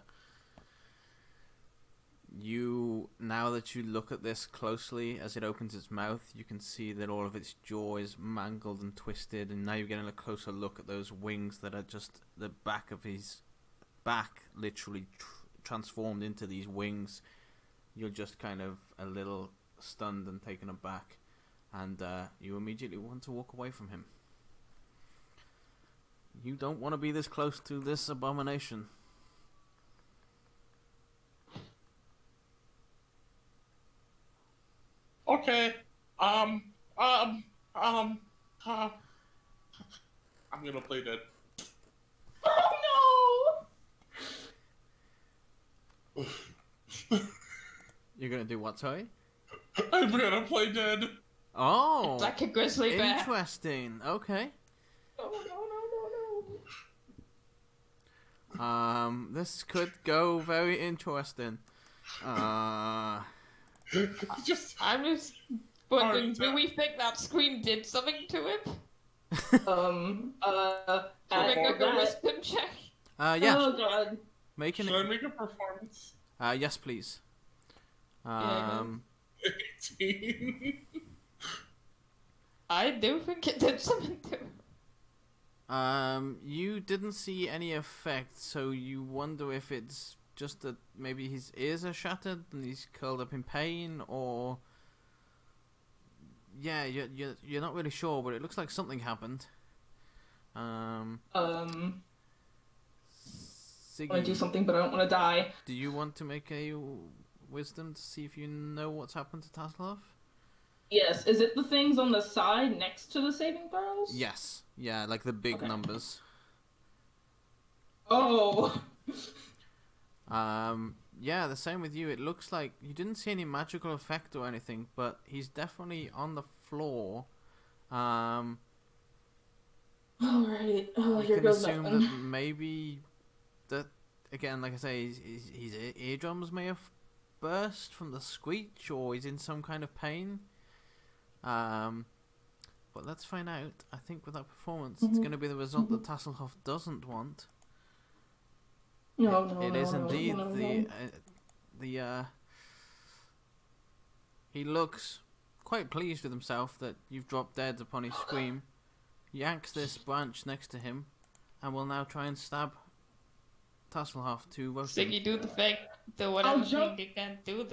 [SPEAKER 1] Now that you look at this closely, as it opens its mouth, you can see that all of its jaw is mangled and twisted, and now you're getting a closer look at those wings that are just the back of his back, literally transformed into these wings. You're just kind of a little stunned and taken aback, and you immediately want to walk away from him. You don't want to be this close to this abomination.
[SPEAKER 4] Okay. I'm gonna play dead.
[SPEAKER 3] Oh
[SPEAKER 1] You're gonna do what, sorry?
[SPEAKER 4] I'm gonna play dead.
[SPEAKER 1] Oh,
[SPEAKER 2] It's like a grizzly bear.
[SPEAKER 1] interesting. Okay.
[SPEAKER 3] no!
[SPEAKER 1] This could go very interesting.
[SPEAKER 4] Just
[SPEAKER 2] I'm just wondering, do we think that scream did something to him?
[SPEAKER 3] At
[SPEAKER 2] Make a
[SPEAKER 3] that,
[SPEAKER 2] wisdom check.
[SPEAKER 1] Yeah.
[SPEAKER 3] Oh god.
[SPEAKER 1] Making
[SPEAKER 4] should I
[SPEAKER 1] it.
[SPEAKER 4] make a performance?
[SPEAKER 1] Yes, please.
[SPEAKER 2] Yeah.
[SPEAKER 4] 18.
[SPEAKER 2] I do think it did something to him.
[SPEAKER 1] You didn't see any effect, so you wonder if it's just that maybe his ears are shattered and he's curled up in pain, or yeah, you're not really sure, but it looks like something happened.
[SPEAKER 3] I
[SPEAKER 1] Siggy,
[SPEAKER 3] want to do something, but I don't want to die.
[SPEAKER 1] do you want to make a wisdom to see if you know what's happened to Tasselhoff?
[SPEAKER 3] Yes, is it the things on the side next to the saving throws?
[SPEAKER 1] Yes. Yeah, like the big
[SPEAKER 3] Okay.
[SPEAKER 1] numbers.
[SPEAKER 3] Oh.
[SPEAKER 1] Yeah, the same with you. It looks like you didn't see any magical effect or anything, but he's definitely on the floor.
[SPEAKER 3] Alright. Oh,
[SPEAKER 1] You
[SPEAKER 3] here
[SPEAKER 1] can
[SPEAKER 3] goes
[SPEAKER 1] assume
[SPEAKER 3] nothing.
[SPEAKER 1] that maybe that, again, like I say, his eardrums may have burst from the screech, or he's in some kind of pain. But let's find out. I think with that performance, it's going to be the result that Tasselhoff doesn't want.
[SPEAKER 3] No,
[SPEAKER 1] It is indeed he looks quite pleased with himself that you've dropped dead upon his scream. He yanks this branch next to him and will now try and stab Tasselhoff to roast him.
[SPEAKER 2] Siggy, do the thing. Do whatever
[SPEAKER 3] jump.
[SPEAKER 2] thing you can do.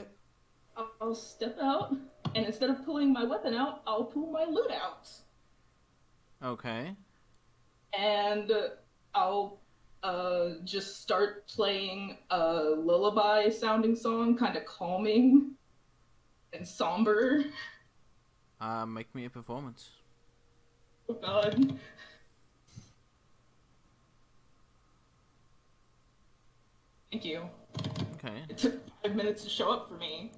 [SPEAKER 3] I'll step out, and instead of pulling my weapon out, I'll pull my lute out.
[SPEAKER 1] Okay.
[SPEAKER 3] And I'll just start playing a lullaby sounding song, kind of calming and somber.
[SPEAKER 1] Make me a performance.
[SPEAKER 3] Oh god. Thank you.
[SPEAKER 1] Okay.
[SPEAKER 3] It took 5 minutes to show up for me.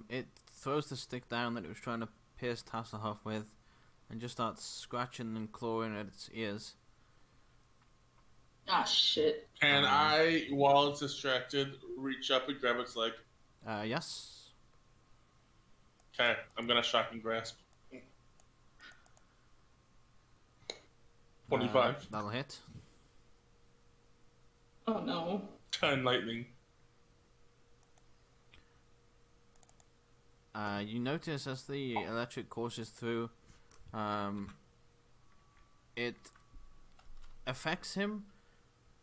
[SPEAKER 1] It throws the stick down that it was trying to pierce Tasselhoff with, and just starts scratching and clawing at its ears.
[SPEAKER 3] Ah, shit.
[SPEAKER 4] Can I, while it's distracted, reach up and grab its leg?
[SPEAKER 1] Yes.
[SPEAKER 4] Okay, I'm gonna shocking grasp. 25.
[SPEAKER 1] That'll hit.
[SPEAKER 3] Oh no.
[SPEAKER 4] 10 lightning.
[SPEAKER 1] You notice as the electric courses through, it affects him,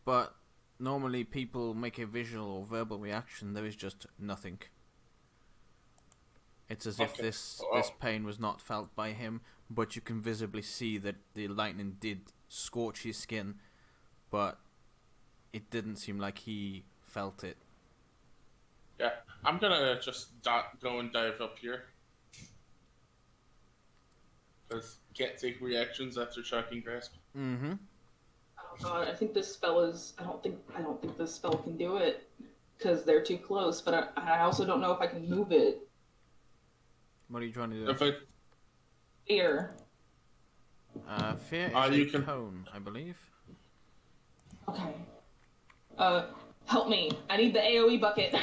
[SPEAKER 1] but normally people make a visual or verbal reaction. There is just nothing. It's as if
[SPEAKER 4] Okay.
[SPEAKER 1] this
[SPEAKER 4] Oh.
[SPEAKER 1] pain was not felt by him, but you can visibly see that the lightning did scorch his skin, but it didn't seem like he felt it.
[SPEAKER 4] Yeah, I'm gonna just go and dive up here. Because can't take reactions after shocking grasp.
[SPEAKER 1] Mm-hmm.
[SPEAKER 3] Oh god, I think this spell is. I don't think this spell can do it because they're too close. But I also don't know if I can move it.
[SPEAKER 1] What are you trying to do?
[SPEAKER 4] If I,
[SPEAKER 3] Fear.
[SPEAKER 1] Fear is
[SPEAKER 4] you
[SPEAKER 1] a
[SPEAKER 4] can-
[SPEAKER 1] cone, I believe.
[SPEAKER 3] Okay. Help me. I need the AOE bucket.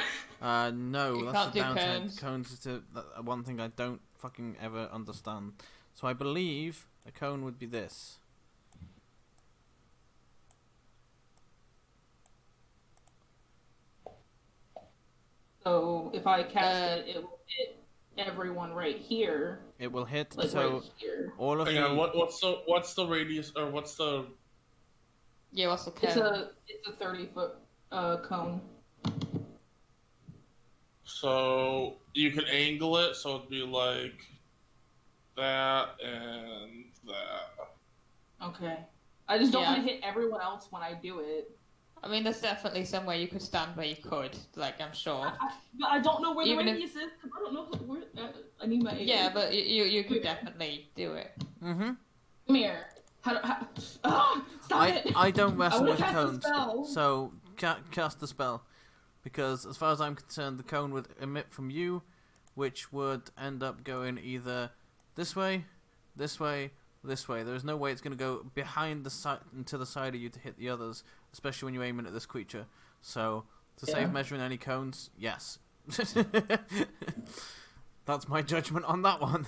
[SPEAKER 1] No,
[SPEAKER 2] You
[SPEAKER 1] that's
[SPEAKER 2] can't
[SPEAKER 1] the
[SPEAKER 2] do
[SPEAKER 1] downside.
[SPEAKER 2] cones.
[SPEAKER 1] Cones is one thing I don't fucking ever understand. So I believe a cone would be this.
[SPEAKER 3] So if I cast it will hit everyone right here.
[SPEAKER 1] It will hit,
[SPEAKER 3] Like
[SPEAKER 1] so
[SPEAKER 3] right here.
[SPEAKER 1] all of
[SPEAKER 4] hang
[SPEAKER 1] the...
[SPEAKER 4] on, what's the radius, or what's the...
[SPEAKER 2] Yeah, what's the
[SPEAKER 3] It's
[SPEAKER 2] cone?
[SPEAKER 3] a 30-foot cone.
[SPEAKER 4] So you can angle it, so it'd be like that and that.
[SPEAKER 3] Okay. I just don't
[SPEAKER 2] Yeah.
[SPEAKER 3] want to hit everyone else when I do it.
[SPEAKER 2] I mean, there's definitely somewhere you could stand where you could, like, I'm sure.
[SPEAKER 3] But I don't know where
[SPEAKER 2] Even
[SPEAKER 3] the
[SPEAKER 2] if-
[SPEAKER 3] radius is because I don't know where. I need my AOE.
[SPEAKER 2] Yeah, but you could definitely do it.
[SPEAKER 1] Mm-hmm.
[SPEAKER 3] Come here. Stop it!
[SPEAKER 1] I don't wrestle
[SPEAKER 3] wanna
[SPEAKER 1] with
[SPEAKER 3] cast a
[SPEAKER 1] cones,
[SPEAKER 3] spell.
[SPEAKER 1] so cast the spell. Because as far as I'm concerned, the cone would emit from you, which would end up going either this way, this way, this way. There is no way it's going to go behind the side and to the side of you to hit the others, especially when you're aiming at this creature. So, to save measuring any cones, yes. That's my judgment on that one.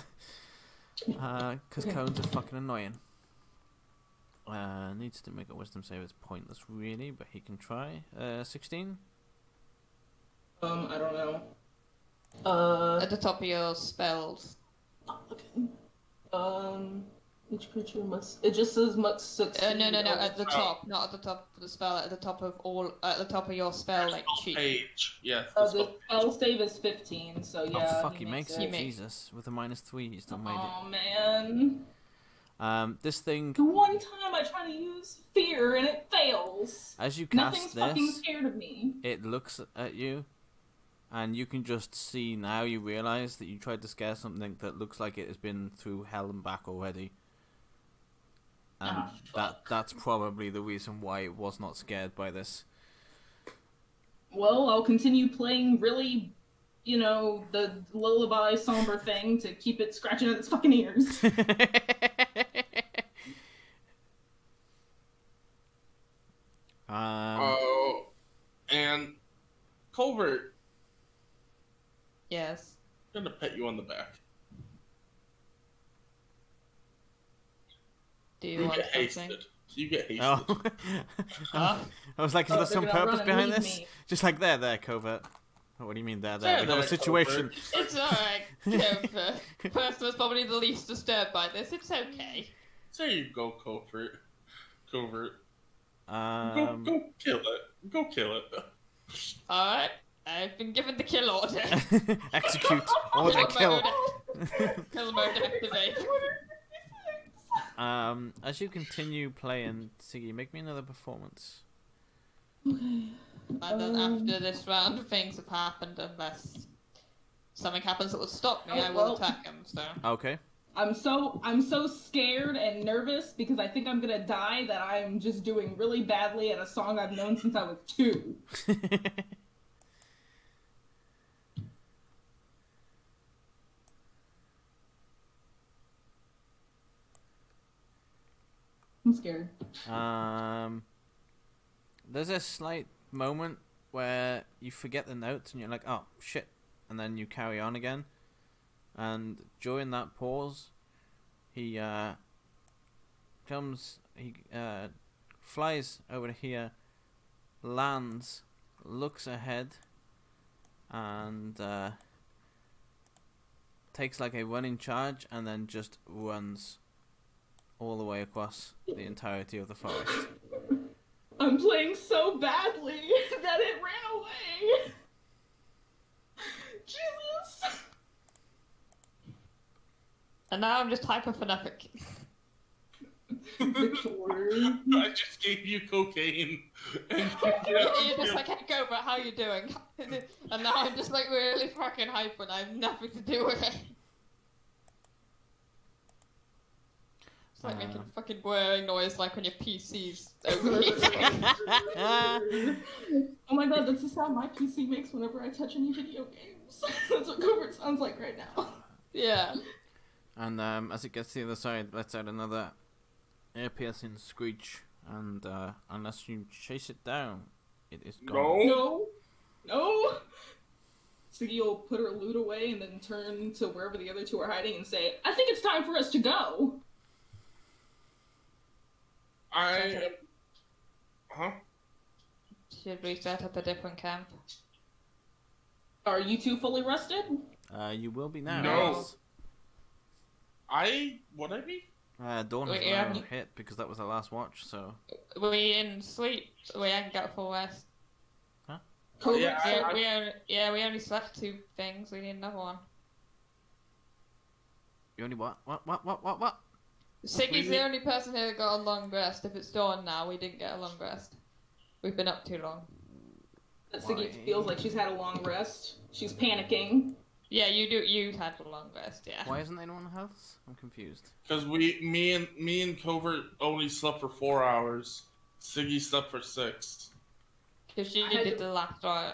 [SPEAKER 1] Because cones are fucking annoying. Needs to make a wisdom save. It's pointless, really, but he can try. 16?
[SPEAKER 3] I don't know.
[SPEAKER 2] At the top of your spells.
[SPEAKER 3] Okay. Each creature must. It just says must succeed.
[SPEAKER 2] No, at the top, not at the top of the spell. At the top of your spell, like sheet.
[SPEAKER 4] Page. Yeah.
[SPEAKER 3] The spell save is 15, so yeah.
[SPEAKER 1] Oh, fuck, he makes it.
[SPEAKER 2] He makes-
[SPEAKER 1] Jesus. With a -3, he's still made
[SPEAKER 3] Oh man.
[SPEAKER 1] it. This thing,
[SPEAKER 3] The one time I try to use fear and it fails.
[SPEAKER 1] as you
[SPEAKER 3] Nothing's
[SPEAKER 1] cast
[SPEAKER 3] fucking
[SPEAKER 1] this,
[SPEAKER 3] scared of me.
[SPEAKER 1] it looks at you, and you can just see now, you realise that you tried to scare something that looks like it has been through hell and back already. And
[SPEAKER 3] Ah, fuck.
[SPEAKER 1] that's probably the reason why it was not scared by this.
[SPEAKER 3] Well, I'll continue playing really, the lullaby somber thing to keep it scratching at its fucking ears.
[SPEAKER 4] Oh, and Covert,
[SPEAKER 2] Yes.
[SPEAKER 4] I'm gonna pet you on the back.
[SPEAKER 2] Do you want
[SPEAKER 4] get
[SPEAKER 2] something?
[SPEAKER 4] hasted. You get hasted.
[SPEAKER 1] Oh.
[SPEAKER 2] Huh?
[SPEAKER 1] I was like, is
[SPEAKER 3] Oh,
[SPEAKER 1] there
[SPEAKER 3] they're
[SPEAKER 1] some
[SPEAKER 3] gonna
[SPEAKER 1] purpose
[SPEAKER 3] run and
[SPEAKER 1] behind
[SPEAKER 3] leave
[SPEAKER 1] this?
[SPEAKER 3] me.
[SPEAKER 1] Just like there, covert. Oh, what do you mean there?
[SPEAKER 4] Yeah,
[SPEAKER 1] We have a
[SPEAKER 4] there,
[SPEAKER 1] situation.
[SPEAKER 4] Covert.
[SPEAKER 2] It's alright, Cobra. Person was probably the least disturbed by this. It's okay.
[SPEAKER 4] There you go, Covert. Covert. Go kill it. Go kill it.
[SPEAKER 2] Alright. I've been given the kill order.
[SPEAKER 1] Execute. Order kill.
[SPEAKER 2] Kill mode activate.
[SPEAKER 1] As you continue playing, Siggy, make me another performance.
[SPEAKER 3] Okay.
[SPEAKER 2] And then after this round, things have happened unless something happens that will stop me.
[SPEAKER 3] Oh,
[SPEAKER 2] I will
[SPEAKER 3] well.
[SPEAKER 2] attack him. So
[SPEAKER 1] Okay.
[SPEAKER 3] I'm so scared and nervous because I think I'm gonna die that I'm just doing really badly at a song I've known since I was 2. I'm scared.
[SPEAKER 1] There's a slight moment where you forget the notes and you're like, oh shit, and then you carry on again. And during that pause, he flies over here, lands, looks ahead, and takes like a running charge, and then just runs all the way across the entirety of the forest.
[SPEAKER 3] I'm playing so badly that it ran away. Jesus.
[SPEAKER 2] And now I'm just hyper-fanatic.
[SPEAKER 3] Victor.
[SPEAKER 4] I just gave you cocaine. And
[SPEAKER 2] You're just like, hey, go, but how you doing? And now I'm just like really fucking hyper and I have nothing to do with it. It's like making a fucking whirring noise like when your PC's overheating.
[SPEAKER 3] Oh my god, that's the sound my PC makes whenever I touch any video games. That's what Covert sounds like right now.
[SPEAKER 2] Yeah.
[SPEAKER 1] And as it gets to the other side, let's add another ear-piercing screech. And unless you chase it down, it is gone.
[SPEAKER 3] No! Siggy will put her loot away and then turn to wherever the other two are hiding and say, I think it's time for us to go!
[SPEAKER 4] Huh?
[SPEAKER 2] Should we set up a different camp?
[SPEAKER 3] Are you two fully rested?
[SPEAKER 1] You will be now.
[SPEAKER 4] No.
[SPEAKER 1] Yes.
[SPEAKER 4] Would I be?
[SPEAKER 1] Dawn has
[SPEAKER 2] Wait,
[SPEAKER 1] now hit because that was the last watch, so...
[SPEAKER 2] We in sleep. We haven't got full rest.
[SPEAKER 1] Huh?
[SPEAKER 2] We only slept 2 things. We need another one.
[SPEAKER 1] You only what? What?
[SPEAKER 2] Siggy's the only person here that got a long rest. If it's dawn now, we didn't get a long rest. We've been up too long.
[SPEAKER 3] Siggy feels like she's had a long rest. She's panicking.
[SPEAKER 2] Yeah, you do. You had a long rest, yeah.
[SPEAKER 1] Why isn't anyone else? I'm confused.
[SPEAKER 4] Because me and Covert only slept for 4 hours. Siggy slept for 6.
[SPEAKER 2] Because you did the last one.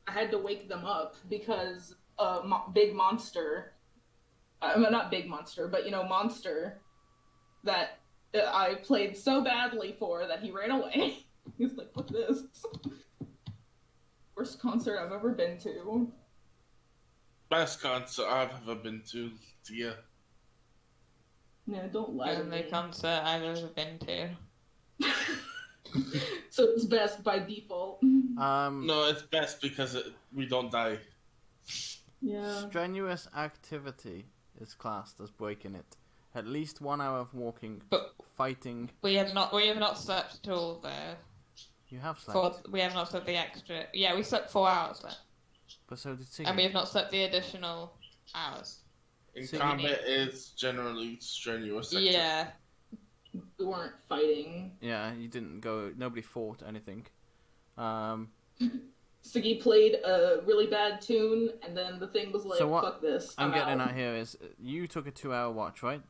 [SPEAKER 3] I had to wake them up because big monster, not big monster, but monster that I played so badly for that he ran away. He's like, "What this? Worst concert I've ever been to."
[SPEAKER 4] Best concert I've ever been to, yeah.
[SPEAKER 3] No, don't lie to
[SPEAKER 2] Only
[SPEAKER 3] me.
[SPEAKER 2] concert I've ever been to.
[SPEAKER 3] So it's best by default.
[SPEAKER 4] No, it's best because we don't die.
[SPEAKER 3] Yeah.
[SPEAKER 1] Strenuous activity is classed as breaking it. At least 1 hour of walking,
[SPEAKER 2] But
[SPEAKER 1] fighting.
[SPEAKER 2] we have not slept at all there.
[SPEAKER 1] You have slept.
[SPEAKER 2] We have not slept the extra. Yeah, we slept 4 hours there.
[SPEAKER 1] But so did Siggy.
[SPEAKER 2] And we have not slept the additional hours.
[SPEAKER 4] In
[SPEAKER 1] So
[SPEAKER 4] combat, it's generally strenuous.
[SPEAKER 2] Yeah.
[SPEAKER 3] We weren't fighting.
[SPEAKER 1] Yeah, you didn't go. Nobody fought anything.
[SPEAKER 3] Siggy played a really bad tune, and then the thing was like,
[SPEAKER 1] So what
[SPEAKER 3] fuck this.
[SPEAKER 1] I'm getting
[SPEAKER 3] out.
[SPEAKER 1] at here is you took a 2-hour watch, right?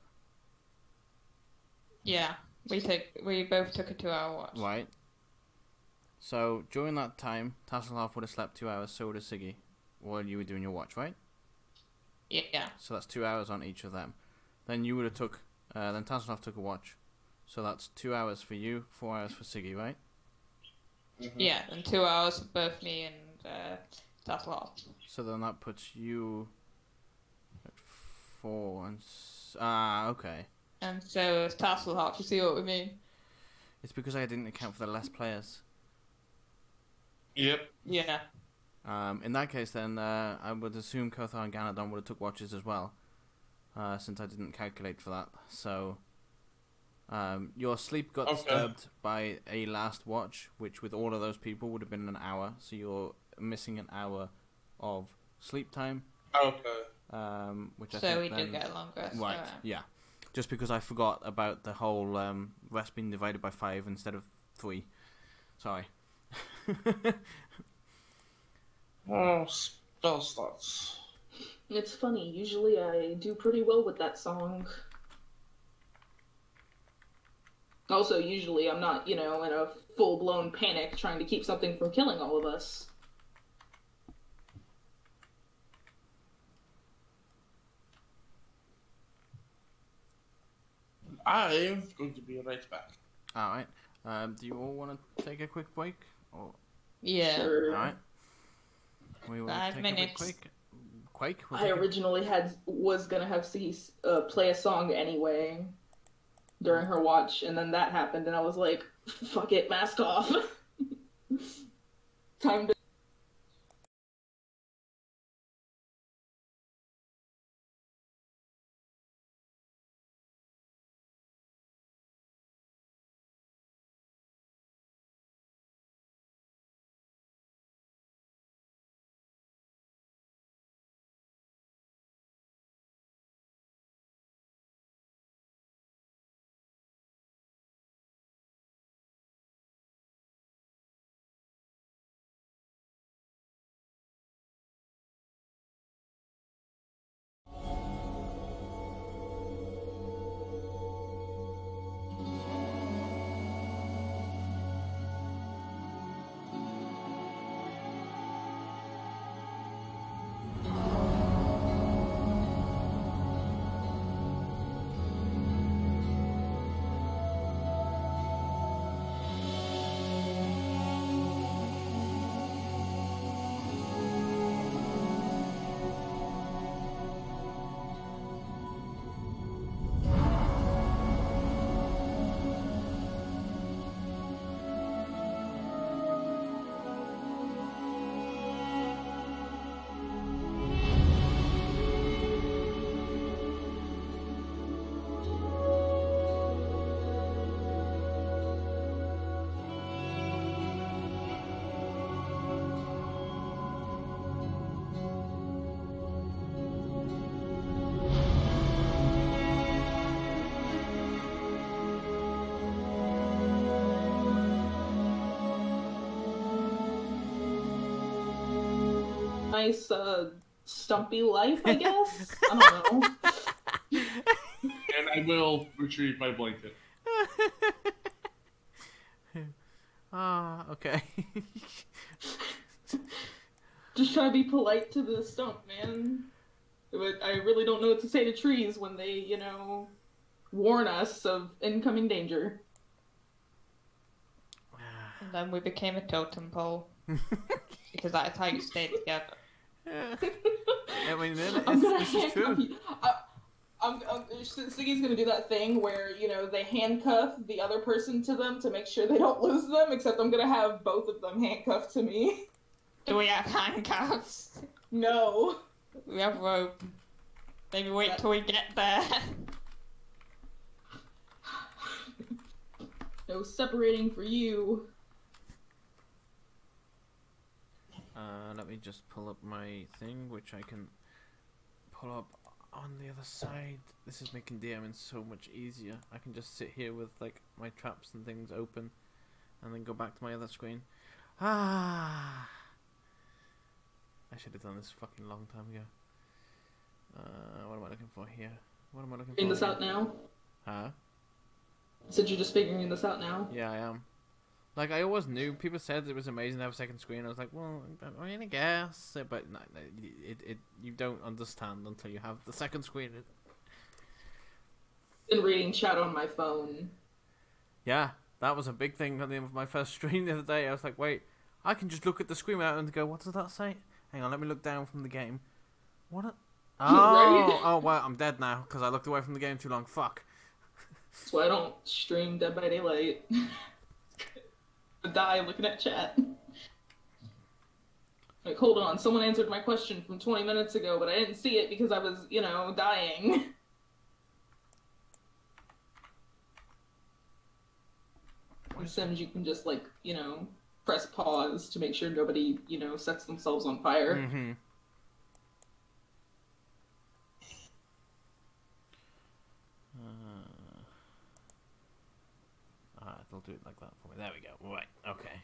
[SPEAKER 2] Yeah. We both took a 2-hour watch.
[SPEAKER 1] Right. So during that time, Tasselhoff would have slept 2 hours. So would have Siggy, while you were doing your watch, right?
[SPEAKER 2] Yeah.
[SPEAKER 1] So that's 2 hours on each of them. Then you would have took. Then Tasselhoff took a watch. So that's 2 hours for you, 4 hours for Siggy, right?
[SPEAKER 4] Mm-hmm.
[SPEAKER 2] Yeah, and 2 hours for both me and Tasselhoff.
[SPEAKER 1] So then that puts you at 4 and okay.
[SPEAKER 2] And so it's Tasselhoff, you see what we mean?
[SPEAKER 1] It's because I didn't account for the less players.
[SPEAKER 4] Yep.
[SPEAKER 2] Yeah.
[SPEAKER 1] In that case, then I would assume Kothar and Ganadon would have took watches as well, since I didn't calculate for that. So your sleep got disturbed by a last watch, which with all of those people would have been an hour. So you're missing an hour of sleep time.
[SPEAKER 4] Okay.
[SPEAKER 1] Which I
[SPEAKER 2] So
[SPEAKER 1] think
[SPEAKER 2] we
[SPEAKER 1] then,
[SPEAKER 2] did get a long rest.
[SPEAKER 1] right.
[SPEAKER 2] Alright.
[SPEAKER 1] Yeah. Just because I forgot about the whole rest being divided by 5 instead of 3. Sorry.
[SPEAKER 4] Oh, spell slots.
[SPEAKER 3] It's funny, usually I do pretty well with that song. Also, usually I'm not, in a full-blown panic trying to keep something from killing all of us.
[SPEAKER 4] I'm going to be right back.
[SPEAKER 1] Alright. Do you all want to take a quick break? Or...
[SPEAKER 2] Yeah.
[SPEAKER 3] Sure.
[SPEAKER 1] Alright. We will
[SPEAKER 2] 5
[SPEAKER 1] take
[SPEAKER 2] minutes.
[SPEAKER 1] a quick quake. We'll
[SPEAKER 3] I
[SPEAKER 1] take a-
[SPEAKER 3] originally was gonna have Siggy play a song anyway during her watch, and then that happened, and I was like, fuck it, mask off. Time to nice, stumpy life, I guess? I don't know.
[SPEAKER 4] And I will retrieve my blanket.
[SPEAKER 1] Ah, okay.
[SPEAKER 3] Just try to be polite to the stump, man. But I really don't know what to say to trees when they, you know, warn us of incoming danger.
[SPEAKER 2] And then we became a totem pole. Because that's how you stay together.
[SPEAKER 1] I mean,
[SPEAKER 3] I'm gonna
[SPEAKER 1] this is
[SPEAKER 3] handcuff
[SPEAKER 1] true.
[SPEAKER 3] you. Siggy's gonna do that thing where, you know, they handcuff the other person to them to make sure they don't lose them, except I'm gonna have both of them handcuffed to me.
[SPEAKER 2] Do we have handcuffs?
[SPEAKER 3] No.
[SPEAKER 2] We have rope. Maybe wait till we get there.
[SPEAKER 3] No separating for you.
[SPEAKER 1] Let me just pull up my thing, which I can pull up on the other side. This is making DMing so much easier. I can just sit here with like my traps and things open, and then go back to my other screen. Ah, I should have done this fucking long time ago. What am I looking for here? What am I looking for?
[SPEAKER 3] Figuring this out now?
[SPEAKER 1] Huh?
[SPEAKER 3] Said you're just figuring this out now?
[SPEAKER 1] Yeah, I am. Like, I always knew, people said it was amazing to have a second screen. I was like, well, I mean, I guess, but no, you don't understand until you have the second screen.
[SPEAKER 3] Been reading chat on my phone.
[SPEAKER 1] Yeah, that was a big thing on my first stream the other day. I was like, wait, I can just look at the screen without and go, what does that say? Hang on, let me look down from the game. What? Oh, oh, well, I'm dead now because I looked away from the game too long. Fuck.
[SPEAKER 3] That's why I don't stream Dead by Daylight. I die looking at chat. Like, hold on, someone answered my question from 20 minutes ago, but I didn't see it because I was, you know, dying. In Sims, you can just, like, you know, press pause to make sure nobody, you know, sets themselves on fire.
[SPEAKER 1] Mm-hmm. It'll do it like that for me. There we go. Right. Okay.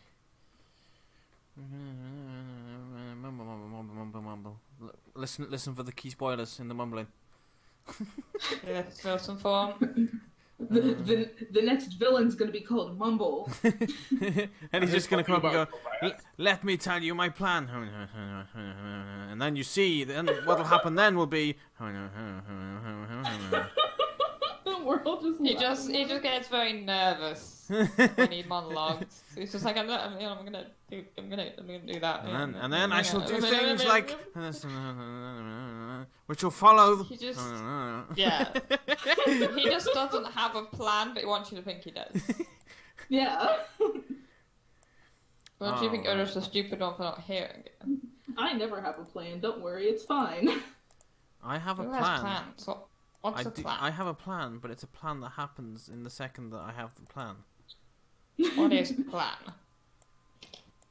[SPEAKER 1] Mumble, mumble, mumble, mumble, mumble. Listen for the key spoilers in the mumbling.
[SPEAKER 2] Yeah, fill some form.
[SPEAKER 3] The next villain's gonna be called Mumble.
[SPEAKER 1] And he's just gonna come up and go, let me tell you my plan. And then you see, then what'll happen then will be.
[SPEAKER 3] The world just
[SPEAKER 2] He just gets very nervous when he monologues. He's just like, I'm gonna do that.
[SPEAKER 1] And then I shall do things like, which will follow.
[SPEAKER 2] He just, yeah. He just doesn't have a plan, but he wants you to think he does.
[SPEAKER 3] Yeah.
[SPEAKER 2] Wants you to think you're just a stupid one for not hearing it.
[SPEAKER 3] I never have a plan. Don't worry, it's fine.
[SPEAKER 1] I have a
[SPEAKER 2] Who
[SPEAKER 1] plan.
[SPEAKER 2] has plans? What's the plan?
[SPEAKER 1] I have a plan, but it's a plan that happens in the second that I have the plan.
[SPEAKER 2] What is the plan?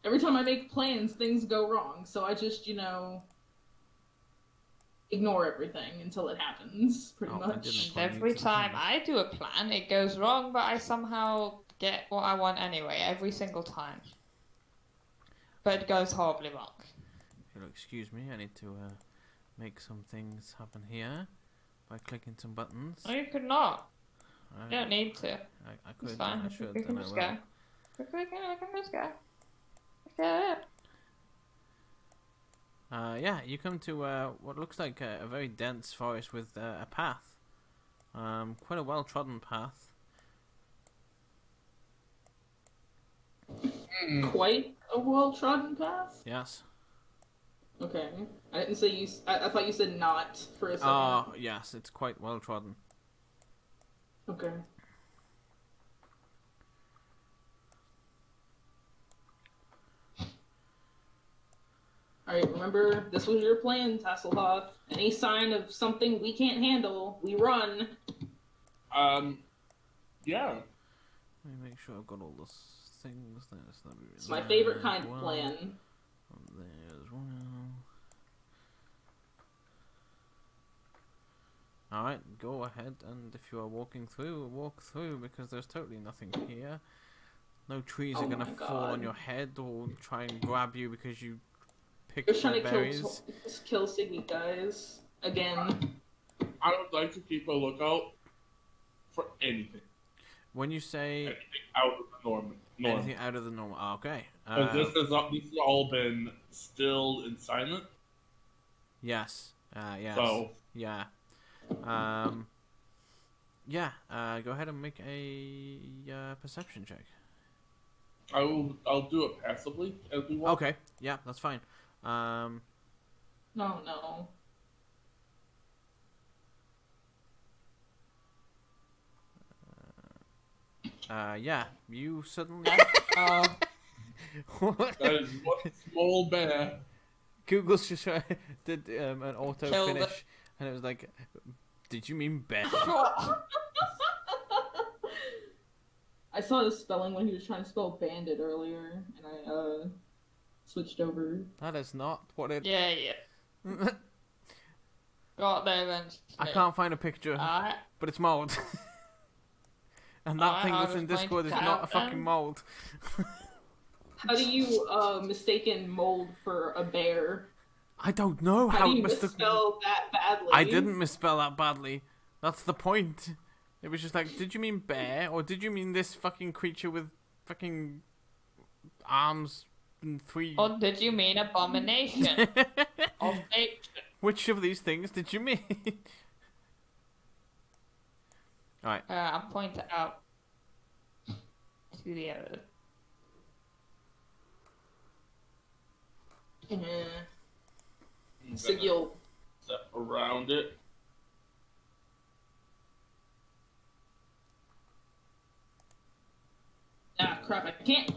[SPEAKER 3] Every time I make plans, things go wrong. So I just, you know, ignore everything until it happens, pretty much.
[SPEAKER 2] And every time I do a plan, it goes wrong, but I somehow get what I want anyway, every single time. But it goes horribly wrong.
[SPEAKER 1] If you'll excuse me, I need to make some things happen here by clicking some buttons.
[SPEAKER 2] No, you could not. You don't need to.
[SPEAKER 1] I could.
[SPEAKER 2] It's fine.
[SPEAKER 1] I should.
[SPEAKER 2] We can
[SPEAKER 1] And I
[SPEAKER 2] just
[SPEAKER 1] will.
[SPEAKER 2] go. We can just go. Okay.
[SPEAKER 1] Yeah, you come to what looks like a very dense forest with a path. Quite a well-trodden path.
[SPEAKER 3] Quite a well-trodden path?
[SPEAKER 1] Yes.
[SPEAKER 3] Okay. I didn't say you... I thought you said not for a second.
[SPEAKER 1] Oh, yes, it's quite well-trodden.
[SPEAKER 3] Okay. Alright, remember, this was your plan, Tasselhoff. Any sign of something we can't handle, we run.
[SPEAKER 4] Yeah.
[SPEAKER 1] Let me make sure I've got all the things there. So
[SPEAKER 3] It's my favorite kind of plan.
[SPEAKER 1] There as well. Alright, go ahead, and if you are walking through, walk through, because there's totally nothing here. No trees are going to fall on your head or try and grab you because you pick
[SPEAKER 3] Just trying to
[SPEAKER 1] berries.
[SPEAKER 3] kill Siggy, guys. Again.
[SPEAKER 4] I would like to keep a lookout for anything.
[SPEAKER 1] When you say
[SPEAKER 4] Anything out of the norm.
[SPEAKER 1] anything out of the normal, okay.
[SPEAKER 4] Because this has all been stilled and silent.
[SPEAKER 1] Yes. Yes.
[SPEAKER 4] So
[SPEAKER 1] Yeah. Yeah. Go ahead and make a perception check.
[SPEAKER 4] I'll do it passively as we walk.
[SPEAKER 1] Okay. Yeah, that's fine.
[SPEAKER 3] No.
[SPEAKER 1] Yeah. You suddenly. What?
[SPEAKER 4] That is one small bear.
[SPEAKER 1] Google's just did an auto
[SPEAKER 2] Killed
[SPEAKER 1] finish,
[SPEAKER 2] it.
[SPEAKER 1] and it was like, "Did you mean bear?"
[SPEAKER 3] I saw the spelling when he was trying to spell bandit earlier, and I switched over.
[SPEAKER 1] That is not what it.
[SPEAKER 2] Yeah. Got there then.
[SPEAKER 1] I can't find a picture,
[SPEAKER 2] Alright.
[SPEAKER 1] but it's mold. And that
[SPEAKER 2] Alright,
[SPEAKER 1] thing
[SPEAKER 2] I
[SPEAKER 1] that's in
[SPEAKER 2] was going
[SPEAKER 1] Discord is
[SPEAKER 2] to
[SPEAKER 1] not a
[SPEAKER 2] count
[SPEAKER 1] fucking
[SPEAKER 2] then.
[SPEAKER 1] mold.
[SPEAKER 3] How do you mistaken mold for a bear?
[SPEAKER 1] I don't know
[SPEAKER 3] How
[SPEAKER 1] how
[SPEAKER 3] do
[SPEAKER 1] it
[SPEAKER 3] you
[SPEAKER 1] must have.
[SPEAKER 3] misspell that badly?
[SPEAKER 1] I didn't misspell that badly. That's the point. It was just like, did you mean bear, or did you mean this fucking creature with fucking arms and 3?
[SPEAKER 2] Or did you mean abomination of nature?
[SPEAKER 1] Which of these things did you mean? Alright.
[SPEAKER 2] I'll point it out to the other.
[SPEAKER 3] So you'll
[SPEAKER 4] Step around it.
[SPEAKER 3] crap, I can't.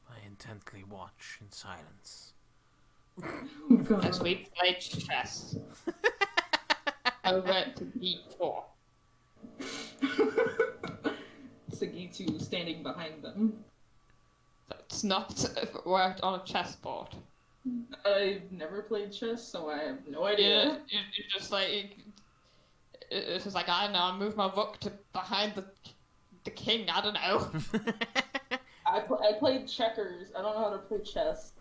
[SPEAKER 1] I intently watch in silence.
[SPEAKER 2] As we play chess. Over to D4.
[SPEAKER 3] Sagitu standing behind them.
[SPEAKER 2] That's not worked on a chessboard.
[SPEAKER 3] I've never played chess, so I have no
[SPEAKER 2] Yeah,
[SPEAKER 3] idea.
[SPEAKER 2] you're just like... It's just like, I don't know, I move my rook to behind the king, I don't know.
[SPEAKER 3] I played checkers. I don't know how to play chess.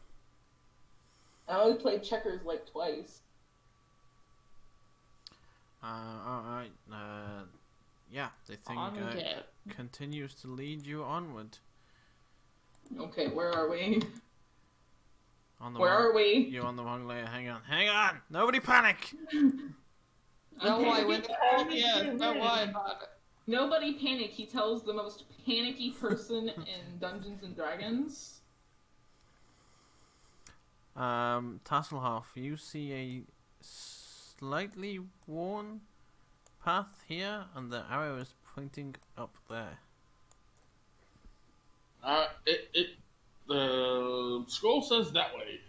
[SPEAKER 3] I only played checkers like twice.
[SPEAKER 1] Alright. Yeah, the thing
[SPEAKER 2] Yeah.
[SPEAKER 1] continues to lead you onward.
[SPEAKER 3] Okay, where are we?
[SPEAKER 1] On the
[SPEAKER 3] Where
[SPEAKER 1] wrong,
[SPEAKER 3] are we?
[SPEAKER 1] You're on the wrong layer. Hang on! Nobody panic!
[SPEAKER 2] Don't worry, we're
[SPEAKER 3] Okay,
[SPEAKER 2] the yeah, don't worry about it.
[SPEAKER 3] Nobody panic. He tells the most panicky person in Dungeons and Dragons.
[SPEAKER 1] Tasselhoff, you see a slightly worn path here, and the arrow is pointing up there.
[SPEAKER 4] The scroll says that way.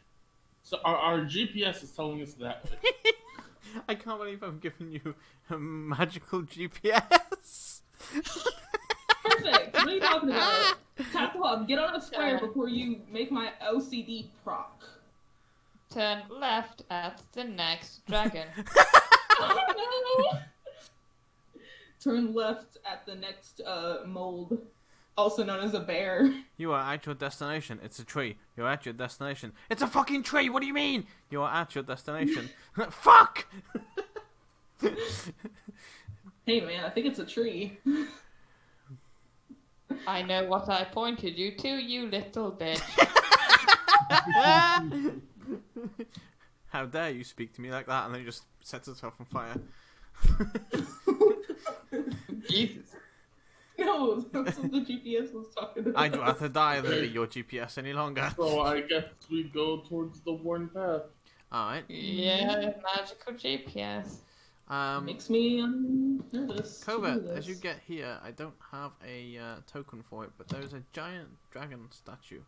[SPEAKER 4] So our GPS is telling us that way.
[SPEAKER 1] I can't believe I've given you a magical GPS.
[SPEAKER 3] Perfect. What are you talking about? Tasselhoff, get on a square before you make my OCD proc.
[SPEAKER 2] Turn left at the next dragon.
[SPEAKER 3] Oh, no. Turn left at the next mold, also known as a bear.
[SPEAKER 1] You are at your destination. It's a tree. You're at your destination. It's a fucking tree. What do you mean? You are at your destination. Fuck!
[SPEAKER 3] Hey man, I think it's a tree.
[SPEAKER 2] I know what I pointed you to, you little bitch.
[SPEAKER 1] How dare you speak to me like that? And then he just sets herself on fire.
[SPEAKER 2] Jesus.
[SPEAKER 3] No, that's what the GPS was talking about.
[SPEAKER 1] I'd rather die than be your GPS any longer.
[SPEAKER 4] So I guess we go towards the worn path.
[SPEAKER 1] Alright.
[SPEAKER 2] Yeah, magical GPS.
[SPEAKER 3] Makes me nervous. to do
[SPEAKER 1] Covert,
[SPEAKER 3] this.
[SPEAKER 1] as you get here, I don't have a token for it, but there's a giant dragon statue.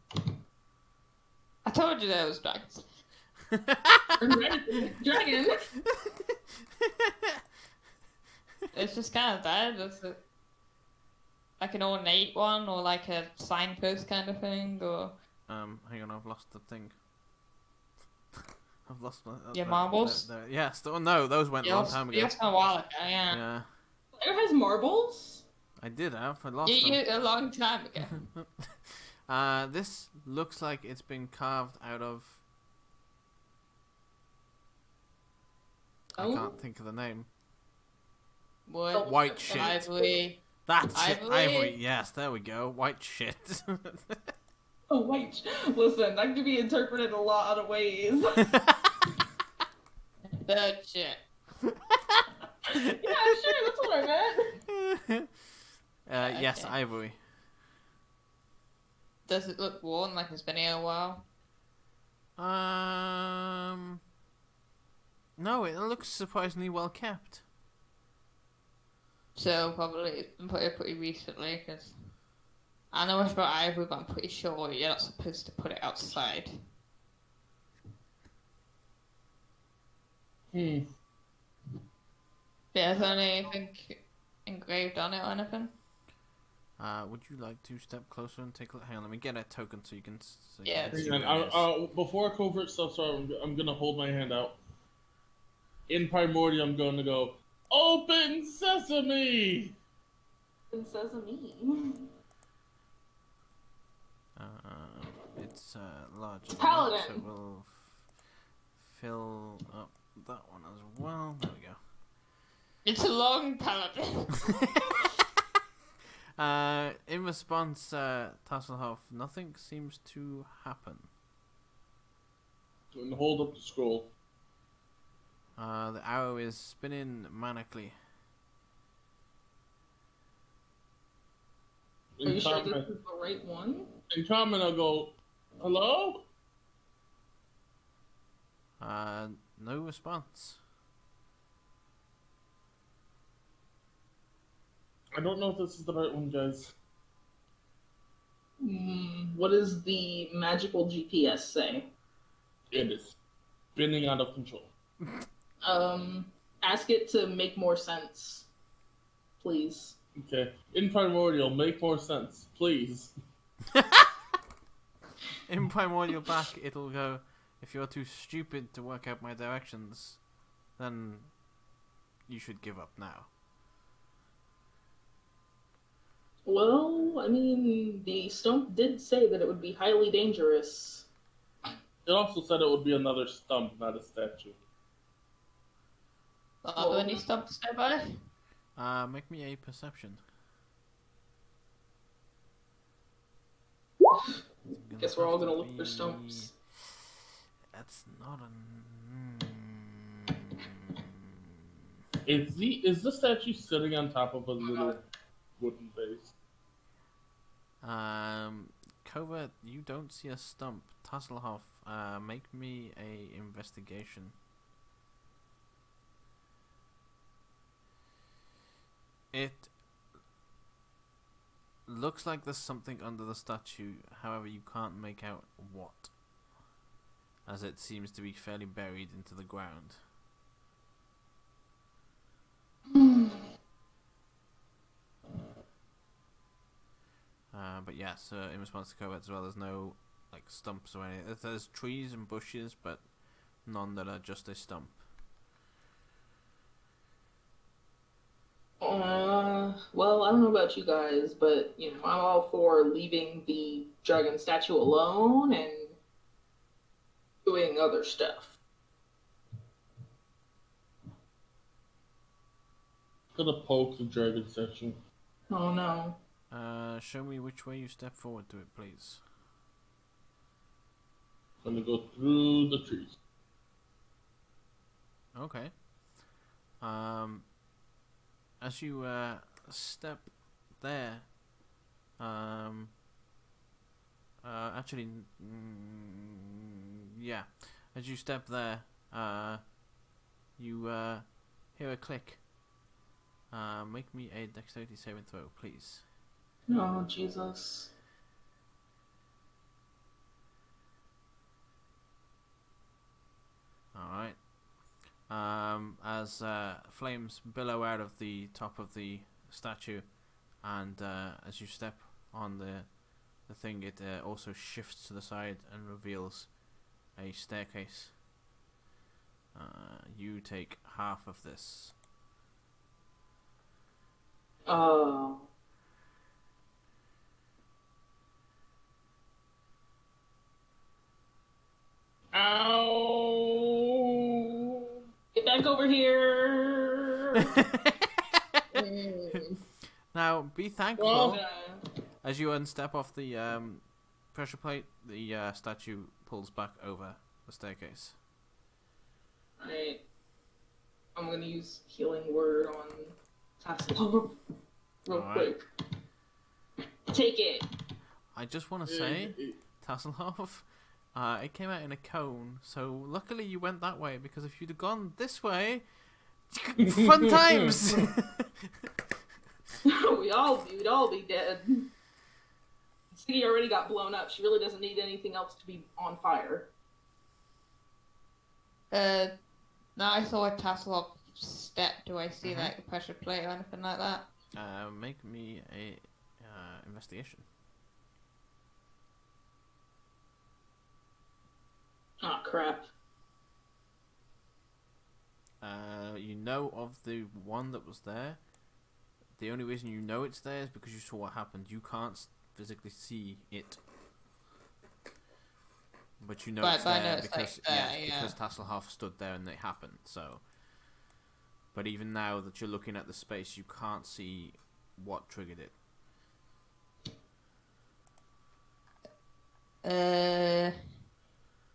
[SPEAKER 2] I told you there was dragons.
[SPEAKER 3] Dragon.
[SPEAKER 2] It's just kind of bad. That's it. like an ornate one, or like a signpost kind of thing, or
[SPEAKER 1] hang on, I've lost the thing. I've lost my...
[SPEAKER 2] your marbles?
[SPEAKER 1] Yes, no, those went a long time ago.
[SPEAKER 2] Yes, a while ago, yeah.
[SPEAKER 1] Yeah,
[SPEAKER 3] Claire has marbles?
[SPEAKER 1] I did have. I lost them.
[SPEAKER 2] You a long time ago.
[SPEAKER 1] This looks like it's been carved out of... I
[SPEAKER 3] Oh.
[SPEAKER 1] can't think of the name.
[SPEAKER 2] Wood,
[SPEAKER 1] White shit.
[SPEAKER 2] ivory.
[SPEAKER 1] That's it.
[SPEAKER 2] Ivory?
[SPEAKER 1] Ivory. Yes, there we go. White shit.
[SPEAKER 3] Oh, white. Listen, that could be interpreted a lot of ways.
[SPEAKER 2] Bird shit.
[SPEAKER 3] Yeah, sure, that's what I meant.
[SPEAKER 1] Yes,
[SPEAKER 2] Okay.
[SPEAKER 1] ivory.
[SPEAKER 2] Does it look worn, like it's been here a while?
[SPEAKER 1] No, it looks surprisingly well kept.
[SPEAKER 2] So probably it's been put here pretty recently, because I know much about ivory, but I'm pretty sure you're not supposed to put it outside. Yeah, is there anything engraved on it or anything?
[SPEAKER 1] Would you like to step closer and take a look? Hang on, let me get a token so you can see.
[SPEAKER 2] Yeah,
[SPEAKER 1] see
[SPEAKER 4] Hang
[SPEAKER 1] what
[SPEAKER 4] on,
[SPEAKER 1] it is.
[SPEAKER 4] before covert stuff, sorry, I'm gonna hold my hand out. In Primordial, I'm going to go, Open Sesame!
[SPEAKER 3] And sesame.
[SPEAKER 1] It's large.
[SPEAKER 3] Paladin.
[SPEAKER 1] So we'll fill up that one as well. There we go.
[SPEAKER 2] It's a long paladin.
[SPEAKER 1] In response, Tasselhoff, nothing seems to happen.
[SPEAKER 4] And hold up the scroll.
[SPEAKER 1] The arrow is spinning manically.
[SPEAKER 3] Are you sure this is the right one?
[SPEAKER 4] In common, I'll go, hello?
[SPEAKER 1] No response.
[SPEAKER 4] I don't know if this is the right one, guys.
[SPEAKER 3] What does the magical GPS say?
[SPEAKER 4] It is spinning out of control.
[SPEAKER 3] Ask it to make more sense, please.
[SPEAKER 4] Okay. In Primordial, make more sense, please.
[SPEAKER 1] In Primordial back, it'll go, if you're too stupid to work out my directions, then you should give up now.
[SPEAKER 3] Well, I mean, the stump did say that it would be highly dangerous.
[SPEAKER 4] It also said it would be another stump, not a statue.
[SPEAKER 2] Are there any stumps nearby?
[SPEAKER 1] Make me a perception.
[SPEAKER 3] Guess we're all gonna look for stumps.
[SPEAKER 1] That's not
[SPEAKER 4] Is the statue sitting on top of a little wooden base?
[SPEAKER 1] Covert, you don't see a stump. Tasselhoff, make me a investigation. It looks like there's something under the statue, however you can't make out what, as it seems to be fairly buried into the ground. But yes, in response to Covert as well, there's no like stumps or anything. There's trees and bushes, but none that are just a stump.
[SPEAKER 3] Well, I don't know about you guys, but, you know, I'm all for leaving the dragon statue alone and doing other stuff.
[SPEAKER 4] Gonna poke the dragon section.
[SPEAKER 3] Oh no.
[SPEAKER 1] Show me which way you step forward to it, please.
[SPEAKER 4] Gonna go through the trees.
[SPEAKER 1] Okay. As you step there, actually, yeah. As you step there, you hear a click. Make me a dexterity saving throw, please.
[SPEAKER 3] Oh, Jesus.
[SPEAKER 1] Alright. As flames billow out of the top of the statue, and as you step on the thing, it also shifts to the side and reveals a staircase. You take half of this.
[SPEAKER 3] Oh. Ow! Get back over here!
[SPEAKER 1] Now, be thankful.
[SPEAKER 4] Well,
[SPEAKER 1] As you unstep off the pressure plate, the statue pulls back over the staircase.
[SPEAKER 3] Alright. I'm gonna use Healing Word on Tasselhoff real
[SPEAKER 1] Alright.
[SPEAKER 3] quick. Take it!
[SPEAKER 1] I just want to say, Tasselhoff, it came out in a cone, so luckily you went that way, because if you'd have gone this way, fun times!
[SPEAKER 3] We'd all be dead. The city already got blown up. She really doesn't need anything else to be on fire.
[SPEAKER 2] Now I saw a Tasselhoff step. Do I see like a pressure plate or anything like that?
[SPEAKER 1] Make me a investigation.
[SPEAKER 3] Oh crap.
[SPEAKER 1] You know of the one that was there. The only reason you know it's there is because you saw what happened. You can't physically see it. But you know it's there because because Tasselhoff stood there and it happened. So, but even now that you're looking at the space, you can't see what triggered it.
[SPEAKER 2] I'm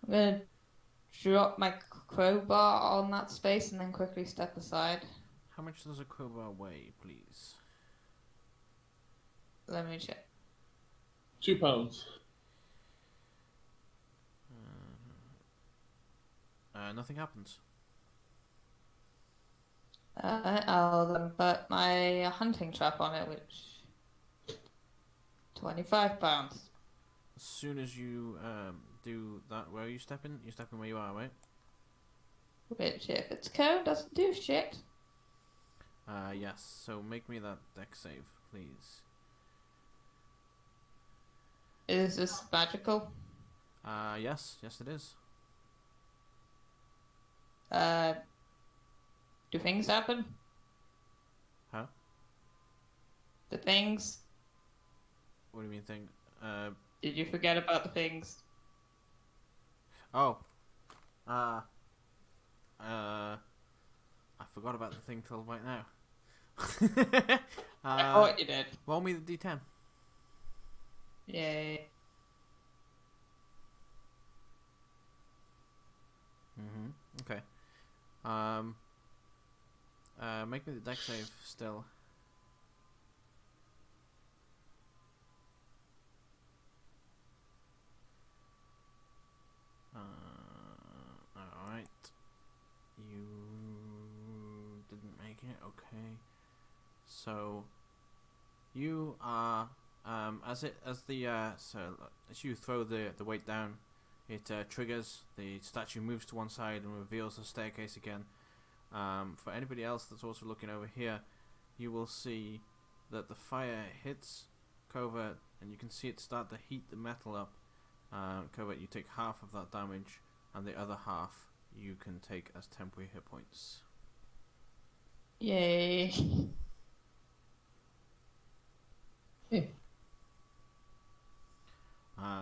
[SPEAKER 2] gonna drop my crowbar on that space and then quickly step aside.
[SPEAKER 1] How much does a crowbar weigh, please?
[SPEAKER 2] Let me check.
[SPEAKER 4] 2 pounds.
[SPEAKER 1] Nothing happens.
[SPEAKER 2] I'll then put my hunting trap on it, which 25 pounds.
[SPEAKER 1] As soon as you do that, where are you stepping? You're stepping where you are, right?
[SPEAKER 2] Which, if it's cone, doesn't do shit.
[SPEAKER 1] Yes. So make me that deck save, please.
[SPEAKER 2] Is this magical?
[SPEAKER 1] Yes. Yes, it is.
[SPEAKER 2] Do things happen?
[SPEAKER 1] Huh?
[SPEAKER 2] The things?
[SPEAKER 1] What do you mean thing?
[SPEAKER 2] Did you forget about the things?
[SPEAKER 1] Oh. I forgot about the thing till right now.
[SPEAKER 2] I thought you did.
[SPEAKER 1] Roll me the d10.
[SPEAKER 2] Yay.
[SPEAKER 1] Okay. Make me the deck save still. Alright. You didn't make it, okay. So you are as you throw the weight down, it triggers, the statue moves to one side and reveals the staircase again. For anybody else that's also looking over here, you will see that the fire hits Covert and you can see it start to heat the metal up. Covert, you take half of that damage, and the other half you can take as temporary hit points.
[SPEAKER 2] Yay.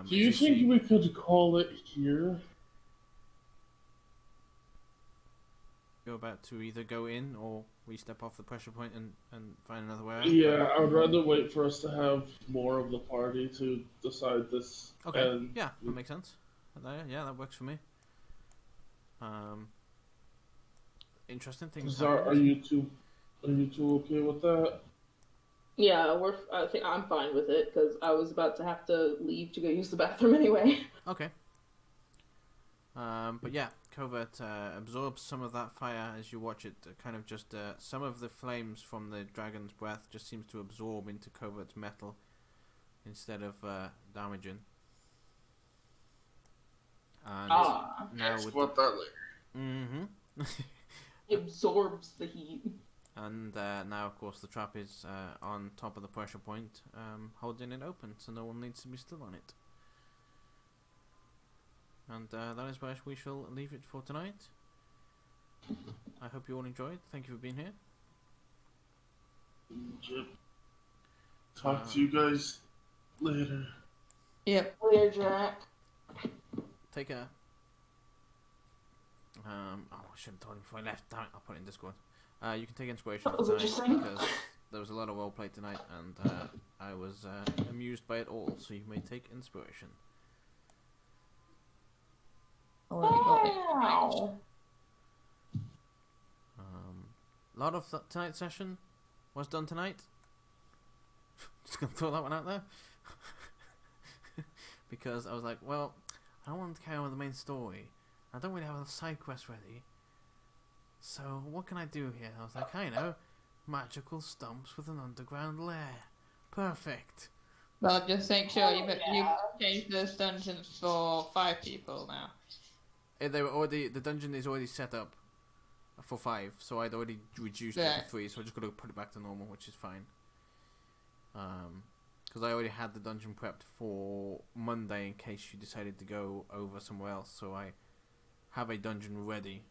[SPEAKER 4] Do you think we could call it here?
[SPEAKER 1] You're about to either go in or we step off the pressure point and find another way out?
[SPEAKER 4] Yeah, I would rather wait for us to have more of the party to decide this.
[SPEAKER 1] Okay,
[SPEAKER 4] and
[SPEAKER 1] yeah, that makes sense. Yeah, that works for me. Interesting things.
[SPEAKER 4] Are you two okay with that?
[SPEAKER 3] Yeah, I think I'm fine with it because I was about to have to leave to go use the bathroom anyway.
[SPEAKER 1] Okay. But yeah, Covert absorbs some of that fire as you watch it. Kind of just some of the flames from the dragon's breath just seems to absorb into Covert's metal instead of damaging. And now with
[SPEAKER 4] that later.
[SPEAKER 1] Mm-hmm.
[SPEAKER 3] It absorbs the heat.
[SPEAKER 1] And now, of course, the trap is on top of the pressure point, holding it open, so no one needs to be still on it. And that is where we shall leave it for tonight. I hope you all enjoyed. Thank you for being here.
[SPEAKER 4] Yep. Talk to you guys later.
[SPEAKER 2] Yep.
[SPEAKER 3] Later, Jack.
[SPEAKER 1] Take care. Oh, I should have told him before I left. Damn it, I'll put it in Discord. You can take inspiration
[SPEAKER 3] What was it just saying?
[SPEAKER 1] because there was a lot of roleplay tonight, and I was amused by it all. So you may take inspiration.
[SPEAKER 3] Wow.
[SPEAKER 1] A lot of tonight's session was done tonight. Just gonna throw that one out there. Because I was like, well, I don't want to carry on with the main story. I don't really have a side quest ready. So what can I do here? I was like, I know, magical stumps with an underground lair. Perfect.
[SPEAKER 2] Well, just make sure you
[SPEAKER 3] Yeah.
[SPEAKER 2] change those dungeons for 5 people now.
[SPEAKER 1] They were already, the dungeon is already set up for 5, so I'd already reduced it
[SPEAKER 2] Yeah.
[SPEAKER 1] to 3, so I just got to put it back to normal, which is fine. Because I already had the dungeon prepped for Monday in case you decided to go over somewhere else, so I have a dungeon ready,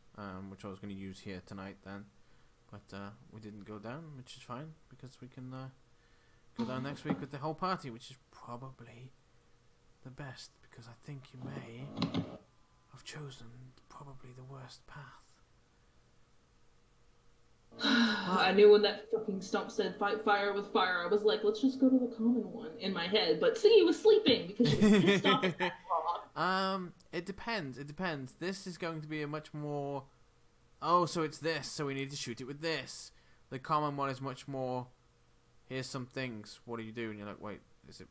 [SPEAKER 1] which I was going to use here tonight then. But we didn't go down, which is fine, because we can go down next week with the whole party, which is probably the best, because I think you may have chosen probably the worst path.
[SPEAKER 3] I knew when that fucking stump said fight fire with fire, I was like, let's just go to the common one in my head. But Siggy was sleeping because she was pissed off at that rock.
[SPEAKER 1] It depends. It depends. This is going to be a much more. Oh, so it's this. So we need to shoot it with this. The common one is much more. Here's some things. What do you do? And you're like, wait, is it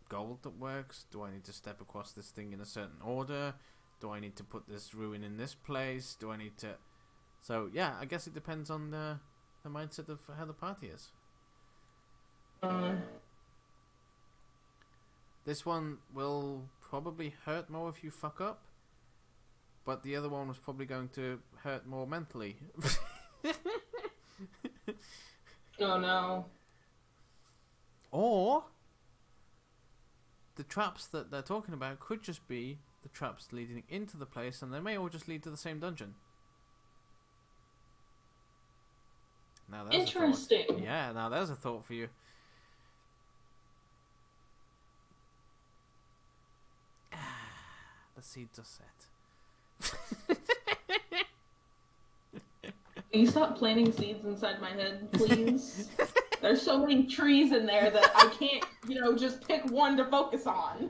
[SPEAKER 1] gold that works? Do I need to step across this thing in a certain order? Do I need to put this ruin in this place? Do I need to? So yeah, I guess it depends on the mindset of how the party is. This one will probably hurt more if you fuck up, but the other one was probably going to hurt more mentally.
[SPEAKER 3] Oh no.
[SPEAKER 1] Or the traps that they're talking about could just be the traps leading into the place, and they may all just lead to the same dungeon. Now there's
[SPEAKER 3] Interesting.
[SPEAKER 1] A thought. Yeah, now there's a thought for you. The seeds are set.
[SPEAKER 3] Can you stop planting seeds inside my head, please? There's so many trees in there that I can't, just pick one to focus on.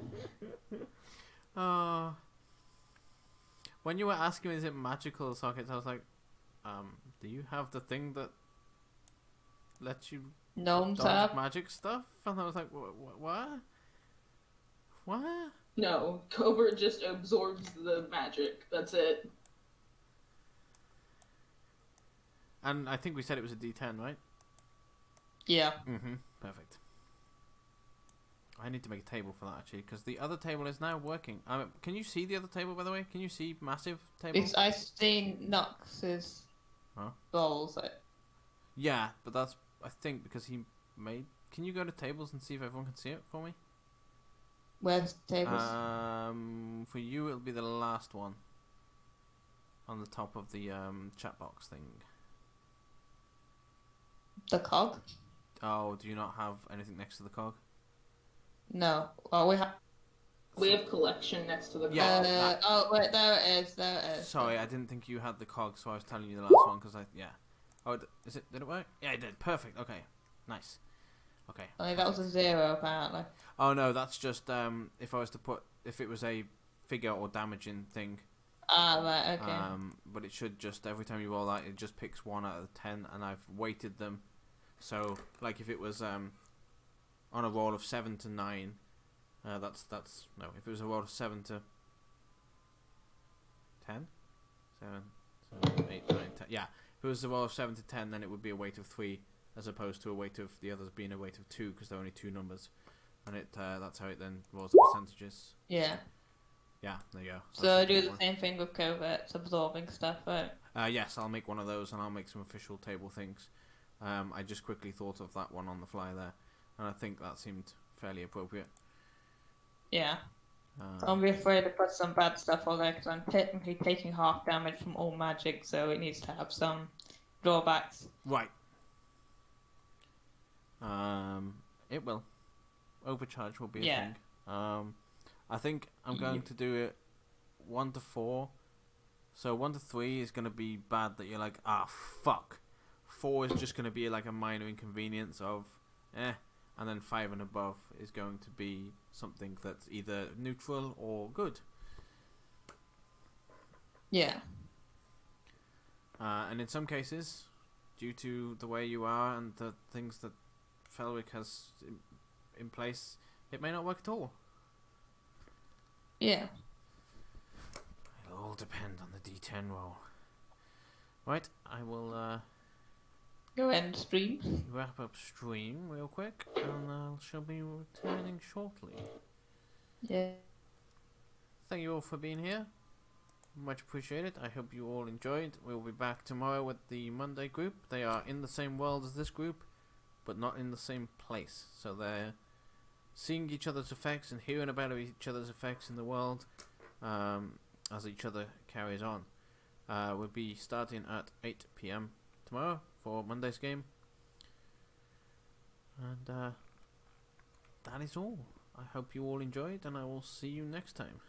[SPEAKER 1] When you were asking, is it magical sockets? I was like, do you have the thing that lets you
[SPEAKER 2] Gnomes
[SPEAKER 1] dodge
[SPEAKER 2] have.
[SPEAKER 1] magic stuff? And I was like, what? What?
[SPEAKER 3] No, Covert just absorbs the magic. That's it.
[SPEAKER 1] And I think we said it was a D10, right?
[SPEAKER 2] Yeah.
[SPEAKER 1] Mm-hmm. Perfect. I need to make a table for that, actually, because the other table is now working. Can you see the other table, by the way? Can you see massive table?
[SPEAKER 2] I've seen Nox's balls.
[SPEAKER 1] Yeah, but that's, I think, because he made... Can you go to tables and see if everyone can see it for me?
[SPEAKER 2] Where's the tables?
[SPEAKER 1] For you, it'll be the last one. On the top of the chat box thing.
[SPEAKER 2] The cog?
[SPEAKER 1] Oh, do you not have anything next to the cog?
[SPEAKER 2] No. Well, we have.
[SPEAKER 3] We have collection next to the cog.
[SPEAKER 1] Yeah.
[SPEAKER 2] Oh wait, there it is. There it is.
[SPEAKER 1] Sorry, I didn't think you had the cog, so I was telling you the last one because yeah. Oh, is it? Did it work? Yeah, it did. Perfect. Okay, nice. Okay.
[SPEAKER 2] I mean, that was a 0 apparently.
[SPEAKER 1] Oh no, that's just if I was to put if it was a figure or damaging thing.
[SPEAKER 2] Ah, right. Okay.
[SPEAKER 1] But it should just every time you roll that, it just picks 1 out of 10, and I've weighted them. So like if it was on a roll of 7 to 9, that's no. If it was a roll of 7 to 10, 7, 8, 9, 10. Yeah, if it was a roll of 7 to 10, then it would be a weight of 3, as opposed to a weight of the others being a weight of 2, because they're only 2 numbers, and it that's how it then rolls the percentages.
[SPEAKER 2] Yeah.
[SPEAKER 1] Yeah, there you go.
[SPEAKER 2] So I do the same thing with coverts, absorbing stuff, right?
[SPEAKER 1] Yes, I'll make one of those, and I'll make some official table things. I just quickly thought of that one on the fly there, and I think that seemed fairly appropriate.
[SPEAKER 2] Yeah. Don't be afraid to put some bad stuff on there, because I'm technically taking half damage from all magic, so it needs to have some drawbacks.
[SPEAKER 1] Right. It will. Overcharge will be a thing. I think I'm going to do it 1 to 4. So 1 to 3 is going to be bad that you're like, fuck. 4 is just going to be like a minor inconvenience of, and then 5 and above is going to be something that's either neutral or good.
[SPEAKER 2] Yeah.
[SPEAKER 1] And in some cases, due to the way you are and the things that Felwick has in place, it may not work at all.
[SPEAKER 2] Yeah.
[SPEAKER 1] It'll all depend on the D10 roll. Right, I will
[SPEAKER 2] Go end stream.
[SPEAKER 1] wrap up stream real quick, and I shall be returning shortly.
[SPEAKER 2] Yeah.
[SPEAKER 1] Thank you all for being here. Much appreciated. I hope you all enjoyed. We'll be back tomorrow with the Monday group. They are in the same world as this group, but not in the same place. So they're seeing each other's effects and hearing about each other's effects in the world as each other carries on. We'll be starting at 8 PM tomorrow for Monday's game. And that is all. I hope you all enjoyed, and I will see you next time.